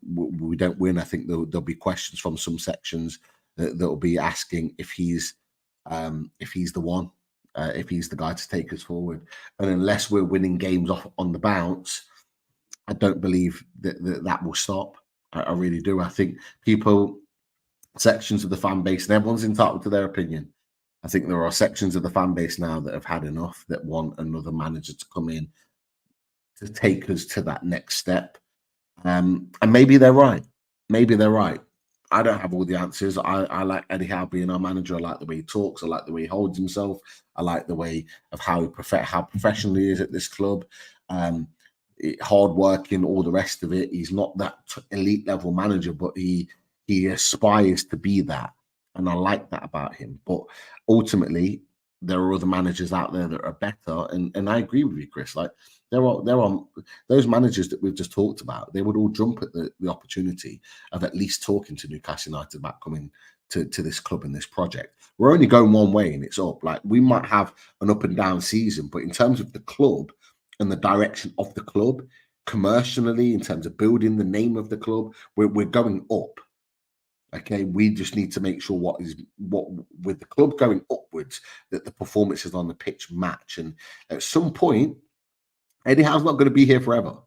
win, I think there'll be questions from some sections that'll be asking if he's the one, if he's the guy to take us forward. And unless we're winning games off on the bounce, I don't believe that will stop. I really do. I think sections of the fan base, and everyone's entitled to their opinion. I think there are sections of the fan base now that have had enough, that want another manager to come in to take us to that next step. And maybe they're right. Maybe they're right. I don't have all the answers. I like Eddie Howe being our manager. I like the way he talks. I like the way he holds himself. I like the way of how professional he is at this club. Hard working, all the rest of it. He's not that elite level manager, but he aspires to be that, and I like that about him. But ultimately, there are other managers out there that are better, and I agree with you, Chris. Like there are those managers that we've just talked about. They would all jump at the opportunity of at least talking to Newcastle United about coming to this club and this project. We're only going one way, and it's up. Like we might have an up and down season, but in terms of the club and the direction of the club, commercially, in terms of building the name of the club, we're going up. Okay, we just need to make sure what with the club going upwards, that the performances on the pitch match. And at some point, Eddie Howe's not going to be here forever.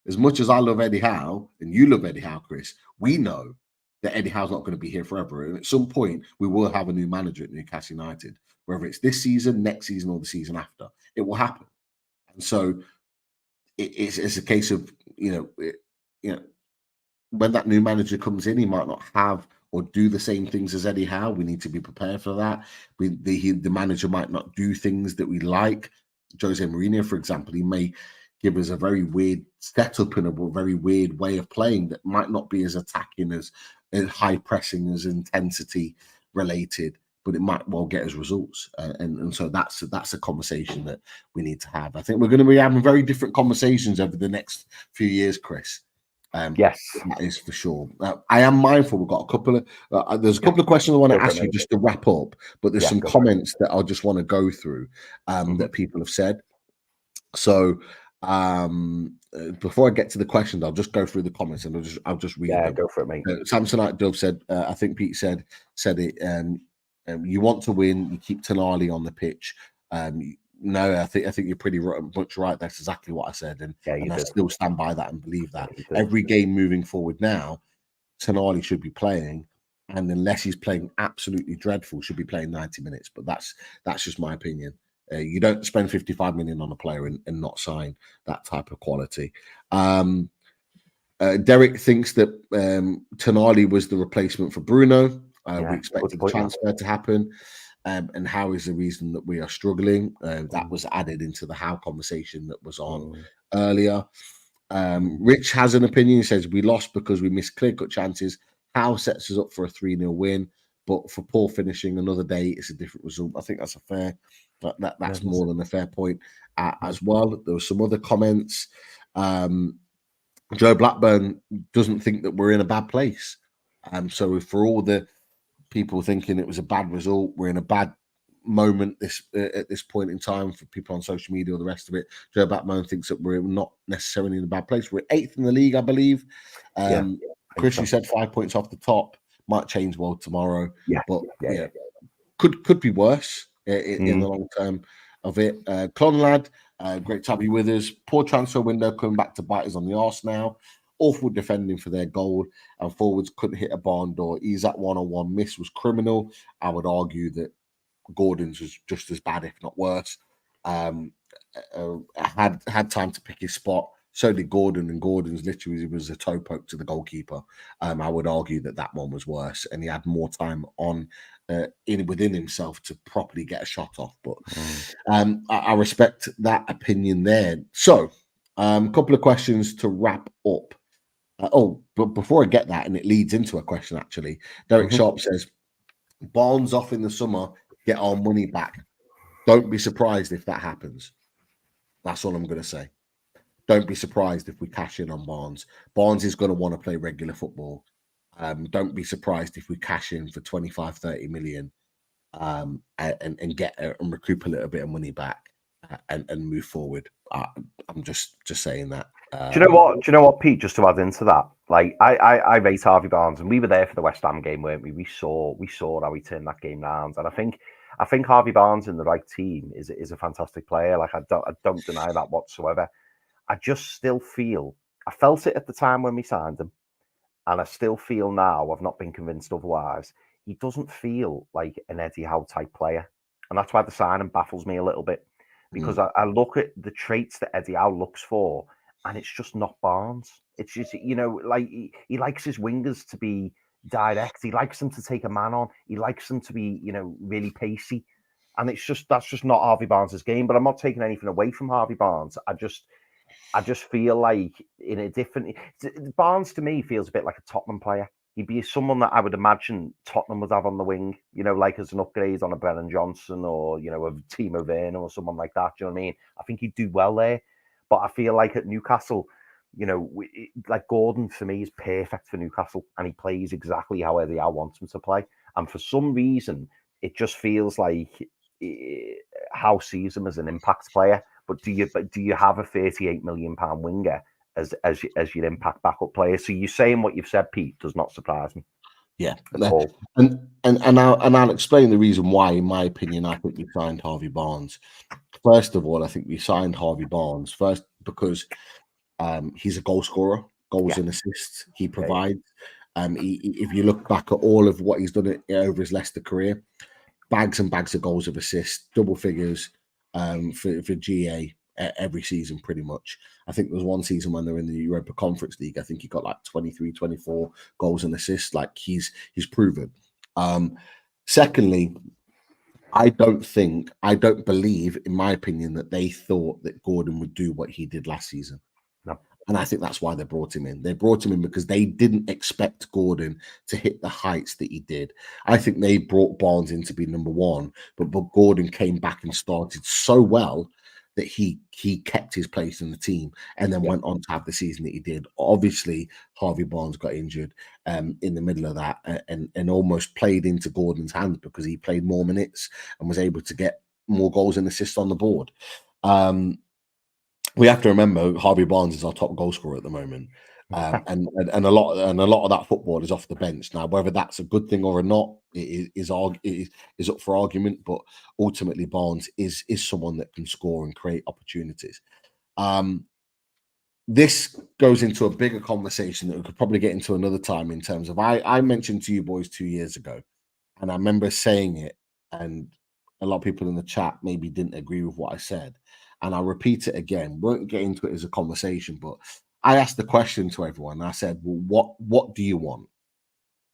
As much as I love Eddie Howe and you love Eddie Howe, Chris, we know that Eddie Howe's not going to be here forever. And at some point, we will have a new manager at Newcastle United, whether it's this season, next season, or the season after. It will happen. And so it's a case of, when that new manager comes in, he might not have or do the same things as Eddie Howe. We need to be prepared for that. The manager might not do things that we like. Jose Mourinho, for example, he may give us a very weird setup and a very weird way of playing that might not be as attacking, as high pressing, as intensity related, but it might well get us results. And so that's a conversation that we need to have. I think we're going to be having very different conversations over the next few years, Chris. Yes, that is for sure. I am mindful. We've got a couple of there's a couple of questions I want to ask you just to wrap up, but there's some comments that I just want to go through that people have said. So before I get to the questions, I'll just go through the comments and I'll just read them. Go for it, mate. Samsonite Dove said, I think Pete said it. You want to win, you keep Tonali on the pitch. No, I think you're pretty much right. That's exactly what I said, and I still stand by that and believe that. Every game moving forward now, Tonali should be playing, and unless he's playing absolutely dreadful, should be playing 90 minutes. But that's just my opinion. You don't spend 55 million on a player and not sign that type of quality. Derek thinks that Tonali was the replacement for Bruno. We expected the transfer to happen. And Howe is the reason that we are struggling. That was added into the Howe conversation that was on earlier. Rich has an opinion. He says, we lost because we missed clear-cut chances. Howe sets us up for a 3-0 win, but for poor finishing another day, it's a different result. I think that's that's more than a fair point as well. There were some other comments. Joe Blackburn doesn't think that we're in a bad place. So for all the people thinking it was a bad result, we're in a bad moment at this point in time for people on social media or the rest of it. Joe Blackburn thinks that we're not necessarily in a bad place. We're 8th in the league, I believe. Chris, you said 5 points off the top. Might change well tomorrow. Could be worse in the long term of it. Clonlad, great to have you with us. Poor transfer window coming back to bite us on the arse now. Awful defending for their goal, and forwards couldn't hit a barn door. He's that one-on-one miss was criminal. I would argue that Gordon's was just as bad, if not worse. Had time to pick his spot. So did Gordon, and Gordon's literally was a toe poke to the goalkeeper. I would argue that one was worse, and he had more time on within himself to properly get a shot off. But I respect that opinion there. So, a couple of questions to wrap up. But before I get that, and it leads into a question actually, Derek Sharp says, Barnes off in the summer, get our money back. Don't be surprised if that happens. That's all I'm going to say. Don't be surprised if we cash in on Barnes. Barnes is going to want to play regular football. Don't be surprised if we cash in for 25, 30 million and get and recoup a little bit of money back and move forward. I'm just saying that. Do you know what? Do you know what, Pete? Just to add into that, like I rate Harvey Barnes, and we were there for the West Ham game, weren't we? We saw how he turned that game round, and I think Harvey Barnes in the right team is a fantastic player. Like I don't deny that whatsoever. I just still feel I felt it at the time when we signed him, and I still feel now. I've not been convinced otherwise. He doesn't feel like an Eddie Howe type player, and that's why the signing baffles me a little bit because I look at the traits that Eddie Howe looks for. And it's just not Barnes. It's just, like he likes his wingers to be direct. He likes them to take a man on. He likes them to be, really pacey. And that's just not Harvey Barnes' game. But I'm not taking anything away from Harvey Barnes. I just feel like in a different Barnes to me feels a bit like a Tottenham player. He'd be someone that I would imagine Tottenham would have on the wing, like as an upgrade on a Brennan Johnson or, a Timo Werner or someone like that. Do you know what I mean? I think he'd do well there. But I feel like at Newcastle, like Gordon for me is perfect for Newcastle, and he plays exactly how Eddie Howe wants him to play. And for some reason, it just feels like Howe sees him as an impact player. But do you have a £38 million winger as your impact backup player? So you saying what you've said, Pete, does not surprise me. Yeah, and I'll explain the reason why. In my opinion, I think we signed Harvey Barnes. First of all, I think we signed Harvey Barnes first because he's a goal scorer, goals and assists. He provides. If you look back at all of what he's done over his Leicester career, bags and bags of goals of assists, double figures for GA every season pretty much. I think there was one season when they're in the Europa Conference League, I think he got like 23, 24 goals and assists. Like he's proven. Secondly, I don't believe, in my opinion, that they thought that Gordon would do what he did last season. No. And I think that's why they brought him in. They brought him in because they didn't expect Gordon to hit the heights that he did. I think they brought Barnes in to be number one, but Gordon came back and started so well that he kept his place in the team and then went on to have the season that he did. Obviously, Harvey Barnes got injured in the middle of that and almost played into Gordon's hands because he played more minutes and was able to get more goals and assists on the board. We have to remember Harvey Barnes is our top goal scorer at the moment. And a lot of that football is off the bench. Now, whether that's a good thing or not is up for argument, but ultimately Barnes is someone that can score and create opportunities. This goes into a bigger conversation that we could probably get into another time in terms of I mentioned to you boys 2 years ago, and I remember saying it, and a lot of people in the chat maybe didn't agree with what I said. And I'll repeat it again. Won't get into it as a conversation, but I asked the question to everyone. I said, well, what do you want?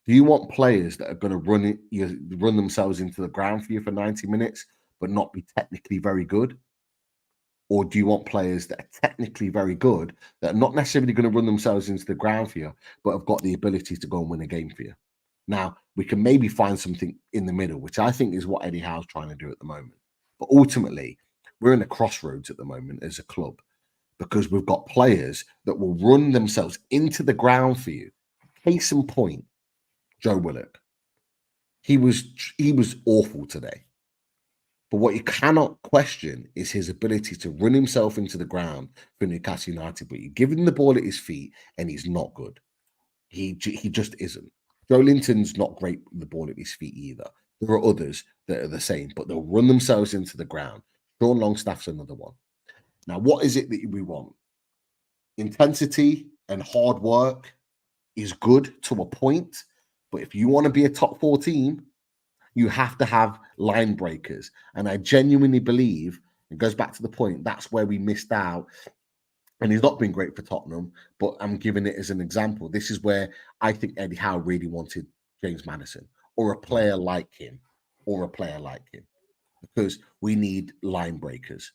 Do you want players that are going to run themselves into the ground for you for 90 minutes, but not be technically very good? Or do you want players that are technically very good, that are not necessarily going to run themselves into the ground for you, but have got the ability to go and win a game for you? Now, we can maybe find something in the middle, which I think is what Eddie Howe's trying to do at the moment. But ultimately, we're in a crossroads at the moment as a club because we've got players that will run themselves into the ground for you. Case in point, Joe Willock. He was awful today. But what you cannot question is his ability to run himself into the ground for Newcastle United. But you give him the ball at his feet and he's not good. He just isn't. Joe Linton's not great with the ball at his feet either. There are others that are the same, but they'll run themselves into the ground. Sean Longstaff's another one. Now, what is it that we want? Intensity and hard work is good to a point, but if you want to be a top 4 team, you have to have line breakers. And I genuinely believe, it goes back to the point, that's where we missed out. And he's not been great for Tottenham, but I'm giving it as an example. This is where I think Eddie Howe really wanted James Maddison or a player like him, because we need line breakers.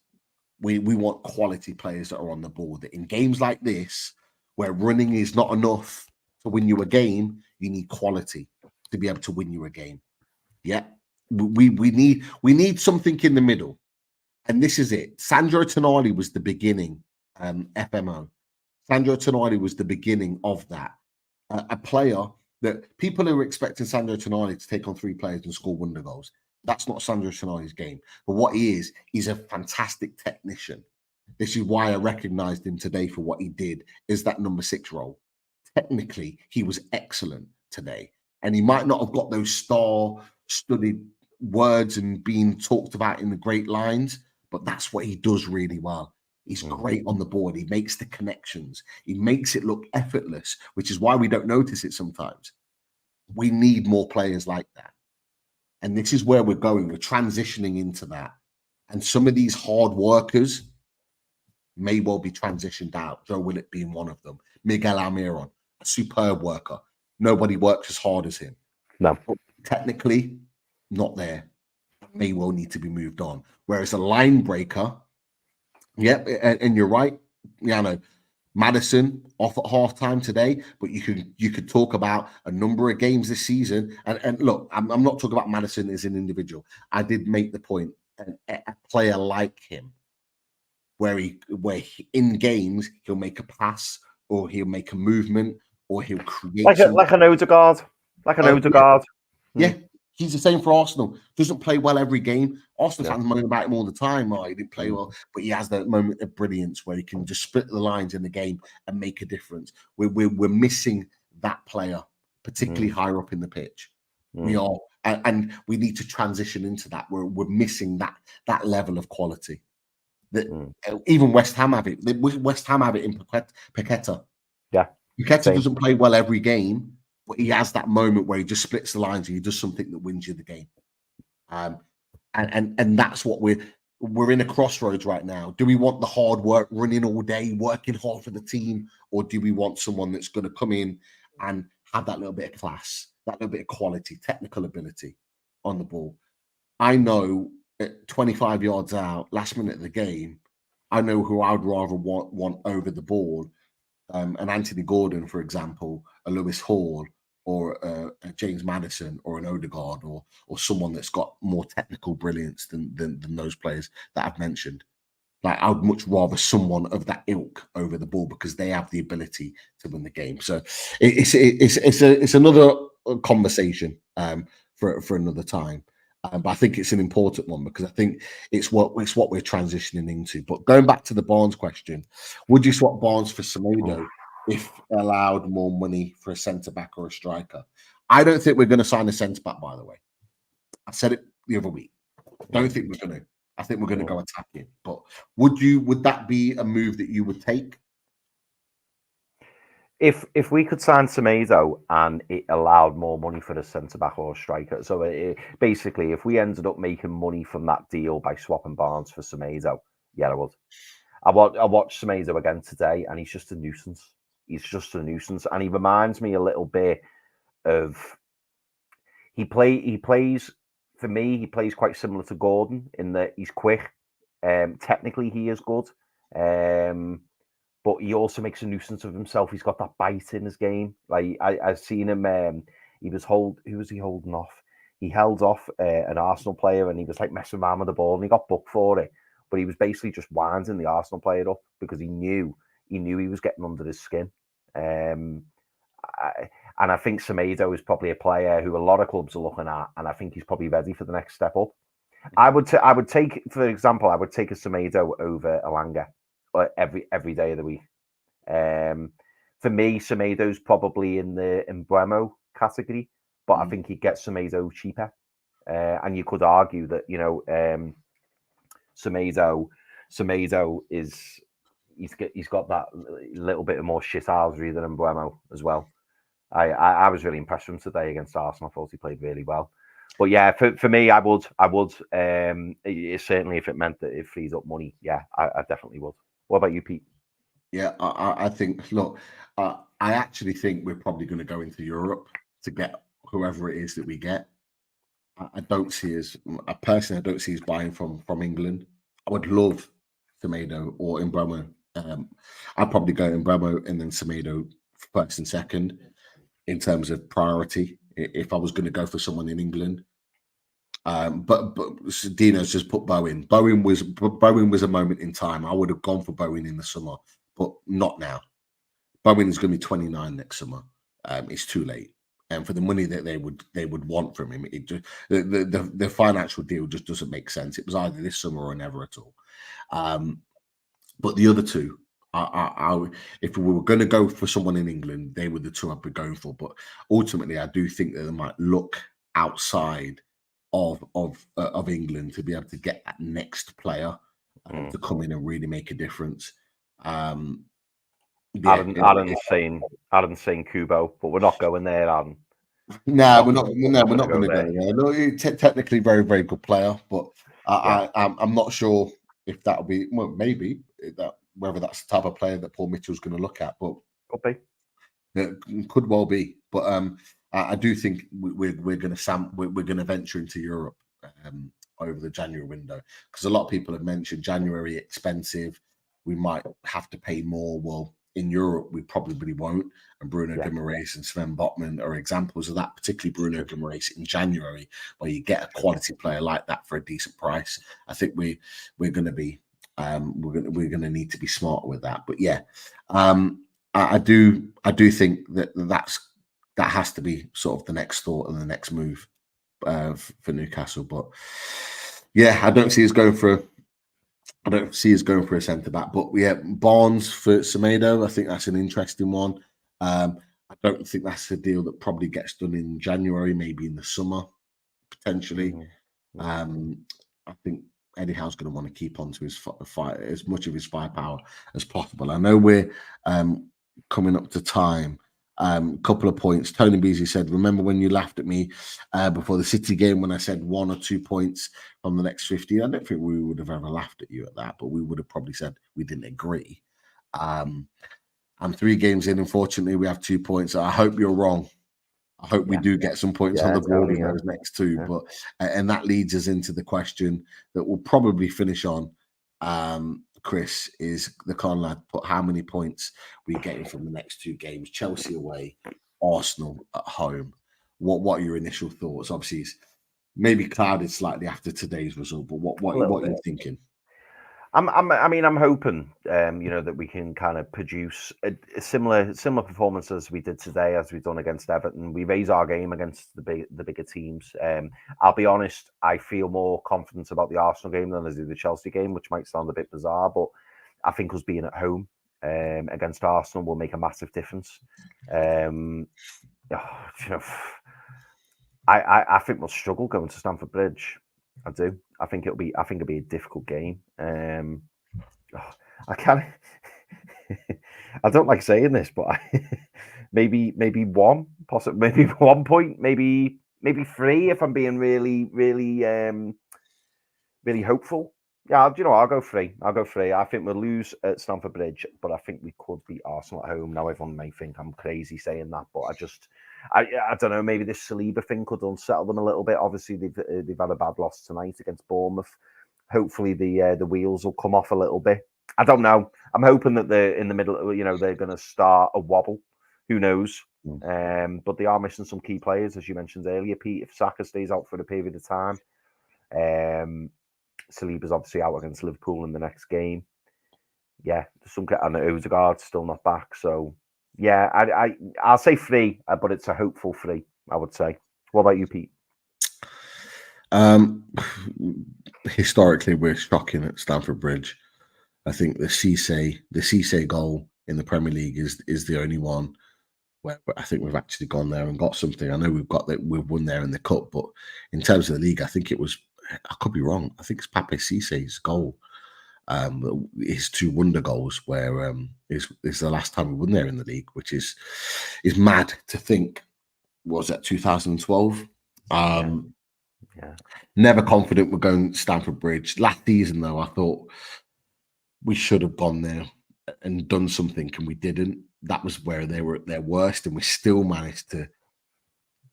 We want quality players that are on the ball. That in games like this, where running is not enough to win you a game, you need quality to be able to win you a game. Yeah, we need something in the middle, and this is it. Sandro Tonali was the beginning. FMO. Sandro Tonali was the beginning of that. A player That people who are expecting Sandro Tonali to take on 3 players and score wonder goals, that's not Sandro Tonali's game. But what he is, he's a fantastic technician. This is why I recognized him today for what he did, is that number 6 role. Technically, he was excellent today. And he might not have got those star-studied words and being talked about in the great lines, but that's what he does really well. He's great on the board. He makes the connections. He makes it look effortless, which is why we don't notice it sometimes. We need more players like that. And this is where we're going. We're transitioning into that. And some of these hard workers may well be transitioned out. Joe Willett being one of them. Miguel Almiron, a superb worker. Nobody works as hard as him. No. But technically, not there. May well need to be moved on. Whereas a line breaker, and you're right, Maddison off at halftime today, but you could talk about a number of games this season. And look, I'm not talking about Maddison as an individual. I did make the point, a player like him, where in games he'll make a pass or he'll make a movement or he'll create like an Odegaard, Odegaard. Yeah. He's the same for Arsenal. Doesn't play well every game. Arsenal fans moaning about him all the time. Oh, he didn't play well, but he has that moment of brilliance where he can just split the lines in the game and make a difference. We're missing that player, particularly higher up in the pitch. We are, and we need to transition into that. We're missing that level of quality. That even West Ham have it. West Ham have it in Paqueta. Yeah, Paqueta doesn't play well every game. But he has that moment where he just splits the lines and he does something that wins you the game. And that's what we're in a crossroads right now. Do we want the hard work, running all day, working hard for the team, or do we want someone that's going to come in and have that little bit of class, that little bit of quality, technical ability on the ball? I know at 25 yards out, last minute of the game, I know who I'd rather want over the ball. An Anthony Gordon, for example, a Lewis Hall, or a James Maddison, or an Odegaard, or someone that's got more technical brilliance than those players that I've mentioned. Like, I would much rather someone of that ilk over the ball because they have the ability to win the game. So it's another conversation for another time. But I think it's an important one because I think it's what we're transitioning into. But going back to the Barnes question, would you swap Barnes for Semedo if allowed more money for a centre-back or a striker? I don't think we're going to sign a centre-back, by the way. I said it the other week. I don't think we're going to. I think we're going to go attacking. But would that be a move that you would take? If we could sign Semedo and it allowed more money for the centre-back or striker, so basically if we ended up making money from that deal by swapping Barnes for Semedo, yeah, I would. I watched Semedo again today, and he's just a nuisance. He's just a nuisance, and he reminds me a little bit of he plays for me. He plays quite similar to Gordon in that he's quick. Technically, he is good. But he also makes a nuisance of himself. He's got that bite in his game. Like I've seen him. Who was he holding off? He held off an Arsenal player, and he was like messing around with the ball, and he got booked for it. But he was basically just winding the Arsenal player up because he knew he was getting under his skin. And I think Semedo is probably a player who a lot of clubs are looking at, and I think he's probably ready for the next step up. I would take, for example, a Semedo over Elanga every day of the week. For me, Semedo's probably in the Bremo category, but I think he'd get Semedo cheaper. And you could argue that Semedo is he's got that little bit of more shithousery than Bremo as well. I was really impressed with him today against Arsenal. I thought he played really well. But yeah, for me, I would certainly, if it meant that it frees up money, yeah, I definitely would. What about you, Pete? Yeah, I think, look, I actually think we're probably going to go into Europe to get whoever it is that we get. I don't see us buying from England. I would love Semedo or Mbeumo. I'd probably go Mbeumo and then Semedo first and second in terms of priority if I was going to go for someone in England. But Dino's just put Bowen. Bowen was a moment in time. I would have gone for Bowen in the summer, but not now. Bowen is going to be 29 next summer. It's too late. and for the money that they would want from him, it just the financial deal just doesn't make sense. It was either this summer or never at all. But the other two, if we were going to go for someone in England, they were the two I'd be going for. But ultimately, I do think that they might look outside of England to be able to get that next player to come in and really make a difference. Adam's saying Kubo, but we're not going there, Adam. No, we're not going to go there. No, technically, very, very good player, but I'm not sure if that'll be. Well, maybe whether that's the type of player that Paul Mitchell's going to look at, but could be. It could well be. But I do think we're going to venture into Europe over the January window, because a lot of people have mentioned January expensive. We might have to pay more. Well, in Europe, we probably won't. And Bruno Guimaraes and Sven Botman are examples of that, particularly Bruno Guimaraes in January, where you get a quality player like that for a decent price. I think we're going to be we're going to need to be smart with that. But yeah, I do think that has to be sort of the next thought and the next move for Newcastle. But yeah, I don't see us going for a centre back. But yeah, Barnes for Semedo, I think that's an interesting one. I don't think that's a deal that probably gets done in January, maybe in the summer, potentially. I think Eddie Howe's going to want to keep on to his fight as much of his firepower as possible. I know we're coming up to time. Couple of points. Tony Beasley said, "Remember when you laughed at me before the City game when I said 1 or 2 points from the next 50? I don't think we would have ever laughed at you at that, but we would have probably said we didn't agree. I'm 3 games in. Unfortunately, we have 2 points. I hope you're wrong. I hope we do get some points on the board in those next 2. But and that leads us into the question that we'll probably finish on. Chris, is the con lad put how many points we're getting from the next 2 games? Chelsea away, Arsenal at home. What are your initial thoughts? Obviously, it's maybe clouded slightly after today's result, but what are you thinking? I'm hoping, that we can kind of produce a similar performance as we did today, as we've done against Everton. We raise our game against the bigger teams. I'll be honest, I feel more confident about the Arsenal game than I do the Chelsea game, which might sound a bit bizarre, but I think us being at home against Arsenal will make a massive difference. I think we'll struggle going to Stamford Bridge. I do. I think it'll be a difficult game. I can't. I don't like saying this, but maybe 1, possibly maybe 1 point, maybe 3 if I'm being really hopeful. Yeah, I'll go 3. I think we'll lose at Stamford Bridge, but I think we could beat Arsenal at home. Now everyone may think I'm crazy saying that, but I don't know. Maybe this Saliba thing could unsettle them a little bit. Obviously, they've had a bad loss tonight against Bournemouth. Hopefully, the wheels will come off a little bit. I don't know. I'm hoping that they're in the middle. They're going to start a wobble. Who knows? But they are missing some key players, as you mentioned earlier, Pete. If Saka stays out for a period of time, Saliba's obviously out against Liverpool in the next game. Yeah, and Odegaard's still not back. So, yeah, I'll say 3, but it's a hopeful 3, I would say. What about you, Pete? Historically, we're shocking at Stamford Bridge. I think the Cisse goal in the Premier League is the only one where I think we've actually gone there and got something. I know we've won there in the cup, but in terms of the league, I think it was. I could be wrong. I think it's Pape Cisse's goal. His 2 wonder goals, where is the last time we won there in the league, which is mad to think. Was that 2012? Never confident we're going to Stamford Bridge. Last season, though, I thought we should have gone there and done something, and we didn't. That was where they were at their worst, and we still managed to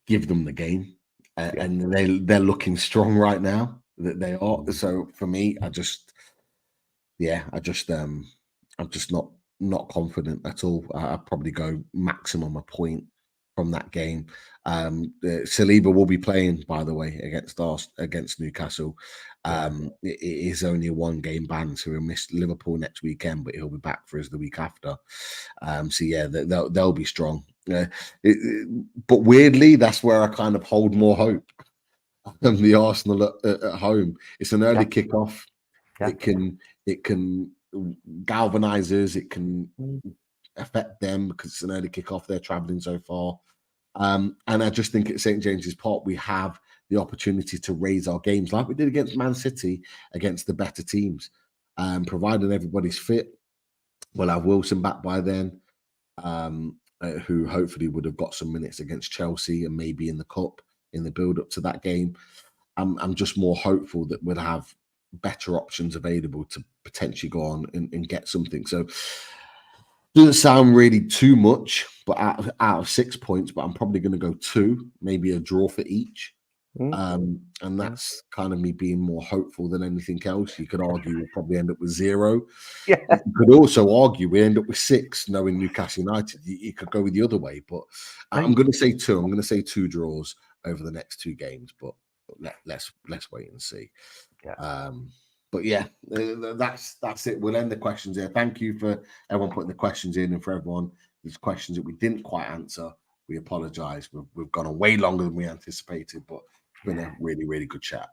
give them the game. And they're looking strong right now. That they are. So for me, I'm just not confident at all. I'd probably go maximum a point from that game. Saliba will be playing, by the way, against Newcastle. It is only a 1-game ban, so he'll miss Liverpool next weekend, but he'll be back for us the week after. So yeah, they'll be strong. But weirdly, that's where I kind of hold more hope than the Arsenal at home. It's an early kickoff. Yeah. It can galvanize us. It can affect them because it's an early kickoff. They're traveling so far. And I just think at St. James's Park, we have the opportunity to raise our games like we did against Man City, against the better teams. Providing everybody's fit, we'll have Wilson back by then, who hopefully would have got some minutes against Chelsea and maybe in the Cup in the build-up to that game. I'm just more hopeful that we'll have better options available to potentially go on and get something. So doesn't sound really too much, but out of 6 points, but I'm probably going to go 2, maybe a draw for each. And that's kind of me being more hopeful than anything else. You could argue we'll probably end up with 0. Yeah. You could also argue we end up with 6, knowing Newcastle United. You could go with the other way, but I'm going to say 2. I'm going to say 2 draws over the next 2 games, but let's wait and see. Yeah. But yeah, that's it. We'll end the questions here. Thank you for everyone putting the questions in, and for everyone these questions that we didn't quite answer. We apologize. We've gone on way longer than we anticipated, but it's been a really, really good chat.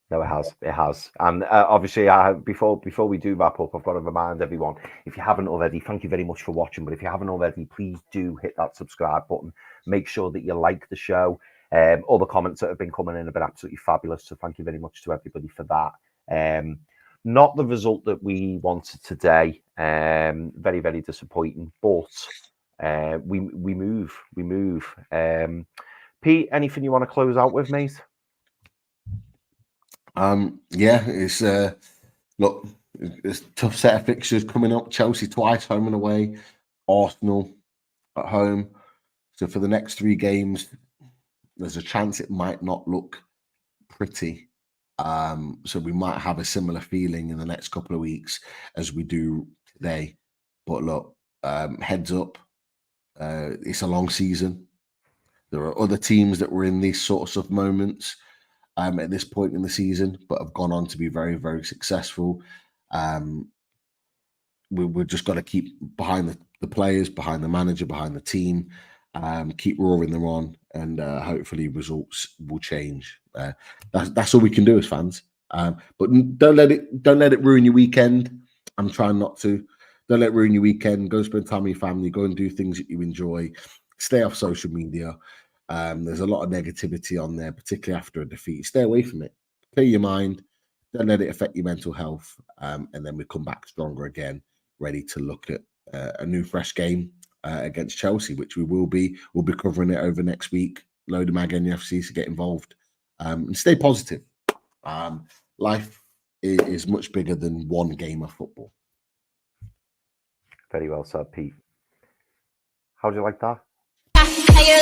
No, it has. It has. And obviously, before we do wrap up, I've got to remind everyone, if you haven't already, thank you very much for watching. But if you haven't already, please do hit that subscribe button. Make sure that you like the show. All the comments that have been coming in have been absolutely fabulous. So thank you very much to everybody for that. Not the result that we wanted today. Very, very disappointing. But we move. Pete, anything you want to close out with, mate? Yeah, it's look, it's a tough set of fixtures coming up. Chelsea twice, home and away. Arsenal at home. So for the next 3 games, there's a chance it might not look pretty. So we might have a similar feeling in the next couple of weeks as we do today. But look, heads up, it's a long season. There are other teams that were in these sorts of moments at this point in the season, but have gone on to be very, very successful. We've just got to keep behind the players, behind the manager, behind the team, keep roaring them on, and hopefully results will change. That's all we can do as fans. But don't let it ruin your weekend. I'm trying not to. Don't let it ruin your weekend. Go spend time with your family. Go and do things that you enjoy. Stay off social media. There's a lot of negativity on there, particularly after a defeat. Stay away from it. Clear your mind. Don't let it affect your mental health. And then we come back stronger again, ready to look at a new, fresh game against Chelsea, which we will be. We'll be covering it over next week. Load of Mag NUFC to get involved. And stay positive. Life is much bigger than one game of football. Very well said, Pete. How do you like that? How you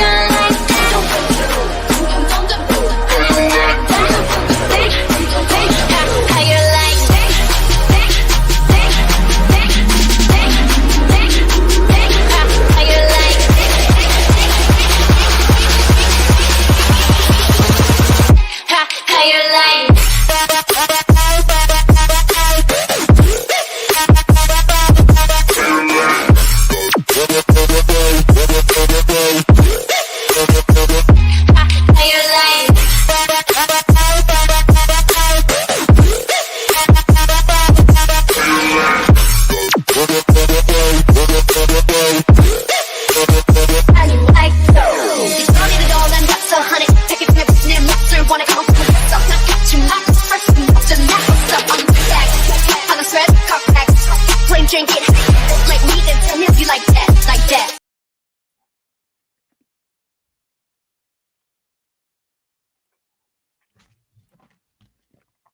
like